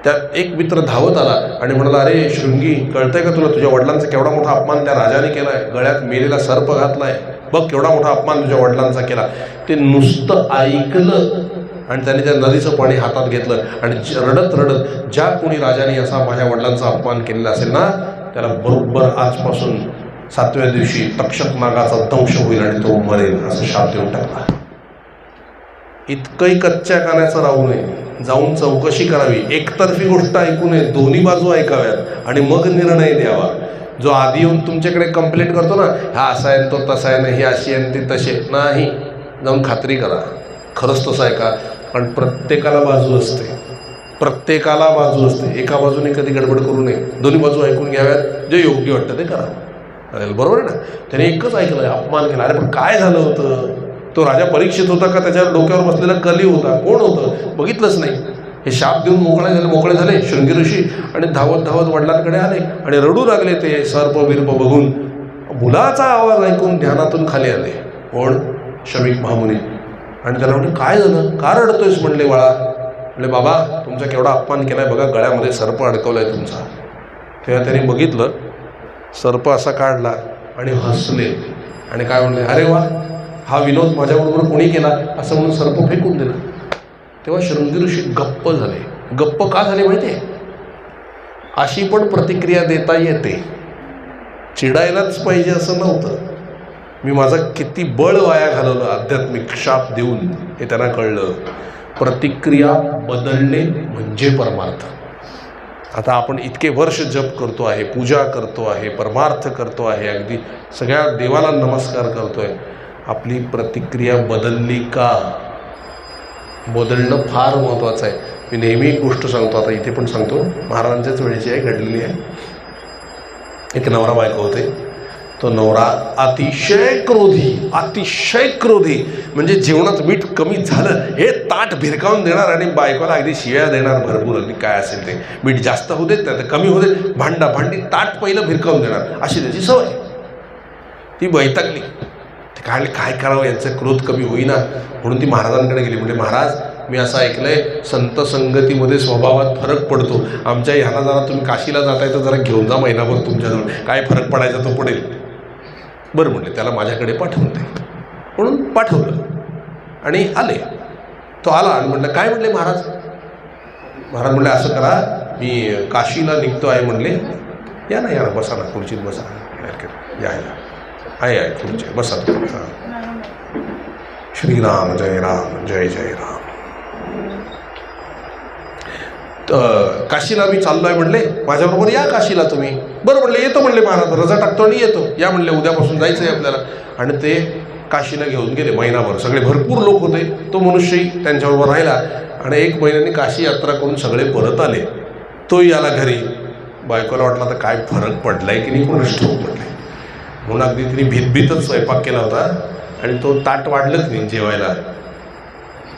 त्यात एक मित्र धावत आला आणि म्हणाला, अरे शृंगी, कळतंय का तुला, तुझ्या वडिलांचा केवढा मोठा अपमान त्या राजाने केलाय, गळ्यात मेलेला सर्प घातलाय, बघ केवढा मोठा अपमान तुझ्या वडिलांचा केला. ते नुसतं ऐकलं आणि त्याने त्या नदीचं पाणी हातात घेतलं आणि रडत रडत, ज्या कोणी राजाने असा माझ्या वडिलांचा अपमान केलेला असेल ना, त्याला बरोबर आजपासून 7व्या दिवशी तक्षक नागाचा दंश होईल आणि तो मरेल, असं शाप देऊन टाकला. इतकंही कच्च्या कानाचं राहू नये, जाऊन चौकशी करावी, एकतर्फी गोष्ट ऐकू नये, दोन्ही बाजू ऐकाव्यात आणि मग निर्णय द्यावा. जो आधी येऊन तुमच्याकडे कंप्लेंट करतो ना, हा असा आहे तो तसा आहे, ही अशी आहे ती तसे नाही, जाऊन खात्री करा खरंच तसं आहे का. कारण प्रत्येकाला बाजू असते, प्रत्येकाला बाजू असते. एका बाजूने कधी गडबड करू नये, दोन्ही बाजू ऐकून घ्याव्यात, जे योग्य वाटतं ते करा. अरे बरोबर आहे ना. त्याने एकच ऐकलं, अपमान केला. अरे पण काय झालं होतं, तो राजा परीक्षित होता का त्याच्या डोक्यावर बसलेला कली होता, कोण होतं बघितलंच नाही. हे शाप देऊन मोकळे झाले शृंगी ऋषी आणि धावत धावत वडिलांकडे आले आणि रडू लागले. ते सर्प बिर्प बघून, मुलाचा आवाज ऐकून ध्यानातून खाली आले. कोण, शमीक महामुनी. आणि त्याला म्हणले, काय झालं, का रडतोयस म्हणले बाळा. म्हणले, बाबा तुमचा केवढा अपमान केलाय, बघा गळ्यामध्ये सर्प अडकवलाय तुमचा. तेव्हा त्यांनी बघितलं, सर्प असा काढला आणि हसले आणि काय म्हणले, अरे वा, हा विनोद माझ्याबरोबर कोणी केला, असं म्हणून सर्प फेकून दिला. तेव्हा शृंगी ऋषी गप्प झाले. गप्प का झाले माहिती आहे, अशी पण प्रतिक्रिया देता येते, चिडायलाच पाहिजे असं नव्हतं. मी माझं किती बळ वाया घालवलं आध्यात्मिक शाप देऊन, हे त्यांना कळलं. प्रतिक्रिया बदलणे म्हणजे परमार्थ. आता आपण इतके वर्ष जप करतो आहे, पूजा करतो आहे, परमार्थ करतो आहे, अगदी सगळ्या देवाला नमस्कार करतो आहे, आपली प्रतिक्रिया बदलली का, बदलणं फार महत्त्वाचं आहे. मी नेहमी एक गोष्ट सांगतो, आता इथे पण सांगतो, महाराजांच्याच वेळेची आहे, घडलेली आहे. एक नवरा बायको होते. तो नवरा अतिशय क्रोधी, म्हणजे जेवणात मीठ कमी झालं हे ताट भिरकावून देणार आणि बायकोला अगदी शिव्या देणार भरपूर, अगदी काय असेल ते, मीठ जास्त होऊ देत नाही तर कमी होऊ देत, भांडी ताट पहिलं भिरकावून देणार, अशी त्याची सवय. ती वैतागली. ते काय करावं, यांचा क्रोध कमी होईना, म्हणून ती महाराजांकडे गेली. म्हणजे महाराज, मी असं ऐकलंय संत संगतीमध्ये स्वभावात फरक पडतो, आमच्या ह्याला जरा तुम्ही काशीला जाताय तर जरा घेऊन जा महिनाभर तुमच्याजवळ, काय फरक पडायचा तो पडेल. बरं म्हणले, त्याला माझ्याकडे पाठवून दे. म्हणून पाठवलं आणि आले. तो आला आणि म्हटलं, काय म्हणले महाराज. महाराज म्हणले, असं करा, मी काशीला निघतो आहे म्हणले, या ना बसा ना, खुर्चीत बसा, या आहे खुर्ची बसा. श्रीराम जय राम, जय जय राम. काशीला मी चाललोय म्हणले, माझ्याबरोबर या काशीला तुम्ही. बरं म्हणले, येतो म्हणले महाराज, रजा टाकतो आणि येतो. या म्हणले, उद्यापासून जायचं आहे आपल्याला. आणि ते काशीला घेऊन गेले. महिनाभर सगळे भरपूर लोक होते, तो मनुष्यही त्यांच्याबरोबर राहिला. आणि 1 महिन्याने काशी यात्रा करून सगळे परत आले. तोही आला घरी. बायकोला वाटला तर काय फरक पडलाय की नाही कोणास ठाऊक म्हटलंय, म्हणून अगदी तिने भीतभीतच स्वयंपाक केला होता. आणि तो ताट वाढलंच नाही जेवायला.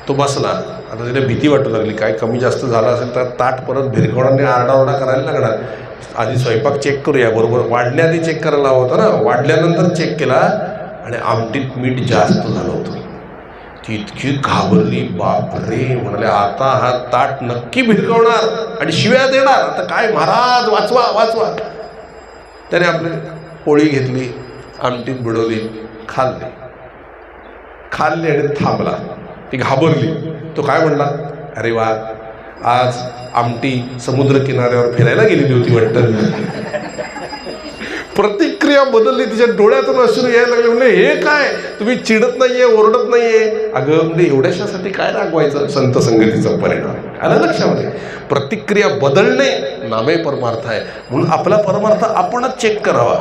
तो बसला. आता तिला भीती वाटू लागली, काय कमी जास्त झालं असेल तर ताट परत भिरकवणाने आरडाओरडा करायला लागणार. आधी स्वयंपाक चेक करूया, बरोबर वाढण्याआधी चेक करायला हवा होता ना. वाढल्यानंतर चेक केला आणि आमटीत मीठ जास्त झालं होतं. ती इतकी घाबरली, बापरे, म्हणाले आता हा ताट नक्की भिरकवणार आणि शिव्या देणार. आता काय महाराज वाचवा वाचवा. त्याने आपली पोळी घेतली, आमटीत बुडवली, खाल्ली आणि थांबला. ती घाबरली. तो काय म्हणला, अरे वा, आज आमटी समुद्र किनाऱ्यावर फिरायला गेलेली होती वाटतं. प्रतिक्रिया बदलली, तिच्या डोळ्यातून अश्रू यायला लागले. म्हणजे हे काय, तुम्ही चिडत नाहीये, ओरडत नाहीये. अगं म्हणजे एवढ्याशासाठी काय रागवायचं. संत संगतीचा परिणाम आला लक्षामध्ये. प्रतिक्रिया बदलणे नामे परमार्थ आहे. म्हणून आपला परमार्थ आपणच चेक करावा,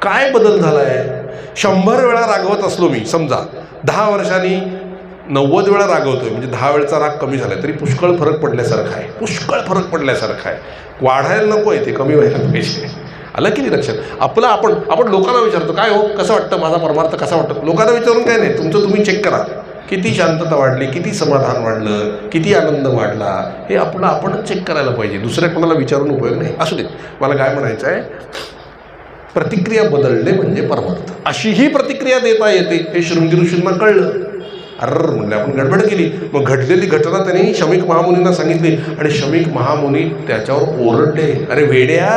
काय बदल झाला आहे. 100 वेळा रागवत असलो मी, समजा 10 वर्षांनी 90 वेळा रागवतोय, म्हणजे 10 वेळचा राग कमी झाला तरी पुष्कळ फरक पडल्यासारखा आहे. पुष्कळ फरक पडल्यासारखा आहे. वाढायला नको आहे, ते कमी व्हायला पाहिजे. आलं की नाही लक्षात. आपण लोकांना विचारतो, काय हो कसं वाटतं माझा परमार्थ कसा वाटतं. लोकांना विचारून काय नाही, तुमचं तुम्ही चेक करा. किती शांतता वाढली, किती समाधान वाढलं, किती आनंद वाढला, हे आपणच चेक करायला पाहिजे. दुसऱ्या कोणाला विचारून उपयोग नाही. असू दे, मला काय म्हणायचं आहे, प्रतिक्रिया बदलणे म्हणजे परमार्थ. अशीही प्रतिक्रिया देता येते हे शृंगी ऋषींना कळलं. म्हणले आपण गडबड केली. मग घडलेली घटना त्यांनी शमीक महामुनींना सांगितली आणि शमीक महामुनी त्याच्यावर ओरडले, अरे वेड्या,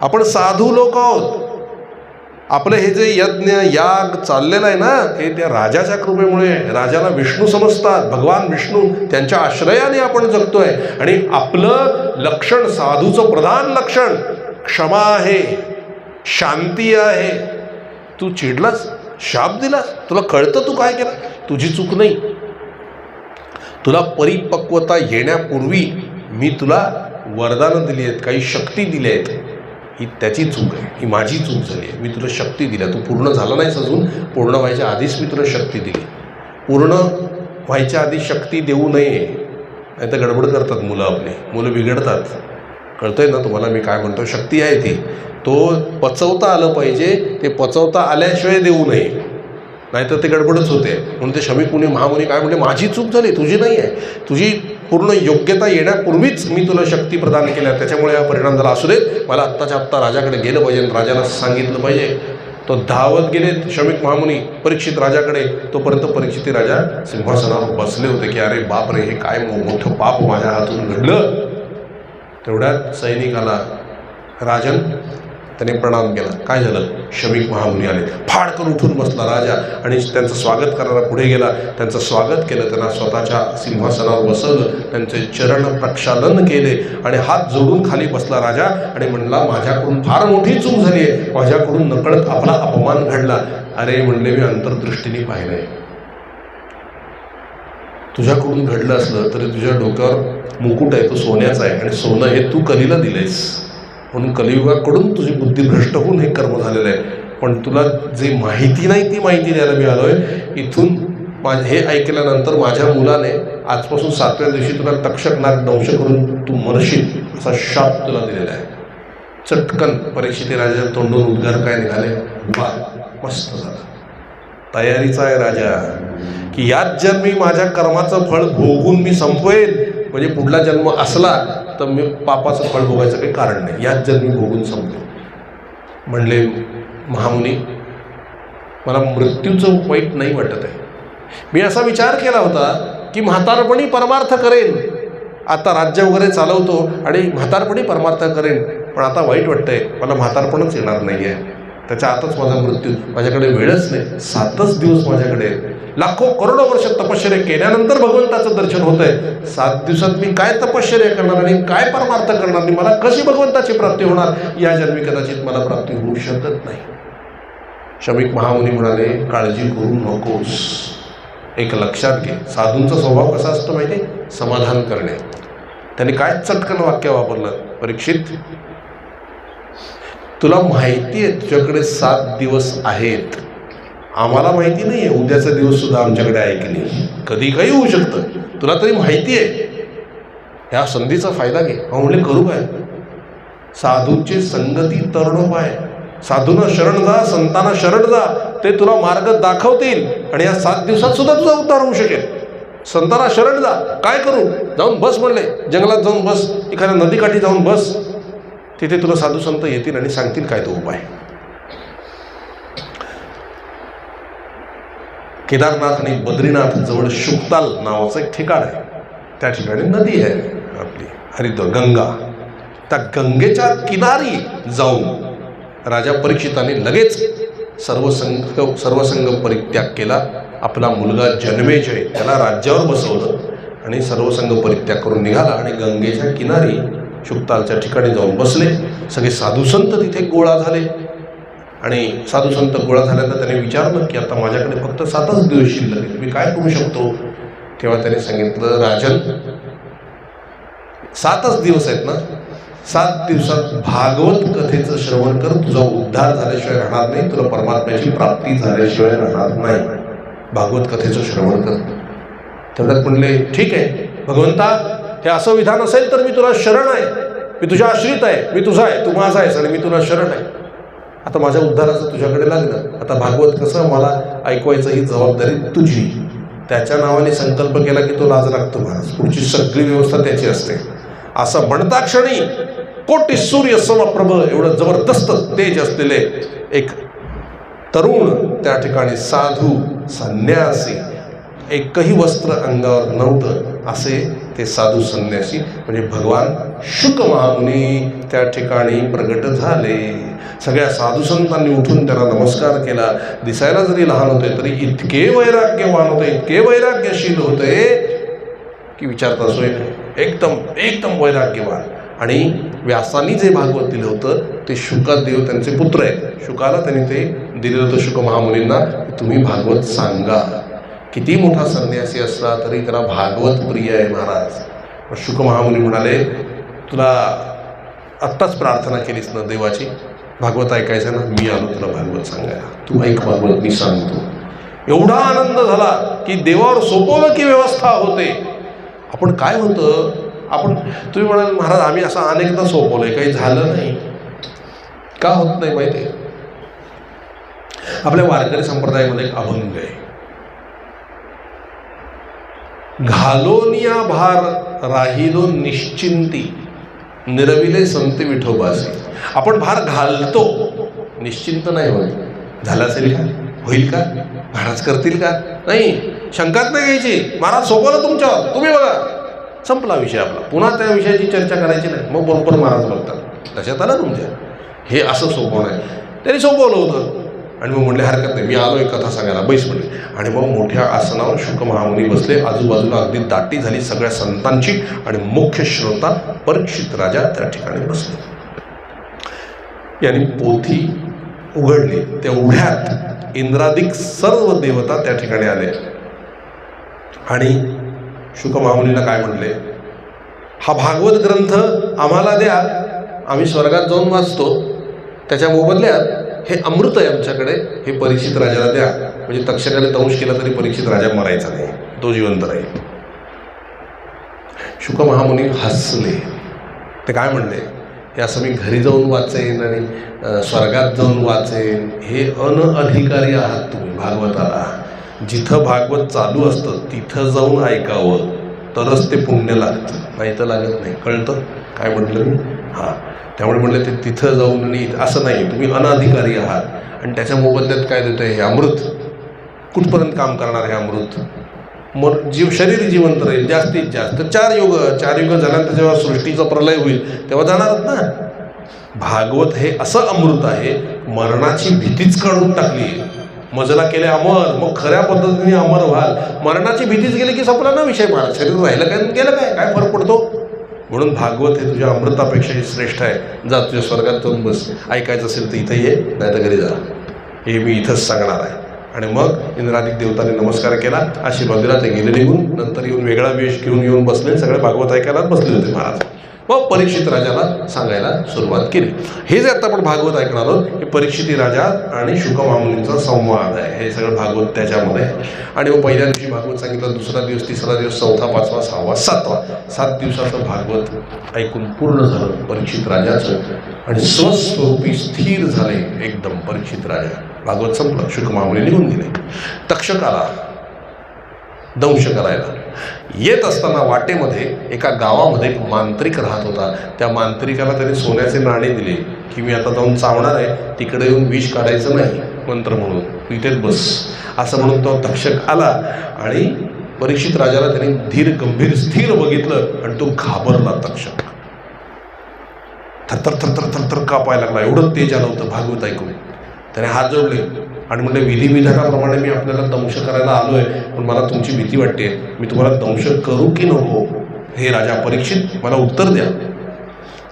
आपण साधू लोक आहोत. आपलं हे जे यज्ञ याग चाललेलं आहे ना, हे त्या राजाच्या कृपेमुळे. राजाला विष्णू समजतात, भगवान विष्णू, त्यांच्या आश्रयाने आपण जगतोय. आणि आपलं लक्षण, साधूचं प्रधान लक्षण क्षमा आहे, शांती आहे. तू चिडलास, शाप दिलास, तुला कळतं तू काय केलं, तुझी चूक नाही. तुला परिपक्वता येण्यापूर्वी मी तुला वरदानं दिली आहेत, काही शक्ती दिल्या आहेत. ही त्याची चूक आहे, ही माझी चूक झाली आहे. मी तुला शक्ती दिल्या, तू पूर्ण झाला नाहीस अजून. पूर्ण व्हायच्या आधीच मी तुला शक्ती दिली. पूर्ण व्हायच्या आधी शक्ती देऊ नये, नाही तर गडबड करतात मुलं. आपली मुलं बिघडतात. कळतंय ना तुम्हाला मी काय म्हणतो. शक्ती आहे ती, तो पचवता आलं पाहिजे. ते पचवता आल्याशिवाय देऊ नये, नाहीतर ते गडबडच होते. म्हणून ते शमीक मुनी महामुनी काय म्हणले, माझी चूक झाली, तुझी नाही आहे. तुझी पूर्ण योग्यता येण्यापूर्वीच मी तुला शक्ती प्रदान केल्या, त्याच्यामुळे हा परिणाम झाला. असू दे, मला आत्ताच्या आत्ता राजाकडे गेलं पाहिजे, राजाला सांगितलं पाहिजे. तो धावत गेले शमीक महामुनी परीक्षित राजाकडे. तोपर्यंत परीक्षित राजा सिंहासनावर बसले होते की अरे बाप रे, हे काय मोठं पाप माझ्या हातून घडलं. तेवढ्यात सैनिक आला. राजन त्याने प्रणाम केला. काय झालं, शमीक महामुनी आले. फाडकन उठून बसला राजा आणि त्यांचं स्वागत करायला पुढे गेला. त्यांचं स्वागत केलं, त्यांना स्वतःच्या सिंहासनावर बसवलं, त्यांचे चरण प्रक्षालन केले आणि हात जोडून खाली बसला राजा आणि म्हणला, माझ्याकडून फार मोठी चूक झाली आहे, माझ्याकडून नकळत आपला अपमान घडला. अरे म्हणले, मी अंतर्दृष्टीने पाहिलंय, तुझ्याकडून घडलं असलं तरी तुझ्या डोक्यावर मुकुट आहे, तो सोन्याचा आहे आणि सोनं हे तू कलीला दिलेस. म्हणून कलियुगाकडून तुझी बुद्धी भ्रष्ट होऊन हे कर्म झालेलं आहे. पण तुला जे माहिती नाही ती माहिती द्यायला मी आलोय. इथून हे ऐकल्यानंतर माझ्या मुलाने आजपासून 7व्या दिवशी तुला तक्षक नाग दंश करून तू मरशील असा शाप तुला दिलेला आहे. चटकन परीक्षित राजा तोंडून उद्गार काय निघाले, वा मस्त झालं, तयारीचा आहे राजा की याच जन्मी माझ्या कर्माचं फळ भोगून मी संपवेल. म्हणजे पुढला जन्म असला तर मी पापाचं फळ भोगायचं काही कारण नाही, याच जन्मी भोगून संपवेल. म्हणले महामुनी, मला मृत्यूचं वाईट नाही वाटत आहे. मी असा विचार केला होता की म्हातारपणी परमार्थ करेन, आता राज्य वगैरे चालवतो आणि म्हातारपणी परमार्थ करेन. पण आता वाईट वाटतंय, मला म्हातारपणच येणार नाही आहे. त्याच्या आतच माझा मृत्यू, माझ्याकडे वेळच नाही. 7च दिवस माझ्याकडे. लाखो करोडो वर्ष तपश्चर्या केल्यानंतर भगवंताचं दर्शन होत आहे. 7 दिवसात मी काय तपश्चर्या करणार आणि काय परमार्थ करणार नाही, मला कशी भगवंताची प्राप्ती होणार. या जन्मी कदाचित मला प्राप्ती होऊ शकत नाही. शमीक महामुनी म्हणाले, काळजी करू नकोस, एक लक्षात घे, साधूंचा स्वभाव कसा असतो माहिती आहे, समाधान करणे. त्यांनी काय चटकन वाक्य वापरलं, परीक्षित तुला माहिती आहे तुझ्याकडे 7 दिवस आहेत, आम्हाला माहिती नाही आहे उद्याचा दिवस सुद्धा आमच्याकडे आहे की नाही, कधी काही होऊ शकतं, तुला तरी माहिती आहे, ह्या संधीचा फायदा घे. म्हणले करू काय, साधूचे संगती तरुणोपाय, साधूंना शरण जा, संतांना शरण जा, ते तुला मार्ग दाखवतील आणि या 7 दिवसात सुद्धा तुझा उद्धार होऊ शकेल. संतांना शरण जा, काय करू, जाऊन बस म्हणले, जंगलात जाऊन बस, एखाद्या नदीकाठी जाऊन बस, तिथे तुला साधू संत येतील आणि सांगतील काय तो उपाय. केदारनाथ आणि बद्रीनाथ जवळ शुक्ताल नावाचं एक ठिकाण आहे, त्या ठिकाणी नदी आहे आपली हरिद्वार गंगा. त्या गंगेच्या किनारी जाऊन राजा परीक्षिताने लगेच सर्वसंग परित्याग केला. आपला मुलगा जन्मेजय त्याला राज्यावर बसवलं आणि सर्वसंग परित्याग करून निघाला आणि गंगेच्या किनारी शुक्तालच्या ठिकाणी जाऊन बसले. सगळे साधुसंत तिथे गोळा झाले आणि साधुसंत गोळा झाल्यानंतर त्याने विचारलं की आता माझ्याकडे फक्त 7च दिवस शिल्लक आहेत, मी काय करू शकतो. तेव्हा त्याने सांगितलं, राजन 7च दिवस आहेत ना, 7 दिवसात भागवत कथेचं श्रवण कर, तुझा उद्धार झाल्याशिवाय राहणार नाही, तुला परमात्म्याची प्राप्ती झाल्याशिवाय राहणार नाही, भागवत कथेचं श्रवण कर. तेवढ्यात म्हणले, ठीक आहे भगवंता, हे असं विधान असेल तर मी तुला शरण आहे, मी तुझ्या आश्रित आहे, मी तुझा आहे, तू माझा आहेस आणि मी तुला शरण आहे. आता माझ्या उद्धाराचं तुझ्याकडे लागलं, आता भागवत कसं मला ऐकवायचं ही जबाबदारी तुझी. त्याच्या नावाने संकल्प केला की तो लाज राखतो महाराज, पुढची सगळी व्यवस्था त्याची असते. असं म्हणता क्षणी कोटी सूर्य समप्रभ एवढं जबरदस्त तेज असलेले एक तरुण, त्या ठिकाणी साधू संन्यासी, एकही वस्त्र अंगावर नव्हतं असे ते साधू संन्यासी म्हणजे भगवान शुक महामुनी त्या ठिकाणी प्रगट झाले. सगळ्या साधुसंतांनी उठून त्यांना नमस्कार केला. दिसायला जरी लहान होते तरी इतके वैराग्यवान होते, इतके वैराग्यशील होते की विचारता सोय नाही. एकदम वैराग्यवान. आणि व्यासांनी जे भागवत दिलं होतं ते शुकादेव त्यांचे पुत्र आहेत, शुकाला त्यांनी ते दिलेलं होतं शुक महामुनींना, तुम्ही भागवत सांगा. किती मोठा संन्यासी असला तरी त्याला भागवत प्रिय आहे महाराज. शुक महामुनी म्हणाले, तुला आत्ताच प्रार्थना केलीस ना देवाची, भागवत ऐकायचं ना, मी आलो तुला भागवत सांगायला, तू ऐक भागवत, मी सांगतो. एवढा आनंद झाला की देवावर सोपवलं की व्यवस्था होते. आपण काय होतं, आपण तुम्ही म्हणाल महाराज आम्ही असं अनेकदा सोपवलंय, काही झालं नाही. का होत नाही माहिती आहे, आपल्या वारकरी संप्रदायामध्ये एक अभंग आहे, घालोनिया भार राहिलो निश्चिंती, निरविले संत विठोबासी. आपण भार घालतो, निश्चिंत नाही होत. झालं असेल का, होईल का, महाराज करतील का, नाही, शंकाच नाही घ्यायची. महाराज सोपवलं तुमच्यावर, तुम्ही बघा, संपला विषय आपला. पुन्हा त्या विषयाची चर्चा करायची नाही. मग बरोबर महाराज बघतात लक्षात आलं तुमच्या, हे असं सोपवणं आहे. त्यांनी सोपवलं होतं आणि मग म्हणले हरकत नाही, मी आलो एक कथा सांगायला, बैस म्हणले. आणि मग मोठ्या आसनावर शुक महामुनी बसले. आजूबाजूला अगदी दाटी झाली सगळ्या संतांची आणि मुख्य श्रोता परीक्षित राजा त्या ठिकाणी बसले. यांनी पोथी उघडली, तेवढ्यात इंद्रादिक सर्व देवता त्या ठिकाणी आले आणि शुक महामुनींना काय म्हणले, हा भागवत ग्रंथ आम्हाला द्या, आम्ही स्वर्गात जाऊन वाचतो, त्याच्या मोबदल्यात हे अमृत आहे आमच्याकडे, हे परीक्षित राजाला द्या. म्हणजे तक्षकाने दंश केला तरी परीक्षित राजा मरायचा नाही, तो जिवंत राहील. शुक महामुनी हसले. ते काय म्हणले, हे असं मी घरी जाऊन वाचेन आणि स्वर्गात जाऊन वाचेन, हे अनअधिकारी आहात तुम्ही भागवताला. जिथं भागवत चालू असतं तिथं जाऊन ऐकावं तरच ते पुण्य लागतं, नाही तर लागत नाही. कळतं काय म्हटलं मी? हां, त्यामुळे म्हटलं ते तिथं जाऊन आणि असं नाही, तुम्ही अनधिकारी आहात आणि त्याच्या मोबदल्यात काय देतं हे अमृत. कुठपर्यंत काम करणार हे अमृत? मग शरीर जिवंत राहील जास्तीत जास्त 4 युग झाल्यानंतर जेव्हा सृष्टीचा प्रलय होईल तेव्हा जाणारच ना. भागवत हे असं अमृत आहे, मरणाची भीतीच काढून टाकली. मजला केले अमर, मग खऱ्या पद्धतीने अमर व्हाल. मरणाची भीतीच गेली की संपला ना विषय. महाराज शरीर राहिलं काय गेलं काय फरक पडतो. म्हणून भागवत हे तुझ्या अमृतापेक्षाही श्रेष्ठ आहे. जा तुझ्या स्वर्गात जाऊन बस. ऐकायचं असेल तर इथं ये, नाही तर घरी जा. हे मी इथंच सांगणार आहे. आणि मग इंद्रादिक देवतांनी नमस्कार केला, आशीर्वाद दिला, ते गेले निघून. नंतर येऊन वेगळा वेश घेऊन येऊन बसले, सगळे भागवत ऐकायला बसले होते महाराज. मग परीक्षित राजाला सांगायला सुरुवात केली. हे जे आता आपण भागवत ऐकणार आहोत हे परीक्षिती राजा आणि शुक मामुनींचा संवाद आहे. हे सगळं भागवत त्याच्यामध्ये आहे. आणि मग पहिल्या दिवशी भागवत सांगितलं, दुसरा दिवस, तिसरा दिवस, चौथा, पाचवा, सहावा, सातवा, 7 दिवसाचं भागवत ऐकून पूर्ण झालं परीक्षित राजाचं. आणि स्वस्वरूपी स्थिर झाले एकदम परीक्षित राजा. भागवत संपलं, शुक मामुनी निघून गेले. तक्षक आला दंश करायला. येत असताना वाटेमध्ये एका गावामध्ये एक मांत्रिक राहत होता. त्या मांत्रिकाला त्याने सोन्याचे नाणे दिले की मी आता जाऊन चावणार आहे, तिकडे येऊन विष काढायचं नाही मंत्र म्हणून, इथेच बस असं म्हणून तो तक्षक आला. आणि परीक्षित राजाला त्याने धीर गंभीर स्थिर बघितलं आणि तो घाबरला. तक्षक थरथर थरथर थरथर कापायला लागला. एवढं तेज आलं होतं भागवत ऐकून. त्याने हात जोडले आणि म्हणले, विधिविधानाप्रमाणे मी आपल्याला दंश करायला आलो आहे, पण मला तुमची भीती वाटते, मी तुम्हाला दंश करू की नको हे राजा परीक्षित मला उत्तर द्या.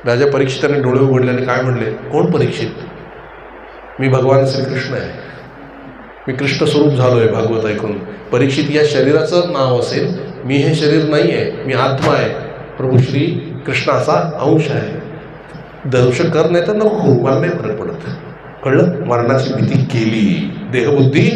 राजा परीक्षिताने डोळे उघडले आणि काय म्हणले, कोण परीक्षित? मी भगवान श्रीकृष्ण आहे, मी कृष्ण स्वरूप झालो आहे भागवत ऐकून. परीक्षित या शरीराचं नाव असेल, मी हे शरीर नाही आहे, मी आत्मा आहे, प्रभू श्री कृष्णाचा अंश आहे. दंश कर नाही तर नको, मला नाही फरक पडत. कळलं? मरणाची भीती गेली, देहबुद्धी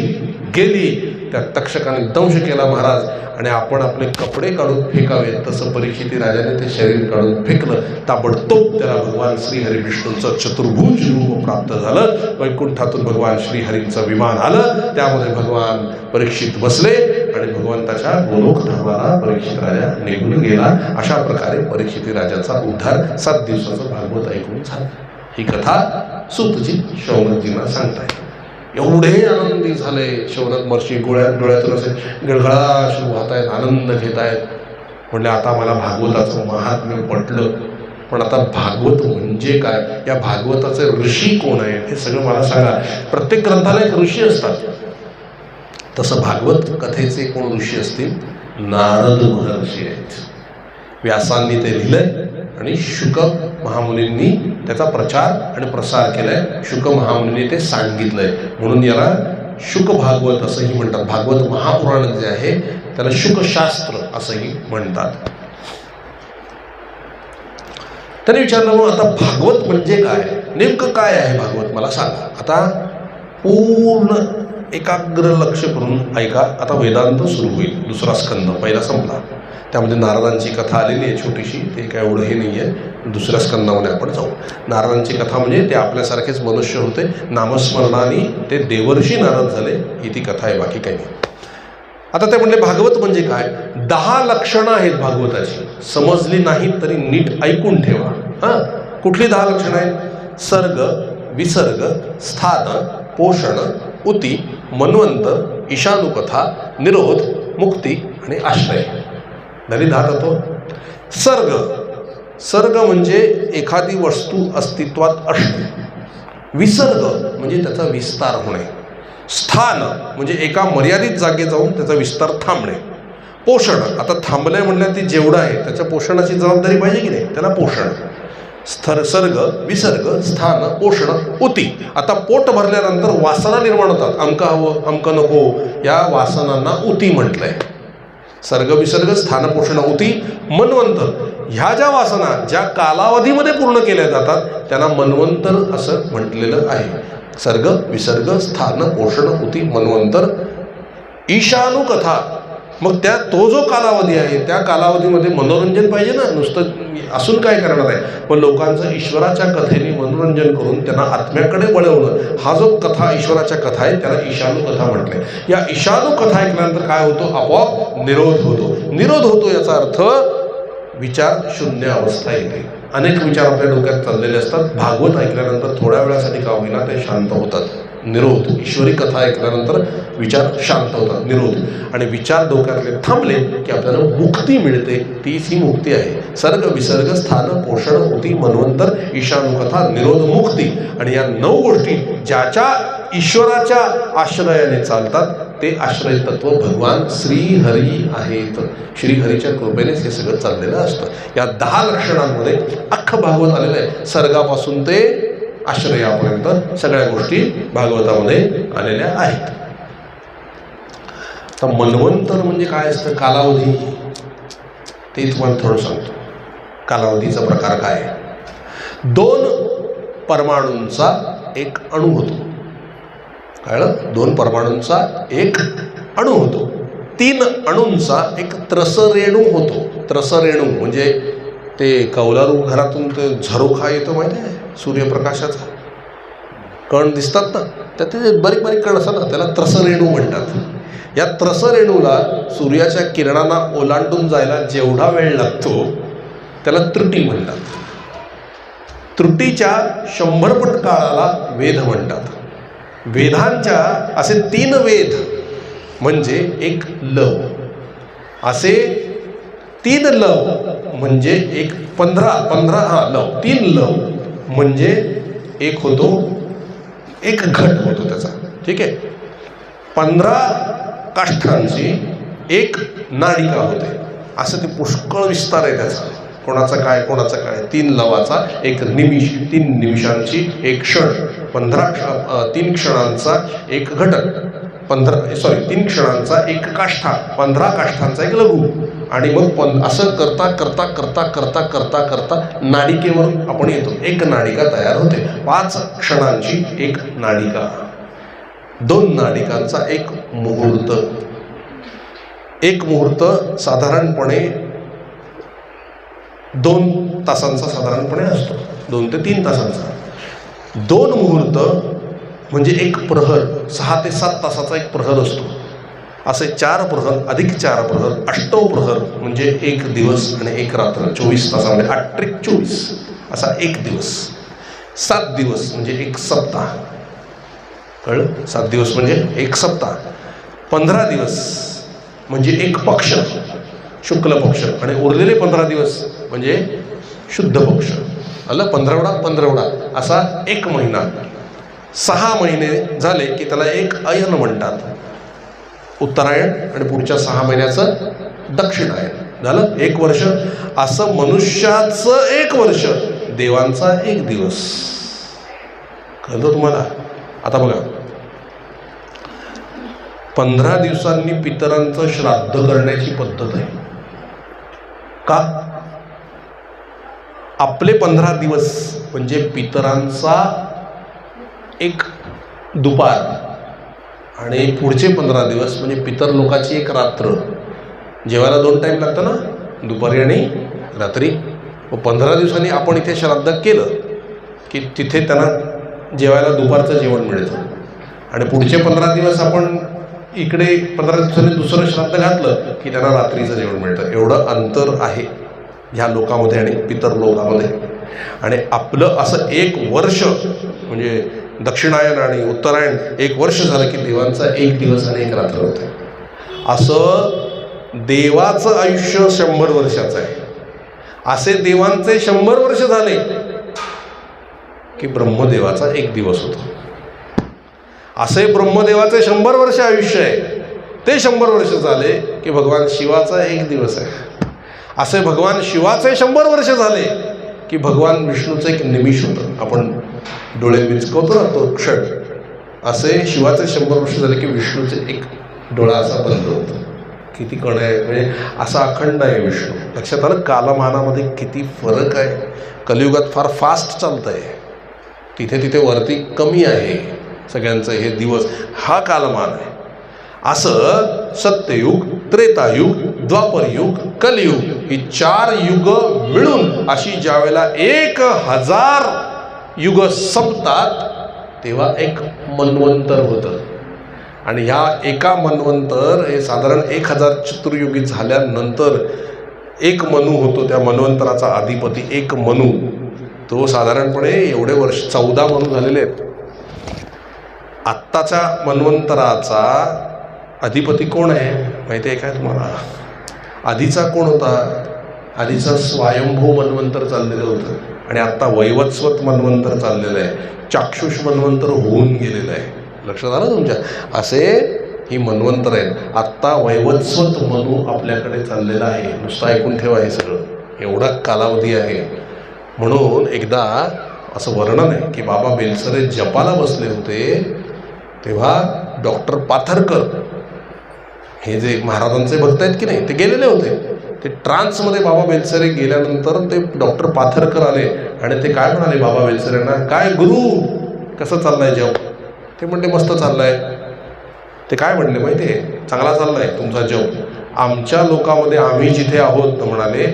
गेली. त्या तक्षकाने दंश केला महाराज. आणि आपण आपले कपडे काढून फेकावे तसं परीक्षिती राजाने ते शरीर काढून फेकलं. ताबडतोब त्याला भगवान श्रीहरी विष्णूंचं चतुर्भुज रूप प्राप्त झालं. वैकुंठातून भगवान श्रीहरींचं विमान आलं, त्यामध्ये भगवान परीक्षित बसले आणि भगवंताच्या गोलोक धामाला परीक्षित राजा निघून गेला. अशा प्रकारे परीक्षिती राजाचा उद्धार 7 दिवसाचं भागवत ऐकून झालं. ही कथा सूतजी शौनकजींना सांगतायत. एवढे आनंदी झाले शौनक महर्षी, डोळ्यातून असे गळगळाश्रू वाहत आहेत, आनंद घेत आहेत. म्हणले आता मला भागवताचं महात्म्य पटलं, पण आता भागवत म्हणजे काय, या भागवताचे ऋषी कोण आहेत हे सगळं मला सांगा. प्रत्येक ग्रंथाला एक ऋषी असतात, तसं भागवत कथेचे कोण ऋषी असतील? नारद महर्षी आहेत. व्यासांनी ते लिहिलंय आणि शुक महामुनींनी त्याचा प्रचार आणि प्रसार केलाय. शुक महामुनींनी ते सांगितलंय, म्हणून याला शुक भागवत असंही म्हणतात. भागवत महापुराण जे आहे त्याला शुकशास्त्र असंही म्हणतात. त्याने विचारलं, मग आता भागवत म्हणजे काय, नेमकं काय आहे भागवत मला सांगा. आता पूर्ण एकाग्र लक्ष करून ऐका. आता वेदांत सुरू होईल. 2रा स्कंद पहिला संपला, त्यामध्ये नारदांची कथा आलेली आहे छोटीशी, ते काय एवढं हे नाही आहे. 2ऱ्या स्कंदामध्ये आपण जाऊ. नारदांची कथा म्हणजे ते आपल्यासारखेच मनुष्य होते, नामस्मरणाने ते देवर्षी नारद झाले, ही ती कथा आहे, बाकी काही नाही. आता ते म्हणले भागवत म्हणजे काय. 10 लक्षणं आहेत भागवताची, समजली नाहीत तरी नीट ऐकून ठेवा. हां, कुठली 10 लक्षणं आहेत? सर्ग, विसर्ग, स्थान, पोषण, उती, मन्वंतर, ईशानुकथा, निरोध, मुक्ती आणि आश्रय. झाली 10 तत्व. सर्ग, सर्ग म्हणजे एखादी वस्तू अस्तित्वात असणे. विसर्ग म्हणजे त्याचा विस्तार होणे. स्थान म्हणजे एका मर्यादित जागे जाऊन त्याचा विस्तार थांबणे. पोषण, आता थांबलंय म्हणल्यावर ती जेवढं आहे त्याच्या पोषणाची जबाबदारी पाहिजे की नाही, त्याला पोषण. सर्ग, विसर्ग, स्थान, पोषण, उती. आता पोट भरल्यानंतर वासना निर्माण होतात, अमका हवं अमकं नको, या वासनांना उती म्हटलंय. सर्ग, विसर्ग, स्थान, पोषण, उती. मन्वंतर, ह्या ज्या वासना ज्या कालावधीमध्ये पूर्ण केल्या जातात त्यांना मन्वंतर असं म्हटलेलं आहे. सर्ग, विसर्ग, स्थान, पोषण, उती, मन्वंतर. ईशानुकथा, मग तो जो कालावधी आहे त्या कालावधीमध्ये मनोरंजन पाहिजे ना, नुसतं असून काय करणार आहे. पण लोकांचं ईश्वराच्या कथेने मनोरंजन करून त्यांना आत्म्याकडे वळवणं, हा जो कथा ईश्वराच्या कथा आहे त्याला ईशानुकथा म्हटलंय. या ईशानुकथा ऐकल्यानंतर काय होतो, आपोआप निरोध होतो. निरोध होतो याचा अर्थ विचार शून्य अवस्था येते. अनेक विचार आपल्या डोक्यात चाललेले असतात, भागवत ऐकल्यानंतर थोड्या वेळासाठी का होईना ते शांत होतात. निरोध, ईश्वरी कथा ऐकल्यानंतर विचार शांत होतात, निरोध. आणि विचार डोक्यातले थांबले की आपल्याला मुक्ती मिळते, तीच ही मुक्ती आहे. सर्ग, विसर्ग, स्थान, पोषण, उती, मन्वंतर, ईशानुकथा, निरोध, मुक्ती. आणि या 9 गोष्टी ज्याच्या ईश्वराच्या आश्रयाने चालतात ते आश्रय तत्व भगवान श्रीहरी आहेत. श्रीहरीच्या कृपेनेच हे सगळं चाललेलं असतं. या 10 लक्षणांमध्ये अख्खं भागवत आलेलं आहे. सर्गापासून ते आश्रयापर्यंत सगळ्या गोष्टी भागवतामध्ये आलेल्या आहेत. तर मन्वंतर म्हणजे काय असतं, कालावधी, ते तुम्हाला थोडं सांगतो. कालावधीचा प्रकार काय आहे. 2 परमाणूंचा एक अणू होतो. कळलं? 2 परमाणूंचा एक अणू होतो. 3 अणूंचा एक त्रसरेणू होतो. त्रसरेणू म्हणजे ते कौलारू घरातून ते झरोखा येतो माहिती आहे, सूर्यप्रकाशाचा कण दिसतात ना, त्यात ते बारीक बारीक कण असतात ना, त्याला त्रसरेणू म्हणतात. या त्रसरेणूला सूर्याच्या किरणांना ओलांडून जायला जेवढा वेळ लागतो त्याला त्रुटी म्हणतात. त्रुटीच्या 100 पट काळाला वेध म्हणतात. वेधांच्या असे 3 वेध म्हणजे एक लव, असे 3 लव म्हणजे एक 15 लव, 3 लव म्हणजे एक होतो, एक घट होतो त्याचा. ठीक आहे. 15 काष्ठांची एक नाडिका होते. असं ते पुष्कळ विस्तार आहे त्याचा. कोणाचा काय कोणाचा काय. 3 लवाचा एक निमिष, 3 निमिषांची एक क्षण, 3 क्षणांचा एक घटक, 3 क्षणांचा एक काष्ठा, 15 काष्ठांचा एक लघु. आणि मग असं करता करता करता करता करता करता नाडिकेवर आपण येतो. एक नाडिका तयार होते. 5 क्षणांची एक नाडिका, 2 नाडिकांचा एक मुहूर्त. एक मुहूर्त साधारणपणे 2 तासांचा साधारणपणे असतो, 2 ते 3 तासांचा. 2 मुहूर्त म्हणजे एक प्रहर, 6 ते 7 तासाचा एक प्रहर असतो. असे 4 प्रहर अधिक 4 प्रहर, अष्टव प्रहर म्हणजे एक दिवस आणि एक रात्र. 24 तासामध्ये 8 24 असा एक दिवस. 7 दिवस म्हणजे एक सप्ताह. कळलं? 7 दिवस म्हणजे एक सप्ताह. 15 दिवस म्हणजे एक पक्ष, शुक्ल पक्ष. आणि उरलेले 15 दिवस म्हणजे शुद्ध पक्ष. आलं? 15 असा एक महिना. 6 महिने झाले की त्याला एक अयन म्हणतात, उत्तरायण. आणि पुढच्या 6 महिन्याचं दक्षिणायन. झालं? 1 वर्ष. असं मनुष्याचं 1 वर्ष, देवांचा 1 दिवस. कळलं तुम्हाला? आता बघा, 15 दिवसांनी पितरांचं श्राद्ध करण्याची पद्धत आहे. का? आपले 15 दिवस म्हणजे पितरांचा एक दुपार आणि पुढचे 15 दिवस म्हणजे पितर लोकाची एक रात्र. जेवायला 2 टाईम लागतं ना, दुपारी आणि रात्री. व 15 दिवसांनी आपण इथे श्राद्ध केलं की तिथे त्यांना जेवायला दुपारचं जेवण मिळतं. आणि पुढचे 15 दिवस आपण इकडे 15 दिवसांनी दुसरं श्राद्ध घातलं की त्यांना रात्रीचं जेवण मिळतं. एवढं अंतर आहे ह्या लोकामध्ये आणि पितर लोकामध्ये. आणि आपलं असं 1 वर्ष म्हणजे दक्षिणायन आणि उत्तरायण 1 वर्ष झालं की देवांचा 1 दिवस आणि 1 रात्र होते. असं देवाचं आयुष्य 100 वर्षाचं आहे. असे देवांचे 100 वर्ष झाले की ब्रह्मदेवाचा 1 दिवस होतो. असे ब्रह्मदेवाचे 100 वर्ष आयुष्य आहे. ते 100 वर्ष झाले की भगवान शिवाचा 1 दिवस आहे. असे भगवान शिवाचे 100 वर्ष झाले की भगवान विष्णूचं 1 निमिष होतं. आपण डोळे मिचकवतो ना, तो क्षण. असे शिवाचे 100 वर्ष झाले की विष्णूचे 1 डोळा असा बंद होतो. किती कण आहे, म्हणजे असा अखंड आहे विष्णू. लक्षात आलं? कालमानामध्ये किती फरक आहे. कलियुगात फार फास्ट चालतं आहे, तिथे तिथे वरती कमी आहे सगळ्यांचं हे दिवस. हा कालमान आहे. असं सत्ययुग, त्रेतायुग, द्वापरयुग, कलियुग ही 4 युग मिळून अशी ज्यावेळेला 1000 युग संपतात तेव्हा एक मन्वंतर होतं. आणि ह्या एका मन्वंतर हे साधारण 1000 चतुर्युगी झाल्यानंतर एक मनू होतो. त्या मन्वंतराचा अधिपती एक मनू. तो साधारणपणे एवढे वर्ष 14 मनू झालेले आहेत. आत्ताच्या मन्वंतराचा अधिपती कोण आहे माहिती आहे काय तुम्हाला? आधीचा कोण होता? आधीचा स्वयंभू मन्वंतर चाललेलं होतं. आणि आत्ता वैवस्वत मन्वंतर चाललेलं आहे. चाक्षुष मन्वंतर होऊन गेलेलं आहे. लक्षात आलं तुमच्या? असे ही मन्वंतर आहेत. आत्ता वैवस्वत मनू आपल्याकडे चाललेला आहे. नुसतं ऐकून ठेवा, हे सगळं एवढा कालावधी आहे. म्हणून एकदा असं वर्णन आहे की बाबा बेलसरे जपाला बसले होते तेव्हा डॉक्टर पाथरकर हे जे महाराजांचे भक्त आहेत की नाही, ते गेलेले होते. ते ट्रान्समध्ये बाबा बेलसरे गेल्यानंतर ते डॉक्टर पाथरकर आले आणि ते काय म्हणाले बाबा बेलसरेंना, काय गुरु कसं चाललंय जप? ते म्हणले मस्त चाललंय. ते काय म्हणले माहिती आहे, चांगला चाललाय तुमचा जप. आमच्या लोकांमध्ये आम्ही जिथे आहोत म्हणाले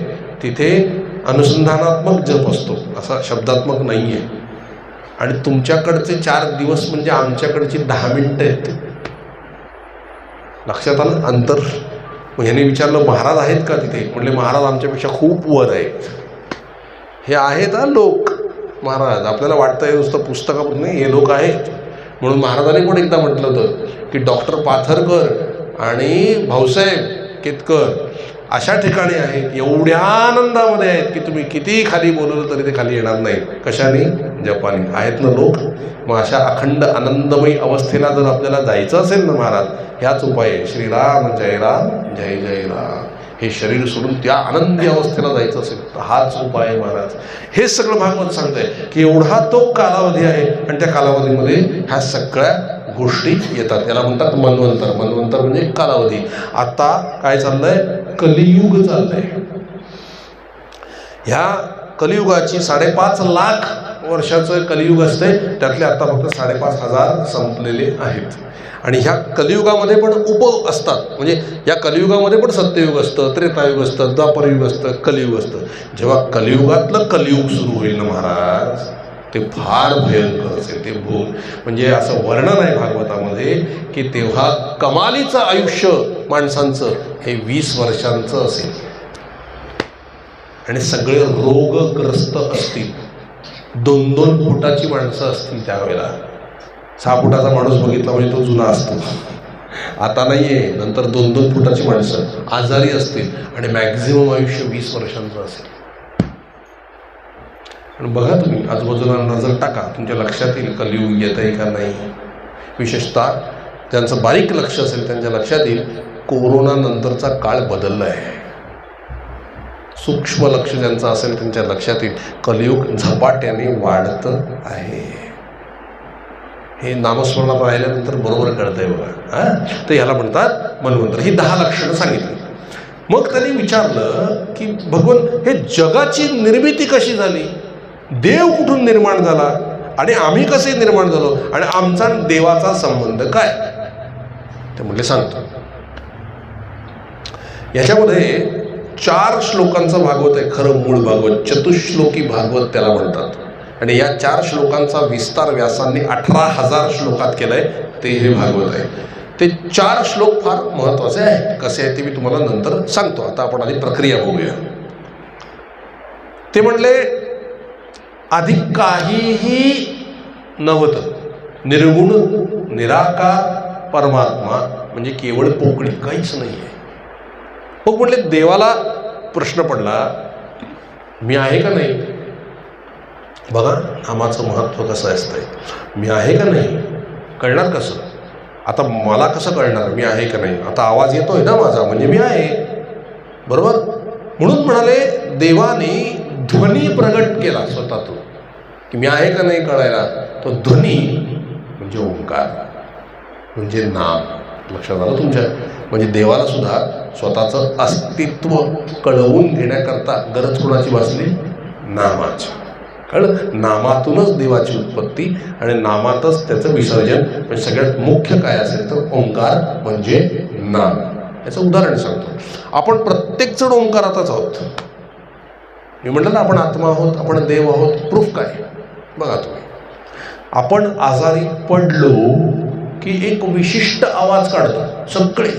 तिथे अनुसंधानात्मक जप असतो, असा शब्दात्मक नाही आहे. आणि तुमच्याकडचे 4 दिवस म्हणजे आमच्याकडची 10 मिनिटं आहेत. लक्षात आलं अंतर? मग ह्याने विचारलं महाराज आहेत का तिथे? म्हणले महाराज आमच्यापेक्षा खूप वर आहेत. हे आहेत हा लोक महाराज, आपल्याला वाटतं हे नुसतं पुस्तकावर नाही, हे लोक आहेत. म्हणून महाराजांनी पण एकदा म्हटलं होतं की डॉक्टर पाथरकर आणि भाऊसाहेब केतकर अशा ठिकाणी आहेत, एवढ्या आनंदामध्ये आहेत की तुम्ही कितीही खाली बोलवलं तरी ते खाली येणार नाही. कशाने? जपानी आहेत ना लोक. मग अशा अखंड आनंदमयी अवस्थेला जर आपल्याला जायचं असेल ना महाराज, ह्याच उपाय आहे. श्रीराम जय राम जय जय राम. हे शरीर सोडून त्या आनंदी अवस्थेला जायचं असेल तर हाच उपाय आहे महाराज. हे सगळं भागवत सांगतंय की एवढा तो कालावधी आहे आणि त्या कालावधीमध्ये ह्या सगळ्या गोष्टी येतात. याला म्हणतात मन्वंतर. मन्वंतर म्हणजे कालावधी. आता काय चाललंय? कलियुग चाललंय. ह्या कलियुगाची 5.5 लाख वर्षाचं कलियुग असते, त्यातले आता फक्त 5,500 संपलेले आहेत. आणि ह्या कलियुगामध्ये पण उप असतात, म्हणजे या कलियुगामध्ये पण सत्ययुग असतं, त्रेतायुग असतं, द्वापरयुग असतं, कलियुग असतं. जेव्हा कलियुगातलं कलियुग सुरू होईल ना महाराज, ते फार भयंकर असेल. ते म्हणजे असं वर्णन आहे भागवतामध्ये की तेव्हा कमालीचं आयुष्य माणसांचं हे 20 वर्षांचं असेल आणि सगळे रोगग्रस्त असतील. 2-2 फुटाची माणसं असतील त्यावेळेला. 6 फुटाचा माणूस बघितला म्हणजे तो जुना असतो, आता नाही आहे. नंतर 2-2 फुटाची माणसं आजारी असतील आणि मॅक्झिमम आयुष्य 20 वर्षांचं असेल. आणि बघा तुम्ही आजूबाजूला नजर टाका, तुमच्या लक्षात येईल कलियुग येत आहे का नाही. विशेषतः ज्यांचं बारीक लक्ष असेल त्यांच्या लक्षात येईल कोरोना नंतरचा काळ बदलला आहे. सूक्ष्म लक्ष ज्यांचं असेल त्यांच्या लक्षात येईल कलियुग झपाट्याने वाढत आहे. हे नामस्मरणात राहिल्यानंतर बरोबर कळतंय बघा. तर याला म्हणतात मन्वंतर. ही 10 लक्षणं सांगितली. मग त्यांनी विचारलं की भगवान हे जगाची निर्मिती कशी झाली, देव कुठून निर्माण झाला आणि आम्ही कसे निर्माण झालो आणि आमचा देवाचा संबंध काय? ते म्हणले सांगतो. याच्यामध्ये 4 श्लोकांचं भागवत आहे खरं मूळ भागवत. चतुश्लोकी भागवत त्याला म्हणतात. आणि या 4 श्लोकांचा विस्तार व्यासांनी 18,000 श्लोकात केलाय. ते हे भागवत आहे. ते 4 श्लोक फार महत्वाचे आहेत. कसे आहेत ते मी तुम्हाला नंतर सांगतो. आता आपण आधी प्रक्रिया बघूया. ते म्हणले आधी काहीही नव्हतं, निर्गुण निराकार परमात्मा म्हणजे केवळ पोकळी, काहीच नाही आहे. मग म्हटले देवाला प्रश्न पडला मी आहे का नाही. बघा नामाचं महत्त्व कसं असतंय. मी आहे का नाही कळणार कसं? आता मला कसं कळणार मी आहे का नाही? आता आवाज येतोय ना माझा म्हणजे मी आहे, बरोबर. म्हणून म्हणाले देवाने ध्वनी प्रगट केला स्वतःतून की मी आहे का नाही कळायला. तो ध्वनी म्हणजे ओंकार म्हणजे नाम. लक्षात आलं तुमच्या? म्हणजे देवाला सुद्धा स्वतःचं अस्तित्व कळवून घेण्याकरता गरज कोणाची भासली? नामाची. कळलं? नामातूनच देवाची उत्पत्ती आणि नामातच त्याचं विसर्जन. म्हणजे सगळ्यात मुख्य काय असेल तर ओंकार म्हणजे नाम. याचं उदाहरण सांगतो. आपण प्रत्येकजण ओंकारातच आहोत. मी म्हटलं ना आपण आत्मा आहोत, आपण देव आहोत. प्रूफ काय? बघा तुम्ही, आपण आजारी पडलो की एक विशिष्ट आवाज काढतो सगळे.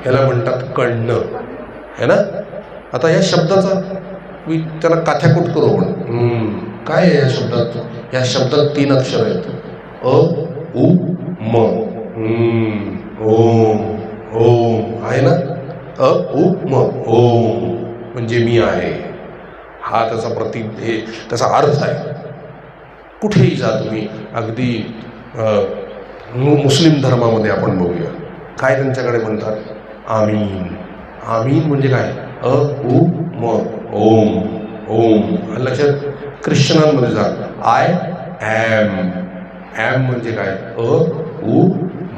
ह्याला म्हणतात कळणं, है ना. आता या शब्दाचा त्याला काथ्याकूट करू आपण. काय आहे या शब्दात? या शब्दात 3 अक्षर आहेत. अ उ म. ओम ओम आहे ना. अ उ म ओम म्हणजे मी आहे. हा त्याचा हे त्याचा अर्थ आहे. कुठेही जा तुम्ही, अगदी मुस्लिम धर्मामध्ये आपण बघूया काय त्यांच्याकडे म्हणतात आमीन. आमीन म्हणजे काय? अ उ म ओम ओम. लक्षात. ख्रिश्चनांमध्ये जा आय ॲम. ॲम म्हणजे काय? उ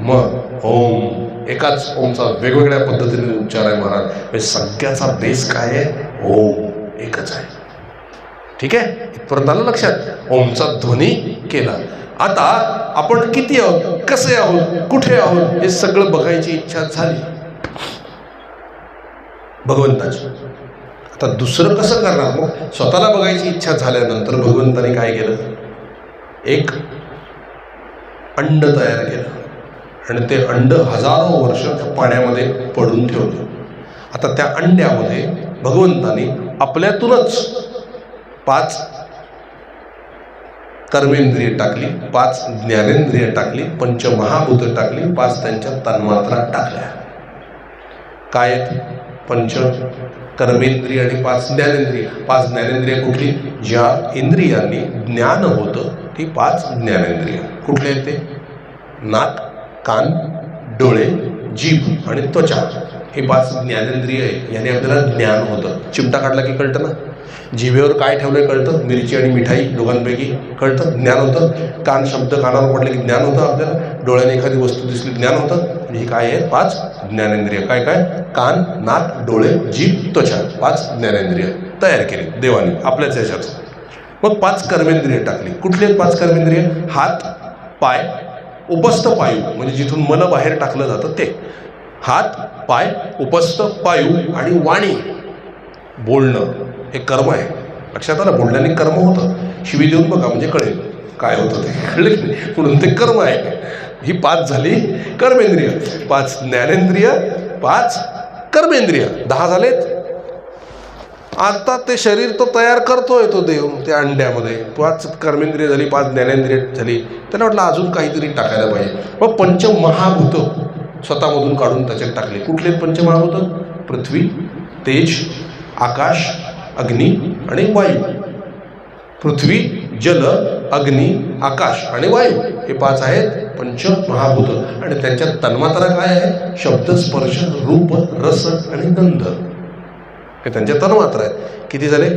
म, ओम. एकाच ओमचा वेगवेगळ्या पद्धतीने उच्चार आहे महाराज. म्हणजे सगळ्याचा बेस काय आहे? ओम एकच आहे. ठीक आहे, इथपर्यंत आलं लक्षात? ओमचा ध्वनी केला. आता आपण किती आहोत, कसे आहोत, कुठे आहोत, हे सगळं बघायची इच्छा झाली भगवंताची. आता दुसरं कसं करणार? मग स्वतःला बघायची इच्छा झाल्यानंतर भगवंताने काय केलं? एक अंड तयार केलं आणि ते अंड हजारो वर्ष त्या पाण्यामध्ये पडून ठेवलं. आता त्या अंड्यामध्ये भगवंतानी आपल्यातूनच 5 कर्मेंद्रिय टाकली, 5 ज्ञानेंद्रिय टाकली, पंचमहाभूत टाकली, 5 त्यांच्या तन्मात्रा टाकल्या. काय आहेत? 5 कर्मेंद्रिय आणि 5 ज्ञानेंद्रिय. 5 ज्ञानेंद्रिय कुठली? ज्या इंद्रियांनी ज्ञान होतं ती 5 ज्ञानेंद्रिय. कुठले आहेत ते? नाक, कान, डोळे, जीभ आणि त्वचा. हे 5 ज्ञानेंद्रिय आहे. याने आपल्याला ज्ञान होतं. चिमटा काढला की कळतं ना. जिभेवर काय ठेवलंय कळतं. मिरची आणि मिठाई दोघांपैकी कळतं, ज्ञान होतं. कान, शब्द कानावर पडले की ज्ञान होतं आपल्याला. डोळ्याने एखादी वस्तू दिसली ज्ञान होतं. म्हणजे ही काय आहे? 5 ज्ञानेंद्रिय. काय काय? कान, नाक, डोळे, जीभ, त्वचा. 5 ज्ञानेंद्रिय तयार केली देवाने आपल्याच याच्यात. मग 5 कर्मेंद्रिय टाकली. कुठले आहेत 5 कर्मेंद्रिय? हात, पाय, उपस्थ पायू म्हणजे जिथून मन बाहेर टाकलं जातं ते. हात, पाय, उपस्थ पायू आणि वाणी. बोलणं हे कर्म आहे. लक्षात आलं? बोलण्याने कर्म होतं. शिवी देऊन बघा म्हणजे कळेल काय होतं ते. कळले की नाही? म्हणून ते कर्म आहे. ही 5 झाली कर्मेंद्रिय. 5 ज्ञानेंद्रिय, 5 कर्मेंद्रिय, 10 झालेत. आता ते शरीर तो तयार करतोय तो देव त्या अंड्यामध्ये. 5 कर्मेंद्रिय झाली, 5 ज्ञानेंद्रिय झाली. त्याला वाटलं अजून काहीतरी टाकायला पाहिजे. मग पंचमहाभूत स्वतःमधून काढून त्याच्यात टाकले. कुठले पंचमहाभूत? पृथ्वी, तेज, आकाश, अग्नी आणि वायू. पृथ्वी, जल, अग्नी, आकाश आणि वायू हे 5 आहेत पंचमहाभूत. आणि त्यांच्या तन्मात्रा काय आहेत? शब्द, स्पर्श, रूप, रस आणि गंध हे त्यांच्या तन्मात्रा आहेत. किती झाले?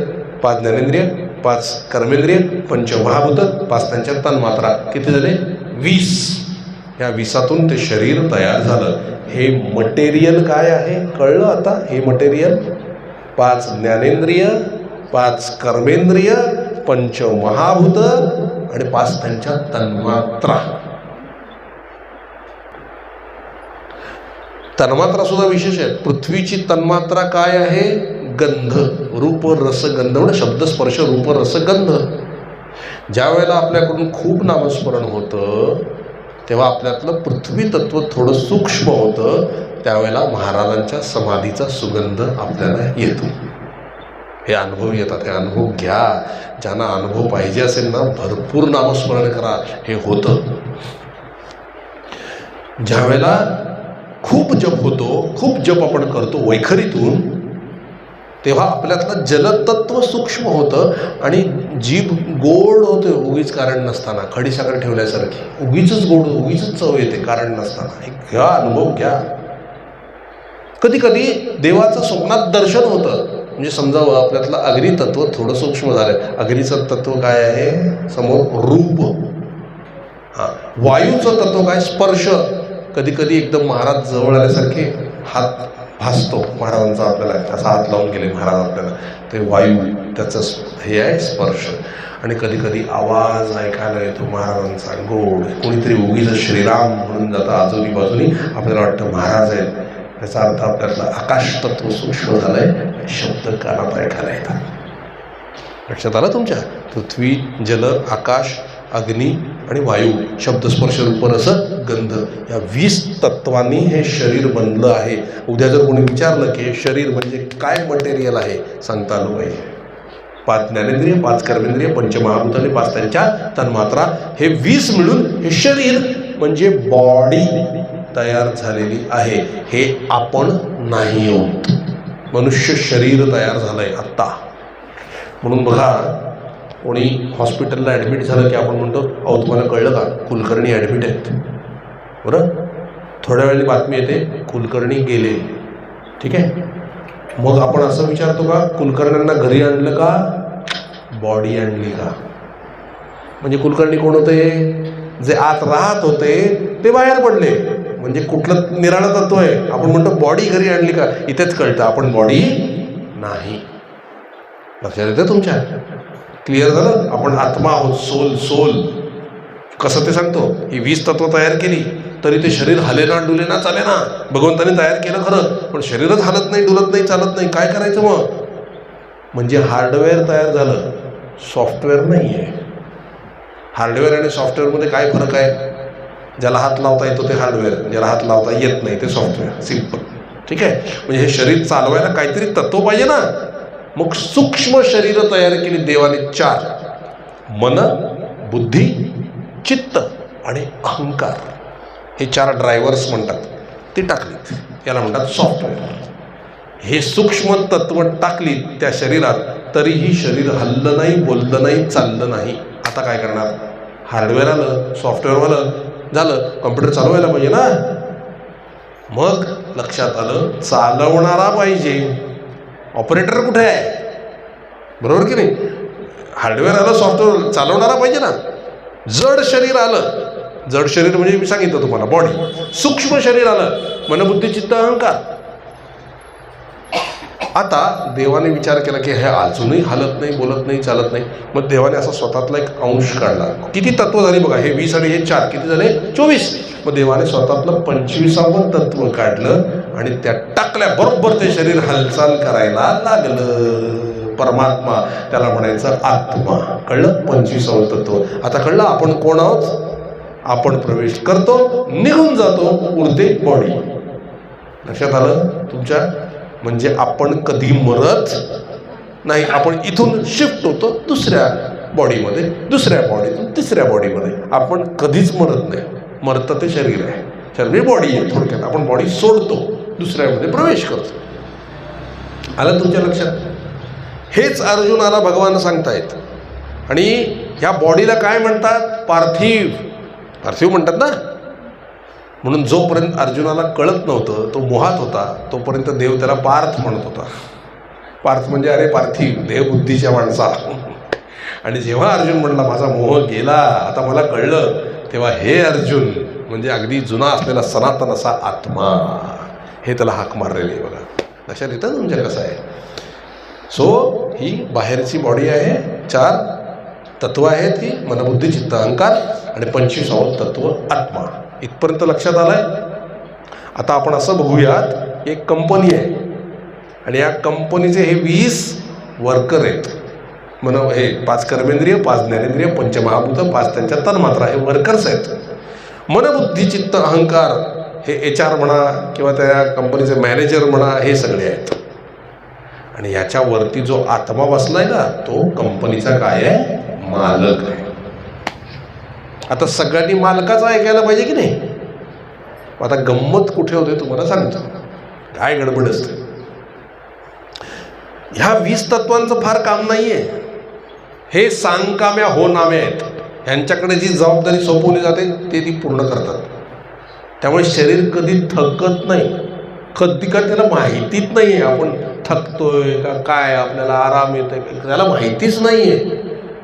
5 ज्ञानेंद्रिय, 5 कर्मेंद्रिय, पंचमहाभूत, 5 त्यांच्या तन्मात्रा. किती झाले? 20. या 20तून ते शरीर तयार झालं. हे मटेरियल काय आहे कळलं आता? हे मटेरियल 5 ज्ञानेंद्रिय, 5 कर्मेंद्रिय, पंचमहाभूत आणि 5 त्यांच्या तन्मात्रा. तन्मात्रा सुद्धा विशेष आहेत. पृथ्वीची तन्मात्रा काय आहे? गंध, रूप, रस, गंध. म्हणजे शब्द, स्पर्श, रूप, रस, गंध. ज्या वेळेला आपल्याकडून खूप नामस्मरण होतं तेव्हा आपल्यातलं पृथ्वी तत्व थोडं सूक्ष्म होतं. त्यावेळेला महाराजांच्या समाधीचा सुगंध आपल्याला येतो. हे अनुभव येतात. हे अनुभव घ्या. ज्यांना अनुभव पाहिजे असेल ना भरपूर नामस्मरण करा. हे होतं. ज्या वेळेला खूप जप होतो, खूप जप आपण करतो वैखरीतून, तेव्हा आपल्यातलं जलतत्व सूक्ष्म होतं आणि जीभ गोड होते उगीच कारण नसताना. खडीसाखर ठेवल्यासारखी उगीच गोड, उगीच चव येते कारण नसताना. हे घ्या, अनुभव घ्या. कधी कधी देवाचं स्वप्नात दर्शन होतं. म्हणजे समजावं आपल्यातलं अग्नितत्व थोडं सूक्ष्म झालं. अग्नीचं तत्व काय आहे? समोर रूप. वायूचं तत्व काय? स्पर्श. कधी कधी एकदम महाराज जवळ आल्यासारखे हात भासतो महाराजांचा. आपल्याला असा हात लावून गेले महाराज आपल्याला, ते वायू त्याचं हे आहे स्पर्श. आणि कधी कधी आवाज ऐकायला येतो महाराजांचा गोड. कोणीतरी उगीच श्रीराम म्हणून जातं आजूनी बाजूनी, आपल्याला वाटतं महाराज आहेत. याचा अर्थ आपल्यातलं आकाश तत्व सूक्ष्म झालंय. शब्द कानात ऐकायला येतात. लक्षात आलं तुमच्या? पृथ्वी, जल, आकाश, अग्नी आणि वायू, शब्द, स्पर्श, रूप, रस, गंध या 20 तत्वांनी हे शरीर बनलं आहे. उद्या जर कोणी विचारलं की हे शरीर म्हणजे काय मटेरियल आहे, सांगता आलं पाहिजे. 5 ज्ञानेंद्रिय, 5 कर्मेंद्रिय, पंचमहाभूत आणि 5 त्यांच्या तन्मात्रा हे 20 मिळून हे शरीर म्हणजे बॉडी तयार झालेली आहे. हे आपण नाही आहोत. मनुष्य शरीर तयार झालंय आत्ता. म्हणून बघा, कोणी हॉस्पिटलला ॲडमिट झालं की आपण म्हणतो अहो तुम्हाला कळलं का कुलकर्णी ॲडमिट आहेत. बरं, थोड्या वेळाने बातमी येते कुलकर्णी गेले. ठीक आहे. मग आपण असं विचारतो का कुलकर्ण्यांना घरी आणलं का बॉडी आणली का? म्हणजे कुलकर्णी कोण होते? जे आत राहत होते ते बाहेर पडले. म्हणजे कुठलं निराळं तत्व आहे. आपण म्हणतो बॉडी घरी आणली का, इथेच कळतं आपण बॉडी नाही. लक्षात येतं तुमच्या? क्लिअर झालं? आपण आत्मा आहोत, सोल. कसं ते सांगतो, ही 20 तत्व तयार केली तरी ते शरीर हलेना डुलेना चालेना. भगवंताने तयार केलं खरं, पण शरीरच हलत नाही, डुलत नाही, चालत नाही. काय करायचं मग? म्हणजे हार्डवेअर तयार झालं, सॉफ्टवेअर नाही आहे. हार्डवेअर आणि सॉफ्टवेअरमध्ये काय फरक आहे? ज्याला हात लावता येतो ते हार्डवेअर, ज्याला हात लावता येत नाही ते सॉफ्टवेअर. सिम्पल. ठीक आहे. म्हणजे हे शरीर चालवायला काहीतरी तत्व पाहिजे ना. मग सूक्ष्म शरीर तयार केली देवाने 4: मन, बुद्धी, चित्त आणि अहंकार. हे 4 ड्रायव्हर्स म्हणतात, ते टाकलीत. याला म्हणतात सॉफ्टवेअर. हे सूक्ष्म तत्व टाकली त्या शरीरात, तरीही शरीर हललं नाही, बोललं नाही, चाललं नाही. आता काय करणार? हार्डवेअर आलं, सॉफ्टवेअरवालं झालं, कॉम्प्युटर चालवायला पाहिजे ना. मग लक्षात आलं, चालवणारा पाहिजे. ऑपरेटर कुठे आहे? बरोबर की नाही? हार्डवेअर आलं, सॉफ्टवेअर चालवणारा पाहिजे ना. जड शरीर आलं, जड शरीर म्हणजे मी सांगितलं तुम्हाला बॉडी. सूक्ष्म शरीर आलं, मनबुद्धी चित्त अहंकार. आता देवाने विचार केला की हे अजूनही हलत नाही, बोलत नाही, चालत नाही. मग देवाने असा स्वतःतला एक अंश काढला. किती तत्व झाली बघा, हे 20 आणि हे 4 किती झाले? 24. मग देवाने स्वतःतलं 25वं तत्व काढलं आणि त्यात टाकल्या बरोबर ते शरीर हालचाल करायला लागलं. परमात्मा, त्याला म्हणायचं आत्मा. कळलं? 25वं तत्व. आता कळलं आपण कोण आहोत? आपण प्रवेश करतो, निघून जातो, उरते बॉडी. लक्षात आलं तुमच्या? म्हणजे आपण कधी मरत नाही. आपण इथून शिफ्ट होतो दुसऱ्या बॉडीमध्ये, दुसऱ्या बॉडीतून तिसऱ्या बॉडीमध्ये. आपण कधीच मरत नाही. मरतं ते शरीर आहे, शरीर बॉडी आहे. थोडक्यात आपण बॉडी सोडतो, दुसऱ्यामध्ये प्रवेश करतो. आलं तुमच्या लक्षात? हेच अर्जुनाला भगवान सांगतायत. आणि ह्या बॉडीला काय म्हणतात? पार्थिव. पार्थिव म्हणतात ना. म्हणून जोपर्यंत अर्जुनाला कळत नव्हतं, तो मोहात होता, तोपर्यंत देव त्याला पार्थ म्हणत होता. पार्थ म्हणजे अरे पार्थिव, देहबुद्धीच्या माणसा. आणि जेव्हा अर्जुन म्हणला माझा मोह गेला, आता मला कळलं, तेव्हा हे अर्जुन म्हणजे अगदी जुना असलेला सनातन असा आत्मा, हे त्याला हाक मारलेली आहे बघा. लक्षात येतं तुमच्या कसं आहे? सो ही बाहेरची बॉडी आहे. 4 तत्व आहेत, ही मनबुद्धी चित्त अहंकार, आणि 25वं तत्व आत्मा. इथपर्यंत लक्षात आलंय? आता आपण असं बघूयात, एक कंपनी आहे आणि या कंपनीचे हे 20 वर्कर आहेत. हे 5 कर्मेंद्रिय, 5 ज्ञानेंद्रिय, पंचमहाभूत, 5 त्यांच्या तन्मात्रा, हे वर्कर्स आहेत. मनबुद्धी चित्त अहंकार हे HR म्हणा किंवा त्या कंपनीचे मॅनेजर म्हणा, हे सगळे आहेत. आणि याच्यावरती जो आत्मा बसलाय ना, तो कंपनीचा काय आहे? मालक आहे. आता सगळ्यांनी मालकाचं ऐकायला पाहिजे की नाही? आता गंमत कुठे होते तुम्हाला सांगतो, काय गडबड असते. ह्या 20 तत्वांचं फार काम नाहीये. हे सांगकाम्या हो नामे आहेत. ह्यांच्याकडे जी जबाबदारी सोपवली जाते ते ती पूर्ण करतात. त्यामुळे शरीर कधी थकत नाही. कधी का त्याला माहितीच नाही आहे आपण थकतोय का काय, आपल्याला आराम येतोय, त्याला माहितीच नाही आहे.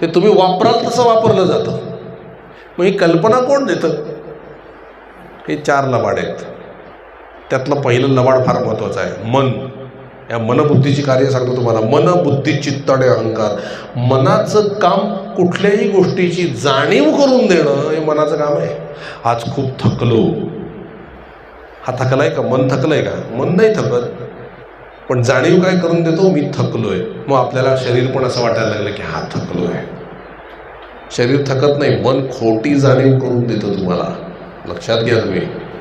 ते तुम्ही वापराल तसं वापरलं जातं. मग ही कल्पना कोण देतं? हे 4 लबाड आहेत. त्यातलं पहिलं लबाड फार महत्त्वाचं आहे, मन. या मनबुद्धीची कार्य सांगतो तुम्हाला. मन, बुद्धी, चित्त आणि अहंकार. मनाचं काम कुठल्याही गोष्टीची जाणीव करून देणं हे मनाचं काम आहे. आज खूप थकलो. हा थकलाय का? मन थकलंय का? मन नाही थकत, पण जाणीव काय करून देतो? मी थकलोय. मग आपल्याला शरीर पण असं वाटायला लागलं की हा थकलोय. शरीर थकत नाही, मन खोटी जाणीव करून देतो तुम्हाला. लक्षात घ्या तुम्ही.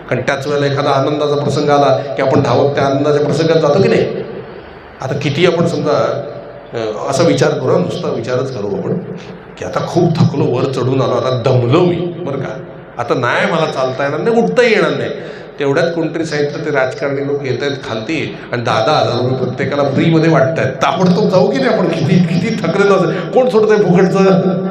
कारण त्याच वेळेला एखादा आनंदाचा प्रसंग आला की आपण धावत त्या आनंदाच्या प्रसंगात जातो की नाही? आता किती आपण समजा असा विचार करू, नुसता विचारच करू आपण की आता खूप थकलो, वर चढून आलो, आता दमलो मी, बरं का, आता नाही मला चालता येणार नाही, उठताही येणार नाही. तेवढ्यात कोणतरी सांगितलं ते राजकारणी लोक येत आहेत खालती आणि 10,000 रुपये प्रत्येकाला फ्रीमध्ये वाटत आहेत. ताबडतोब जाऊ की नाही आपण? किती थकलेलं असेल, कोण सोडतंय फुकटचं?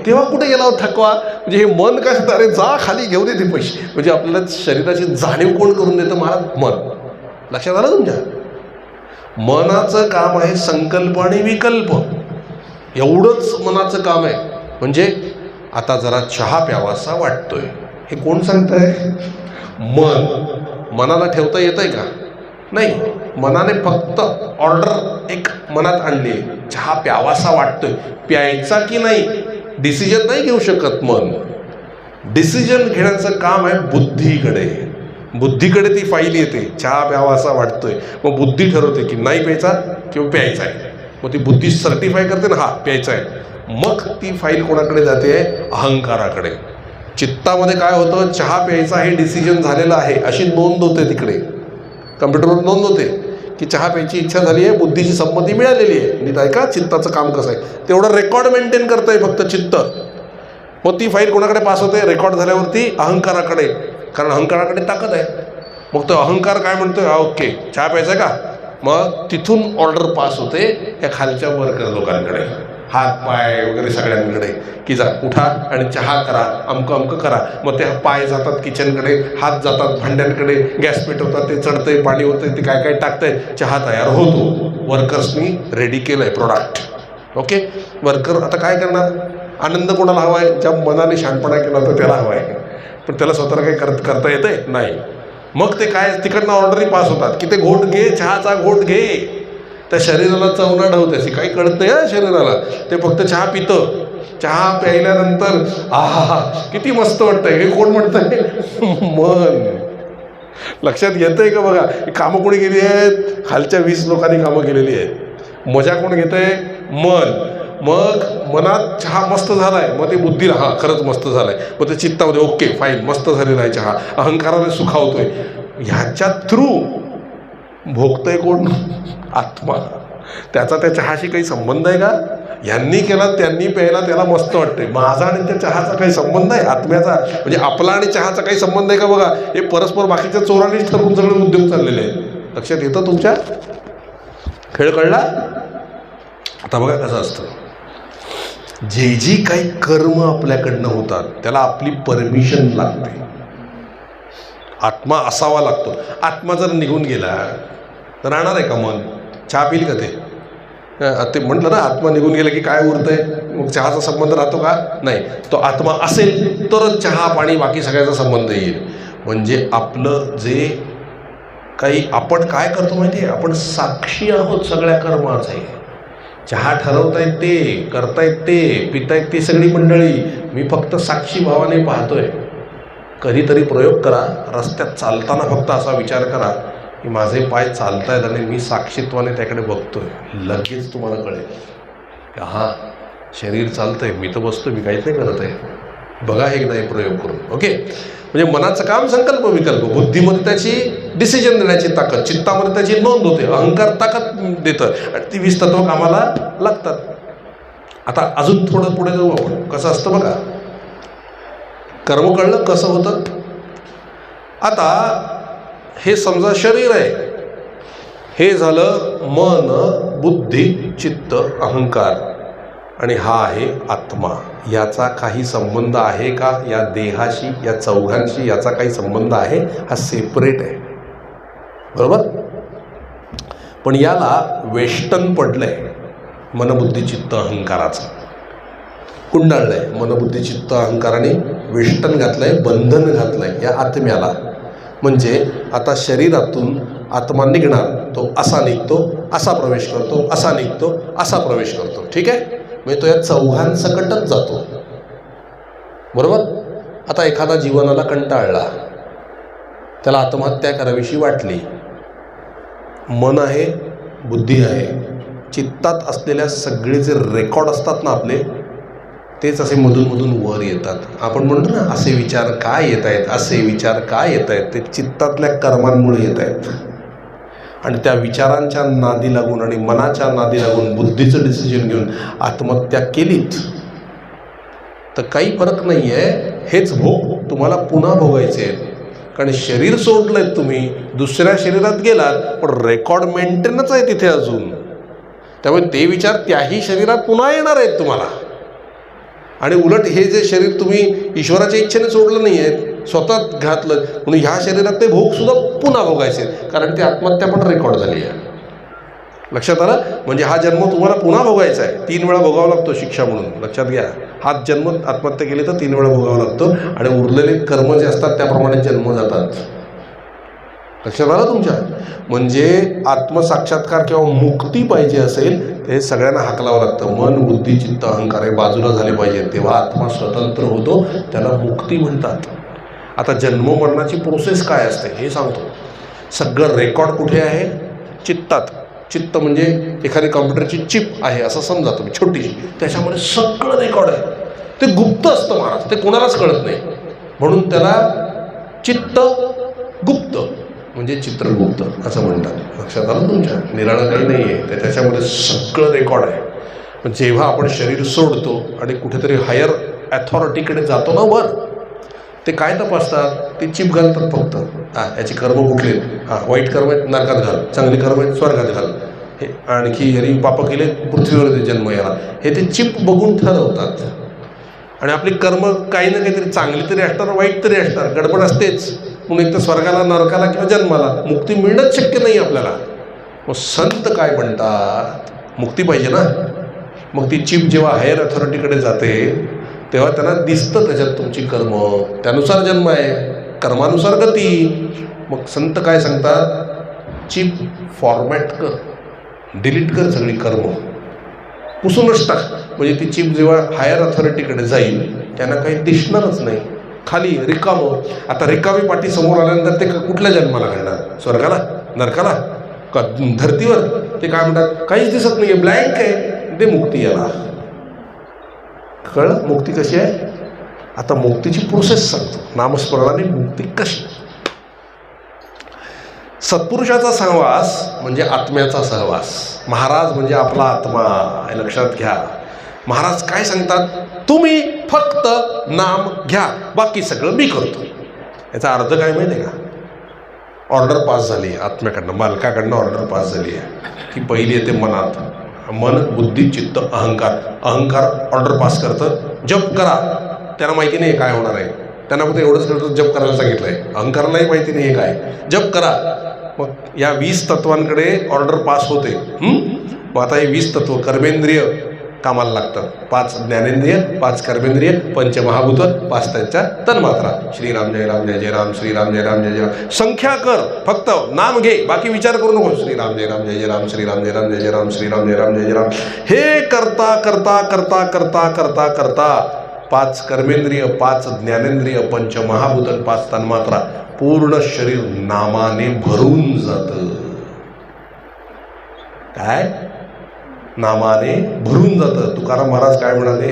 तेव्हा कुठे गेला थकवा? म्हणजे हे मन काय सांगतं, अरे जा खाली घेऊ दे ते पैसे. म्हणजे आपल्याला शरीराची जाणीव कोण करून देतं? महाराज, मन. लक्षात आलं तुमच्या? मनाचं काम आहे संकल्प आणि विकल्प, एवढंच मनाचं काम आहे. म्हणजे आता जरा चहा प्यावासा वाटतोय. हे कोण सांगतंय? मनाला ठेवता येतंय का? नाही. मनाने फक्त ऑर्डर एक मनात आणली, चहा प्यावासा वाटतोय, प्यायचा की नाही डिसिजन नाही घेऊ शकत मन. डिसिजन घेण्याचं काम आहे बुद्धीकडे. बुद्धीकडे ती फाईल येते, चहा प्यावासा वाटतोय, मग बुद्धी ठरवते की नाही प्यायचा किंवा प्यायचा आहे. मग ती बुद्धी सर्टिफाय करते ना, हा प्यायचा आहे. मग ती फाईल कोणाकडे जाते? अहंकाराकडे. चित्तामध्ये काय होतं? चहा प्यायचा हे डिसिजन झालेलं आहे अशी नोंद होते, तिकडे कम्प्युटरवर नोंद होते की चहा प्यायची इच्छा झाली आहे, बुद्धीची संमती मिळालेली आहे. नीट ऐका चित्ताचं काम कसं आहे. तेवढं रेकॉर्ड मेंटेन करतंय फक्त चित्त. मग ती फाईल कोणाकडे पास होते? रेकॉर्ड झाल्यावरती अहंकाराकडे, कारण अहंकाराकडे ताकद आहे. मग तो अहंकार काय म्हणतोय? ओके चहा प्यायचा आहे का? मग तिथून ऑर्डर पास होते या खालच्या वर्कर लोकांकडे, हात पाय वगैरे सगळ्यांकडे, की जा उठा आणि चहा करा, अमकं करा. मग ते पाय जातात किचनकडे, हात जातात भांड्यांकडे, गॅस पेटवतात, ते चढतंय, पाणी होतंय, ते काय काय टाकतंय, चहा तयार होतो. वर्कर्सनी रेडी केलं आहे प्रोडक्ट. ओके. वर्कर आता काय करणार? आनंद कोणाला हवा आहे? ज्या मनाने शहाणपणा केला होता त्याला हवा आहे, पण त्याला स्वतःला काही करता येतंय नाही. मग ते काय तिकडनं ऑर्डरही पास होतात की ते घोट घे, चहाचा घोट घे. त्या शरीराला चवना ढवते, अशी काही कळत नाही हा शरीराला. ते फक्त चहा पितं. चहा प्यायल्यानंतर आहा किती मस्त वाटतंय. हे कोण म्हणतंय? मन. लक्षात येतंय का? बघा कामं कोणी केली आहेत? खालच्या 20 लोकांनी कामं केलेली आहेत. मजा कोण घेतंय? मन. मग मनात चहा मस्त झालाय, मग ते बुद्धीला हा खरंच मस्त झालाय, मग ते चित्तामध्ये ओके फाईन मस्त झालेला आहे चहा, अहंकाराने सुखावतोय. ह्याच्या थ्रू भोगतंय कोण? आत्मा. त्याचा त्या चहाशी काही संबंध आहे का? यांनी केला त्यांनी प्यायला त्याला मस्त वाटतंय. माझा आणि त्या चहाचा काही संबंध आहे? आत्म्याचा म्हणजे आपला आणि चहाचा काही संबंध आहे का? बघा हे परस्पर बाकीच्या चोरांनीच ठरवून सगळे उद्योग चाललेले आहेत. लक्षात येतं तुमच्या? खेळ कळला? आता बघा कसं असतं, जे काही कर्म आपल्याकडनं होतात त्याला आपली परमिशन लागते. आत्मा असावा लागतो. आत्मा जर निघून गेला तर राहणार आहे का मन? चहा पिल का ते? ते म्हटलं ना आत्मा निघून गेला की काय उरतंय? मग चहाचा संबंध राहतो का? नाही. तो आत्मा असेल तरच चहा पाणी बाकी सगळ्याचा संबंध येईल. म्हणजे आपलं जे काही आपण काय करतो माहिती आहे? आपण साक्षी आहोत सगळ्या कर्माचे. चहा ठरवतायत ते, करतायत ते, पितायत ती सगळी मंडळी, मी फक्त साक्षी भावाने पाहतोय. कधीतरी प्रयोग करा. रस्त्यात चालताना फक्त असा विचार करा की माझे पाय चालतायत आणि मी साक्षीत्वाने त्याकडे बघतोय. लगेच तुम्हाला कळेल की हां शरीर चालतंय, मी तर बसतोय, मी काहीच नाही करत आहे. बघा एकदा हे प्रयोग करून. ओके. म्हणजे मनाचं काम संकल्प विकल्प, बुद्धीमध्ये त्याची डिसिजन देण्याची ताकद, चित्तामध्ये त्याची नोंद होते, अहंकार ताकद देतं आणि ती 20 तत्व कामाला लागतात. आता अजून थोडं पुढे जाऊ आपण. कसं असतं बघा, कर्म कळलं कसं होतं. आता हे समजा शरीर आहे, हे झालं मन, बुद्धी, चित्त, अहंकार आणि हा आहे आत्मा. याचा काही संबंध आहे का या देहाशी, या चौघांशी? याचा काही संबंध आहे? हा सेपरेट आहे, बरोबर. पण याला वेष्टन पडलंय मनबुद्धी चित्त अहंकाराचं. कुंडाळलंय मनबुद्धी चित्त अहंकाराने, वेष्टन घातलंय, बंधन घातलंय या आत्म्याला. म्हणजे आता शरीरातून आत्मा निघणार, तो असा निघतो, असा प्रवेश करतो, असा निघतो, असा प्रवेश करतो. ठीक आहे. म्हणजे तो या चौघांसकटच जातो, बरोबर. आता एखादा जीवनाला कंटाळला, त्याला आत्महत्या करावीशी वाटली. मन आहे, बुद्धी आहे, चित्तात असलेल्या सगळे जे रेकॉर्ड असतात ना आपले, तेच असे मधून वर येतात. आपण म्हणतो ना असे विचार काय येत आहेत, असे विचार काय येत आहेत, ते चित्तातल्या कर्मांमुळे येत आहेत. आणि त्या विचारांच्या नादी लागून आणि मनाच्या नादी लागून बुद्धीचं डिसिजन घेऊन आत्महत्या केलीत तर काही फरक नाही आहे. हेच भोग तुम्हाला पुन्हा भोगायचे आहेत. कारण शरीर सोडलंय तुम्ही, दुसऱ्या शरीरात गेलात, पण रेकॉर्ड मेंटेनच आहे तिथे अजून. त्यामुळे ते विचार त्याही शरीरात पुन्हा येणार आहेत तुम्हाला. आणि उलट हे जे शरीर तुम्ही ईश्वराच्या इच्छेने सोडलं नाही आहे, स्वतः घातलं, म्हणून ह्या शरीरात ते भोगसुद्धा पुन्हा भोगायचे, कारण ती आत्महत्या पण रेकॉर्ड झाली आहे. लक्षात आलं? म्हणजे हा जन्म तुम्हाला पुन्हा भोगायचा आहे, 3 वेळा भोगावा लागतो शिक्षा म्हणून, लक्षात घ्या. हा जन्म आत्महत्या केली तर 3 वेळा भोगावा लागतो आणि उरलेले कर्म जे असतात त्याप्रमाणे जन्म जातात. लक्षात आलं तुमच्या? म्हणजे आत्मसाक्षात्कार किंवा मुक्ती पाहिजे असेल ते सगळ्यांना हाकलावं लागतं. मन, बुद्धी, चित्त, अहंकार हे बाजूला झाले पाहिजे, तेव्हा आत्मा स्वतंत्र होतो, त्याला मुक्ती म्हणतात. आता जन्म मरणाची प्रोसेस काय असते हे सांगतो. सगळं रेकॉर्ड कुठे आहे? चित्तात. चित्त म्हणजे एखादी कॉम्प्युटरची चिप आहे असं समजा तुम्ही, छोटीशी, त्याच्यामध्ये सगळं रेकॉर्ड आहे. ते गुप्त असतं महाराज, ते कोणालाच कळत नाही, म्हणून त्याला चित्त गुप्त म्हणजे चित्रगुप्त असं म्हणतात. लक्षात आलं तुमच्या? निराळं काही नाही आहे, तर त्याच्यामध्ये सगळं रेकॉर्ड आहे. पण जेव्हा आपण शरीर सोडतो आणि कुठेतरी हायर अथॉरिटीकडे जातो ना वर, ते काय तपासतात? ते चिप घालतात फक्त. याची कर्म कुठले? वाईट कर्म आहेत नरकात घाल, चांगली कर्म आहेत स्वर्गात घाल, हे आणखी यांनी पाप केले पृथ्वीवर जन्म याला, हे ते चिप बघून ठरवतात. आणि आपली कर्म काही ना काहीतरी चांगली तरी असणार, वाईट तरी असणार, गडबड असतेच. म्हणून एक तर स्वर्गाला, नरकाला किंवा जन्माला मुक्ती मिळणंच शक्य नाही आपल्याला. मग संत काय म्हणतात? मुक्ती पाहिजे ना. मग ती चिप जेव्हा हायर अथॉरिटीकडे जाते तेव्हा त्यांना दिसतं त्याच्यात तुमची कर्म, त्यानुसार जन्म आहे, कर्मानुसार गती. मग संत काय सांगतात? चिप फॉर्मॅट कर, डिलीट कर सगळी कर्म, पुसूनच टाक. म्हणजे ती चिप जेव्हा हायर अथॉरिटीकडे जाईल त्यांना काही दिसणारच नाही, खाली रिकामं. आता रिकामी पाठी समोर आल्यानंतर ते कुठल्या जन्माला घालणार? स्वर्गाला, नरकाला का धरतीवर? ते काय म्हणतात? काहीच दिसत नाही आहे, ब्लँक आहे, ते मुक्ती याला. कळलं मुक्ती कशी आहे? आता मुक्तीची प्रोसेस सांगतो. नामस्मरणाने मुक्ती कशी? सत्पुरुषाचा सहवास म्हणजे आत्म्याचा सहवास. महाराज म्हणजे आपला आत्मा, हे लक्षात घ्या. महाराज काय सांगतात? तुम्ही फक्त नाम घ्या, बाकी सगळं मी करतो. याचा अर्थ काय माहिती आहे का? ऑर्डर पास झाली आत्म्याकडनं, मालकाकडनं ऑर्डर पास झाली आहे की पहिली येते मनात. मन, बुद्धी, चित्त, अहंकार. अहंकार ऑर्डर पास करतं, जप करा. त्यांना माहिती नाही काय होणार आहे, त्यांना फक्त एवढंच करतं जप करायला सांगितलं आहे. अहंकारालाही माहिती नाही आहे काय, जप करा. मग या 20 तत्वांकडे ऑर्डर पास होते. मग आता हे 20 तत्व कर्मेंद्रिय कामाला लागतात. 5 ज्ञानेंद्रिय, 5 कर्मेंद्रिय, पंचमहाभूत, 5 त्यांच्या तन्मात्रा. श्रीराम जय राम जय जय राम, श्रीराम जय राम जय जय राम. संख्या कर, फक्त नाम घे, बाकी विचार करू नको. श्रीराम जय राम जय जय राम, श्रीराम जय राम जय जय राम, श्रीराम जय राम जय जय राम. हे करता करता करता करता करता करता 5 कर्मेंद्रिय, 5 ज्ञानेंद्रिय, पंचमहाभूत, 5 तन्मात्रा, पूर्ण शरीर नामाने भरून जातं. काय? नामाने भरून जातं. तुकाराम महाराज काय म्हणाले?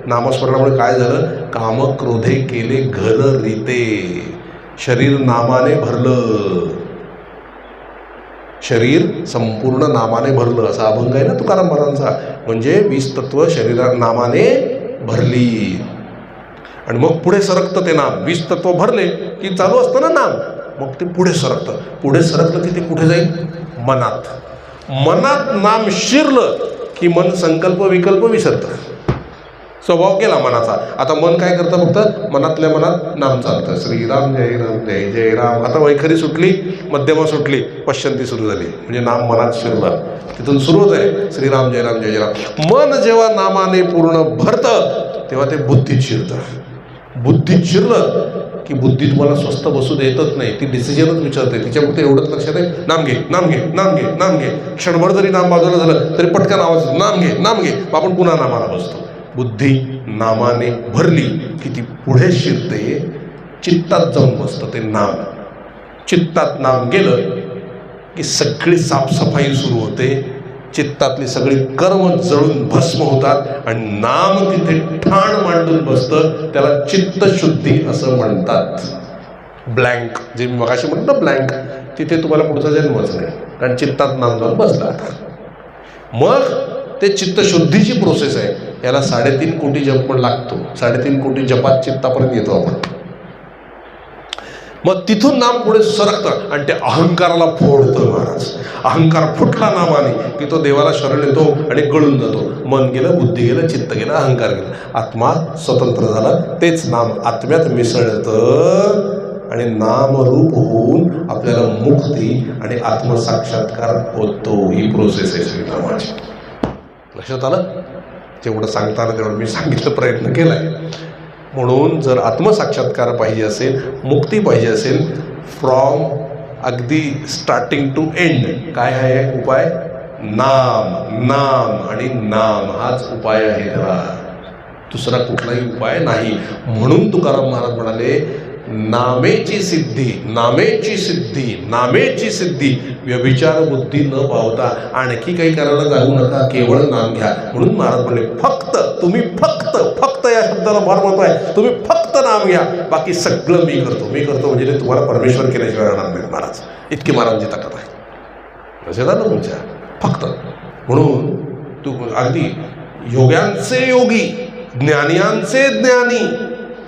नामस्मरणामुळे काय झालं? काम क्रोधे केले घर रीते. शरीर नामाने भरलं, शरीर संपूर्ण नामाने भरलं, असा अभंग आहे ना तुकाराम महाराजांचा. म्हणजे 20 तत्व शरीरात नामाने भरली आणि मग पुढे सरकतं ते नाम. 20 तत्व भरले की चालू असतं ना नाम, मग ते पुढे सरकतं. पुढे सरकलं की ते कुठे जाईल? मनात. मनात नाम शिरलं की मन संकल्प विकल्प विसरतं. स्वभाव केला मनाचा. आता मन काय करतं? फक्त मनातल्या मनात नाम चालतं. श्रीराम जय राम जय जय राम. आता वैखरी सुटली, मध्यमा सुटली, पश्चंती सुरू झाली, म्हणजे नाम मनात शिरलं. तिथून सुरू होत आहे श्रीराम जय राम जय जय राम. मन जेव्हा नामाने पूर्ण भरतं तेव्हा ते बुद्धीत शिरतं. बुद्धीत शिरलं की बुद्धी तुम्हाला स्वस्थ बसू देतच नाही, ती डिसिजनच विचारते. तिच्यापुरते एवढंच लक्षात आहे, नाम घे नाम घे नाम घे नाम घे. क्षणभर जरी नाम बाजूला झालं तरी पटकन आवाज, नाम घे नाम घे. आपण पुन्हा नामाला बसतो. बुद्धी नामाने भरली की ती पुढे शिरते, चित्तात जाऊन बसतं ते नाम. चित्तात नाम गेलं की सगळी साफसफाई सुरू होते. चित्तातली सगळी कर्म जळून भस्म होतात आणि नाम तिथे ठाण मांडून बसतं. त्याला चित्तशुद्धी असं म्हणतात. ब्लँक, जे मी मगाशी म्हणतो ना ब्लँक, तिथे तुम्हाला पुढचा जन्मच नाही, कारण चित्तात नाम जाऊन बसला. मग ते चित्तशुद्धीची प्रोसेस आहे. याला 3.5 कोटी जप पण लागतो. 3.5 कोटी जपात चित्तापर्यंत येतो आपण. मग तिथून नाम पुढे सरकतं आणि ते अहंकाराला फोडतं महाराज. अहंकार फुटला नामाने की तो देवाला शरण येतो आणि गळून जातो. मन गेलं, बुद्धी गेलं, चित्त गेलं, अहंकार गेलं, आत्मा स्वतंत्र झाला. तेच नाम आत्म्यात मिसळतं आणि नामरूप होऊन आपल्याला मुक्ती आणि आत्मसाक्षात्कार होतो. ही प्रोसेस आहे श्रीरामाची. लक्षात आलं? जेवढं सांगता आलं तेवढं मी सांगितलं, प्रयत्न केला आहे. म्हणून जर आत्मसाक्षात्कार पाहिजे असेल, मुक्ती पाहिजे असेल, फ्रॉम अगदी स्टार्टिंग टू एंड काय आहे उपाय? नाम, नाम आणि नाम हाच उपाय आहे त्याला. दुसरा कुठलाही उपाय नाही. म्हणून तुकाराम महाराज म्हणाले, नामेची सिद्धी, नामेची सिद्धी, नामेची सिद्धी, व्यभिचार बुद्धी न पावता आणखी काही करायला जाऊ नका, केवळ नाम घ्या. म्हणून महाराज म्हणले, फक्त तुम्ही फक्त, फक्त या शब्दाला फार महत्व आहे. तुम्ही फक्त नाम घ्या, बाकी सगळं मी करतो. मी करतो म्हणजे तुम्हाला परमेश्वर केल्याशिवाय राहणार नाही महाराज. इतकी महाराजांची ताकद आहे. असे झालं तुमच्या फक्त. म्हणून तू अगदी योग्यांचे योगी, ज्ञानियांचे ज्ञानी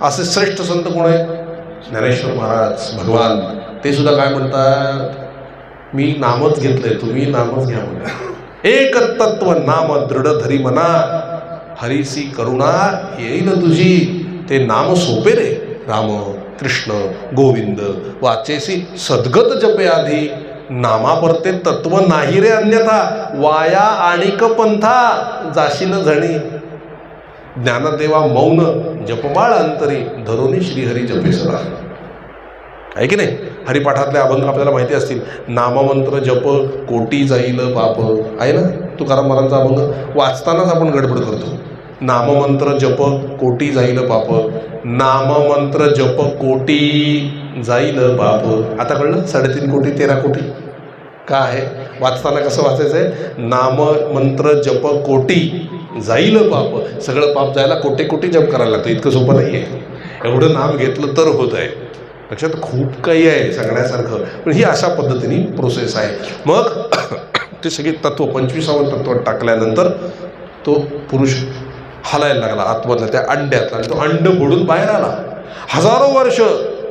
असे श्रेष्ठ संत कोण आहे? ज्ञानेश्वर महाराज भगवान. ते सुद्धा काय म्हणतात? मी नामच घेतलंय, तुम्ही नामच घ्या म्हणा. एक तत्व नाम दृढ धरी मना, हरीसी करुणा येईल तुझी. ते नाम सोपे रे, राम कृष्ण गोविंद वाचेसी सद्गत जपे आधी. नामा परते तत्व नाही रे अन्यथा, वाया आणिक पंथा जाशील झणी. ज्ञानदेवा मौन जपमाळ अंतरी, धरोनी श्रीहरी जपे सदा. आहे की नाही? हरिपाठातले अभंग आपल्याला माहिती असतील. नाममंत्र जप कोटी जाईल पाप, आहे ना तुकाराम महाराजांचा अभंग? वाचतानाच आपण गडबड करतो. नाममंत्र जप कोटी जाईल पाप, नाममंत्र जप कोटी जाईल पाप. आता कळलं? 3.5 कोटी 13 कोटी का आहे? वाचताना कसं वाचायचं आहे? नाममंत्र जप कोटी जाईल पाप. सगळं पाप जायला कोटी कोटी जप करायला लागतं. इतकं सोपं नाही आहे. एवढं नाम घेतलं तर होत आहे. लक्षात? खूप काही आहे सांगण्यासारखं, पण ही अशा पद्धतीने प्रोसेस आहे. मग ते सगळे तत्व 25वं तत्व टाकल्यानंतर तो पुरुष हलायला लागला आतमधला त्या अंड्यातला, आणि तो अंड फोडून बाहेर आला. हजारो वर्ष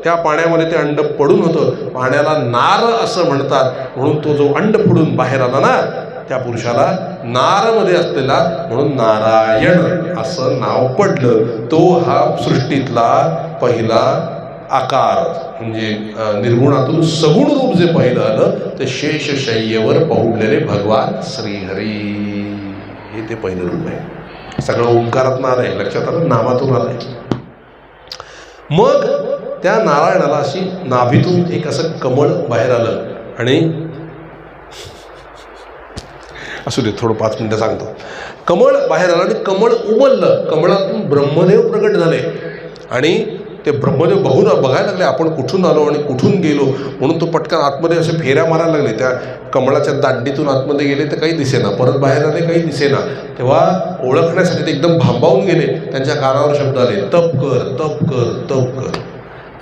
त्या पाण्यामध्ये ते अंड पडून होतं. पाण्याला नार असं म्हणतात. म्हणून तो जो अंड फोडून बाहेर आला ना, त्या पुरुषाला नारमध्ये असलेला म्हणून नारायण असं नाव पडलं. तो हा सृष्टीतला पहिला आकार, म्हणजे निर्गुणातून सगुण रूप जे पहिलं आलं ते शेषशय्येवर पहुडलेले भगवान श्रीहरी, हे ते पहिलं रूप आहे. सगळं ओंकारातून आलं आहे. लक्षात आलं? नामातून आलं आहे. मग त्या नारायणाला अशी नाभीतून एक असं कमळ बाहेर आलं. आणि असू दे, थोडं 5 मिनटं सांगतो. कमळ बाहेर आलं आणि कमळ उमललं. कमळातून ब्रह्मदेव प्रगट झाले. आणि ते ब्रह्मदेव बघायला लागले आपण कुठून आलो आणि कुठून गेलो. म्हणून तो पटकन आतमध्ये असे फेऱ्या मारायला लागले. त्या कमळाच्या दांडीतून आतमध्ये गेले तर काही दिसेना, परत बाहेर आले काही दिसेना. तेव्हा ओळखण्यासाठी ते एकदम भांबावून गेले. त्यांच्या कानावर शब्द आले, तप कर तप कर तप कर.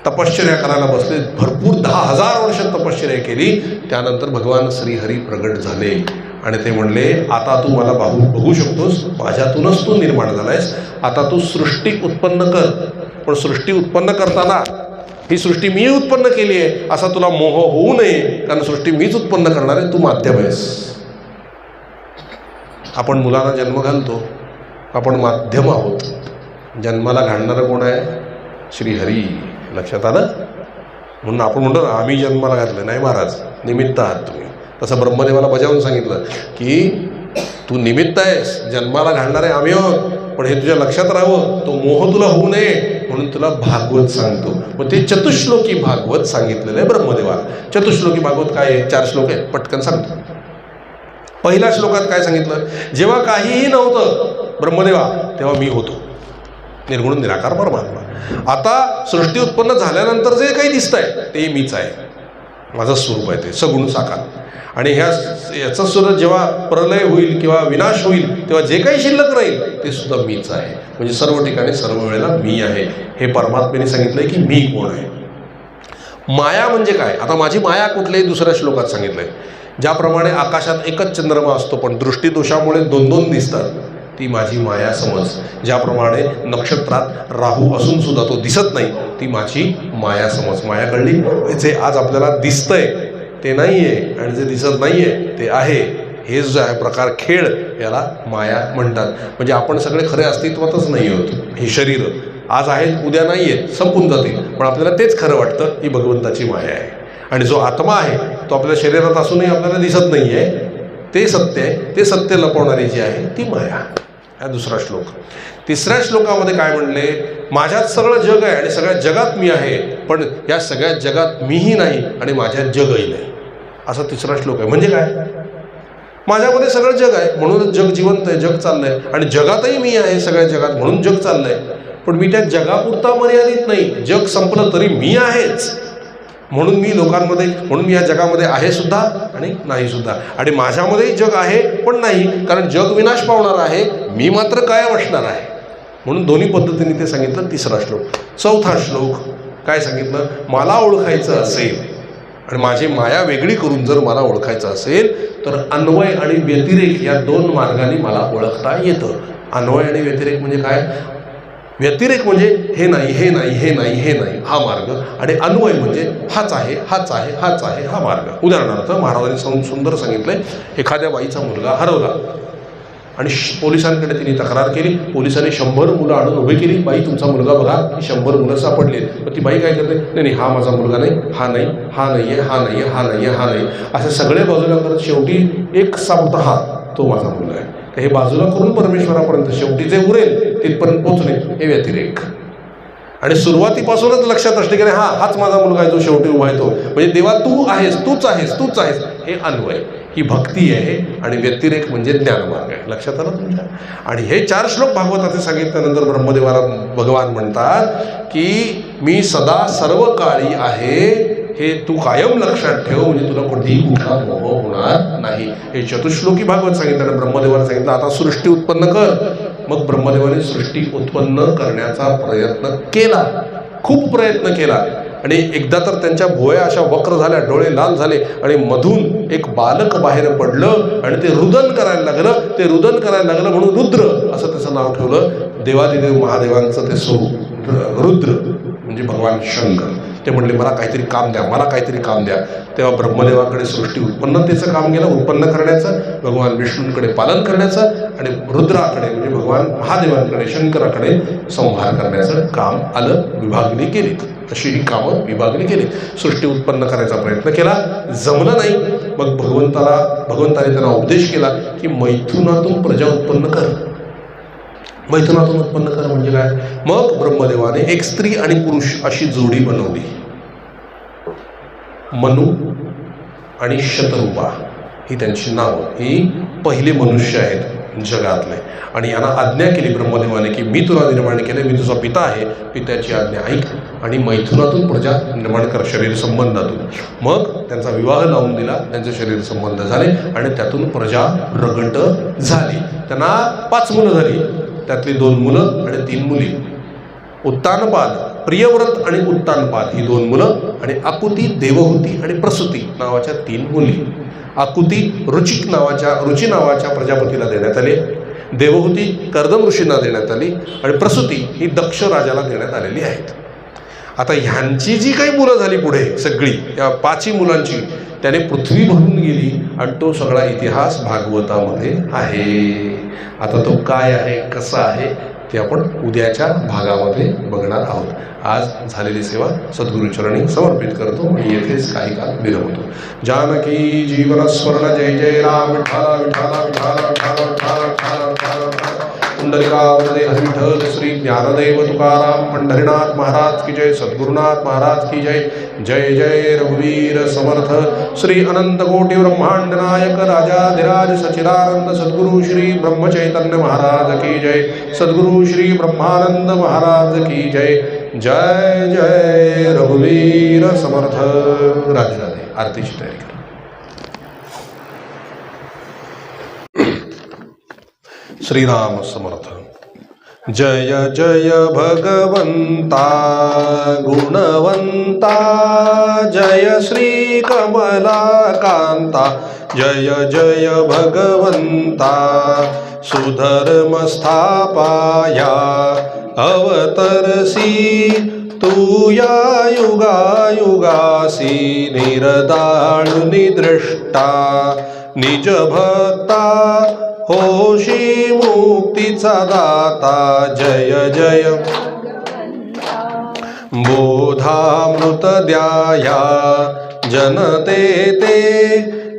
तपश्चर्या करायला बसले. भरपूर 10,000 वर्ष तपश्चर्या केली. त्यानंतर भगवान श्रीहरी प्रगट झाले आणि ते म्हणले, आता तू मला बघू शकतोस, माझ्यातूनच तू निर्माण झालायस. आता तू सृष्टी उत्पन्न कर. पण सृष्टी उत्पन्न करताना ही सृष्टी मी उत्पन्न केली आहे असा तुला मोह होऊ नये, कारण सृष्टी मीच उत्पन्न करणार आहे, तू माध्यम आहेस. आपण मुलांना जन्म घालतो, आपण माध्यम आहोत. जन्माला घालणारं कोण आहे? श्रीहरी. लक्षात आलं? म्हणून आपण म्हणतो ना, आम्ही जन्माला घातलं नाही महाराज, निमित्त आहात तुम्ही. तसं ब्रह्मदेवाला बजावून सांगितलं की तू निमित्त आहेस, जन्माला घालणारे आम्ही आहोत, पण हे तुझ्या लक्षात राहावं, तो मोह तुला होऊ नये म्हणून तुला भागवत सांगतो. मग ते चतुश्लोकी भागवत सांगितलेलं आहे ब्रह्मदेवाला. चतुश्लोकी भागवत काय आहे? 4 श्लोक आहेत, पटकन सांगतो. पहिल्या श्लोकात काय सांगितलं? जेव्हा काहीही नव्हतं ब्रह्मदेवा, तेव्हा मी होतो, निर्गुण निराकार परमात्मा. आता सृष्टी उत्पन्न झाल्यानंतर जे काही दिसतंय ते मीच आहे, माझं स्वरूप आहे ते सगुण साकार. आणि याचं सुद्धा जेव्हा प्रलय होईल किंवा विनाश होईल तेव्हा जे काही शिल्लक राहील ते सुद्धा मीच आहे. म्हणजे सर्व ठिकाणी सर्व वेळेला मी आहे. हे परमात्म्याने सांगितलंय की मी कोण आहे. माया म्हणजे काय? आता माझी माया कुठल्याही दुसऱ्या श्लोकात सांगितलंय. ज्याप्रमाणे आकाशात एकच चंद्रमा असतो पण दृष्टीदोषामुळे 2-2 दिसतात, ती माझी माया समज. ज्याप्रमाणे नक्षत्रात राहू असून सुद्धा तो दिसत नाही, ती माझी माया समज. माया कळली? जे आज आपल्याला दिसतंय ते नाही आहे आणि जे दिसत नाही आहे ते आहे. हे जो आहे प्रकार खेळ, याला माया म्हणतात. म्हणजे आपण सगळे खरे अस्तित्वातच नाही आहोत. हे शरीर आज आहेत उद्या नाही आहेत, संपून जातील, पण आपल्याला तेच खरं वाटतं ही भगवंताची माया आहे. आणि जो आत्मा आहे तो आपल्या शरीरात असूनही आपल्याला दिसत नाही आहे, ते सत्य आहे. ते सत्य लपवणारी जी आहे ती माया. हा दुसरा श्लोक. तिसऱ्या श्लोकामध्ये काय म्हणले, माझ्यात सगळं जग आहे आणि सगळ्या जगात मी आहे, पण या सगळ्या जगात मीही नाही आणि माझ्यात जगही नाही. असा तिसरा श्लोक आहे. म्हणजे काय, माझ्यामध्ये सगळं जग आहे म्हणून जग जिवंत आहे, जग चाललंय, आणि जगातही मी आहे सगळ्या जगात म्हणून जग चाललंय. पण मी त्या जगापुरता मर्यादित नाही, जग संपलं तरी मी आहेच, म्हणून मी लोकांमध्ये, म्हणून मी या जगामध्ये आहे सुद्धा आणि नाही सुद्धा. आणि माझ्यामध्येही जग आहे पण नाही, कारण जग विनाश पावणार आहे, मी मात्र कायम असणार आहे. म्हणून दोन्ही पद्धतीने ते सांगितलं. तिसरा श्लोक. चौथा श्लोक काय सांगितलं, मला ओळखायचं असेल आणि माझी माया वेगळी करून जर मला ओळखायचं असेल तर अन्वय आणि व्यतिरेक या दोन मार्गाने मला ओळखता येतं. अन्वय आणि व्यतिरेक म्हणजे काय, व्यतिरेक म्हणजे हे नाही, हे नाही, हे नाही, हे नाही हा मार्ग, आणि अन्वय म्हणजे हाच आहे, हाच आहे, हाच आहे हा मार्ग. उदाहरणार्थ महाराजांनी सुंदर सांगितलंय, एखाद्या बाईचा मुलगा हरवला आणि पोलिसांकडे तिने तक्रार केली. पोलिसांनी 100 मुलं आणून उभे केली, बाई तुमचा मुलगा बघा, ही 100 मुलं सापडली. मग ती बाई काय करते, नाही नाही हा माझा मुलगा नाही, हा नाही, हा नाही आहे, हा नाही आहे, हा नाही आहे, हा नाही, असे सगळे बाजूला करत शेवटी एक सापडतो, हा तो माझा मुलगा आहे. हे बाजूला करून परमेश्वरापर्यंत शेवटी जे उरेल तिथपर्यंत पोचणे हे व्यतिरेक. आणि सुरुवातीपासूनच लक्षात असते की हाच माझा मुलगा आहे जो शेवटी उभा आहे तो, म्हणजे देवा तू आहेस, तूच आहेस, तूच आहेस, हे अन्वय, ही भक्ती आहे. आणि व्यतिरेक म्हणजे ज्ञानमार्ग आहे. लक्षात आलं तुमच्या. आणि हे 4 श्लोक भागवताचे सांगितल्यानंतर ब्रह्मदेवाला भगवान म्हणतात की मी सदा सर्व काळी आहे, हे तू कायम लक्षात ठेव, म्हणजे तुला कोणतीही कुठला मोह होणार नाही. हे चतुश्लोकी भागवत सांगितलं. आणि ब्रह्मदेवाला सांगितलं आता सृष्टी उत्पन्न कर. मग ब्रह्मदेवाने सृष्टी उत्पन्न करण्याचा प्रयत्न केला, खूप प्रयत्न केला. आणि एकदा तर त्यांच्या भुवया अशा वक्र झाल्या, डोळे लाल झाले, आणि मधून एक बालक बाहेर पडलं आणि ते रुदन करायला लागलं. ते रुदन करायला लागलं म्हणून रुद्र असं त्याचं नाव ठेवलं. देवादिदेव महादेवांचं ते स्वरूप रुद्र म्हणजे भगवान शंकर. ते म्हणले मला काहीतरी काम द्या, मला काहीतरी काम द्या. तेव्हा ब्रह्मदेवाकडे सृष्टी उत्पन्नतेचं काम गेलं, उत्पन्न करण्याचं, भगवान विष्णूंकडे पालन करण्याचं, आणि रुद्राकडे म्हणजे भगवान महादेवांकडे शंकराकडे संहार करण्याचं काम आलं. विभागणी केली, अशी ही कामं विभागणी केली. सृष्टी उत्पन्न करायचा प्रयत्न केला, जमलं नाही. मग भगवंताने त्यांना उपदेश केला की मैथुनातून प्रजा उत्पन्न कर. मैथुनातून उत्पन्न कर म्हणजे काय. मग ब्रह्मदेवाने एक स्त्री आणि पुरुष अशी जोडी बनवली. मनु आणि शतरूपा ही त्यांची नावं. ही पहिले मनुष्य आहेत जगातले. आणि यांना आज्ञा केली ब्रह्मदेवाने की मी तुला निर्माण केले, मी तुझा पिता आहे, पित्याची आज्ञा ऐक आणि मैथुनातून प्रजा निर्माण कर, शरीर संबंधातून. मग त्यांचा विवाह लावून दिला, त्यांचे शरीर संबंध झाले आणि त्यातून प्रजा प्रगट झाली. त्यांना 5 मुलं झाली, त्यातली 2 मुलं आणि 3 मुली. उत्तानपाद, प्रियव्रत आणि उत्तानपाद ही 2 मुलं, आणि आकुती, देवहूती आणि प्रसूती नावाच्या 3 मुली. आकुती रुची नावाच्या प्रजापतीला देण्यात आली, देवहूती कर्दम ऋषींना देण्यात आली, आणि प्रसूती ही दक्ष राजाला देण्यात आलेली आहेत. आता ह्यांची जी काही मुलं झाली पुढे सगळी, या 5 मुलांची, त्याने पृथ्वी भरून गेली, आणि तो सगळा इतिहास भागवतामध्ये आहे. आता तो काय आहे, कसा आहे ते आपण उद्याच्या भागामध्ये बघणार आहोत. आज झालेली सेवा सद्गुरुचरणी समर्पित करतो आणि येथेच काही काळ विरमतो. जानकी जीवन स्वर्ण जय जय राम. विठाला विठाला विठाला विठाला विठाला विठाला विठाला विठाला. पुंडलिकावरदे हरी विठ्ठल श्री ज्ञानदेव तुकाराम पंढरीनाथ महाराज की जय. सद्गुरुनाथ महाराज की जय. जय जय रघुवीर समर्थ श्री अनंत कोटी ब्रह्मांड नायक राजाधिराज सच्चिदानंद सद्गुरु श्री ब्रह्मचैतन्य महाराज की जय. सद्गुरु श्री ब्रह्मानंद महाराज की जय. जय जय रघुवीर समर्थ. राधे राधे. आरतीची तयारी करा. श्रीराम समर्थ. जय जय भगवंता गुणवंता, जय श्री कमलाकांता. जय जय भगवंता सुधर्म स्थापाया अवतरसी. तू या युगायुगासी निरदाळुनी दृष्टा. निज भक्ता होशी मुक्तीचा दाता. जय जय बोधामृत द्याया जनते ते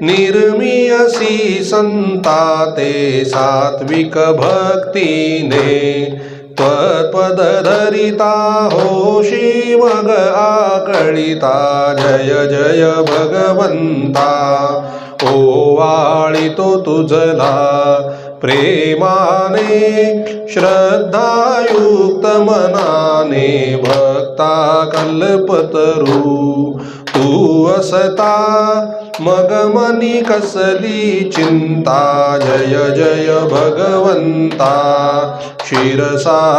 निर्मियसी संता ते सात्विक भक्तीने त्वत्पद धरिता होशी मग आकळिता जय जय भगवंता ओवाळितो तुझला प्रेमाने श्रद्धायुक्त मनाने भक्ता कल्पतरू तू असता मग मनी कसली चिंता जय जय भगवंता क्षीरसागरवासी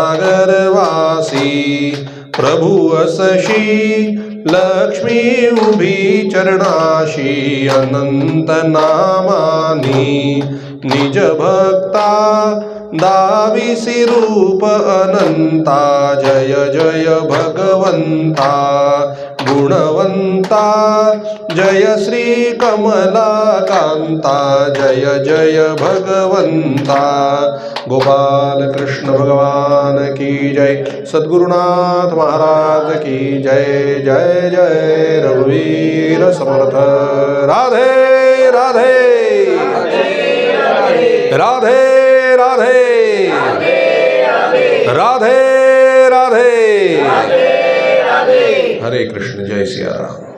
प्रभु असशी लक्ष्मी उभी चरणाशी अनंत नामानी निज भक्ता दाविसी रूप अनंता जय जय भगवंता गुणवंता जय श्री कमलाकांता जय जय भगवंता गोपाल कृष्ण भगवान की जय सद्गुरुनाथ महाराज की जय जय जय रघुवीर समर्थ राधे राधे राधे राधे राधे राधे हरे कृष्ण जय सिया राम।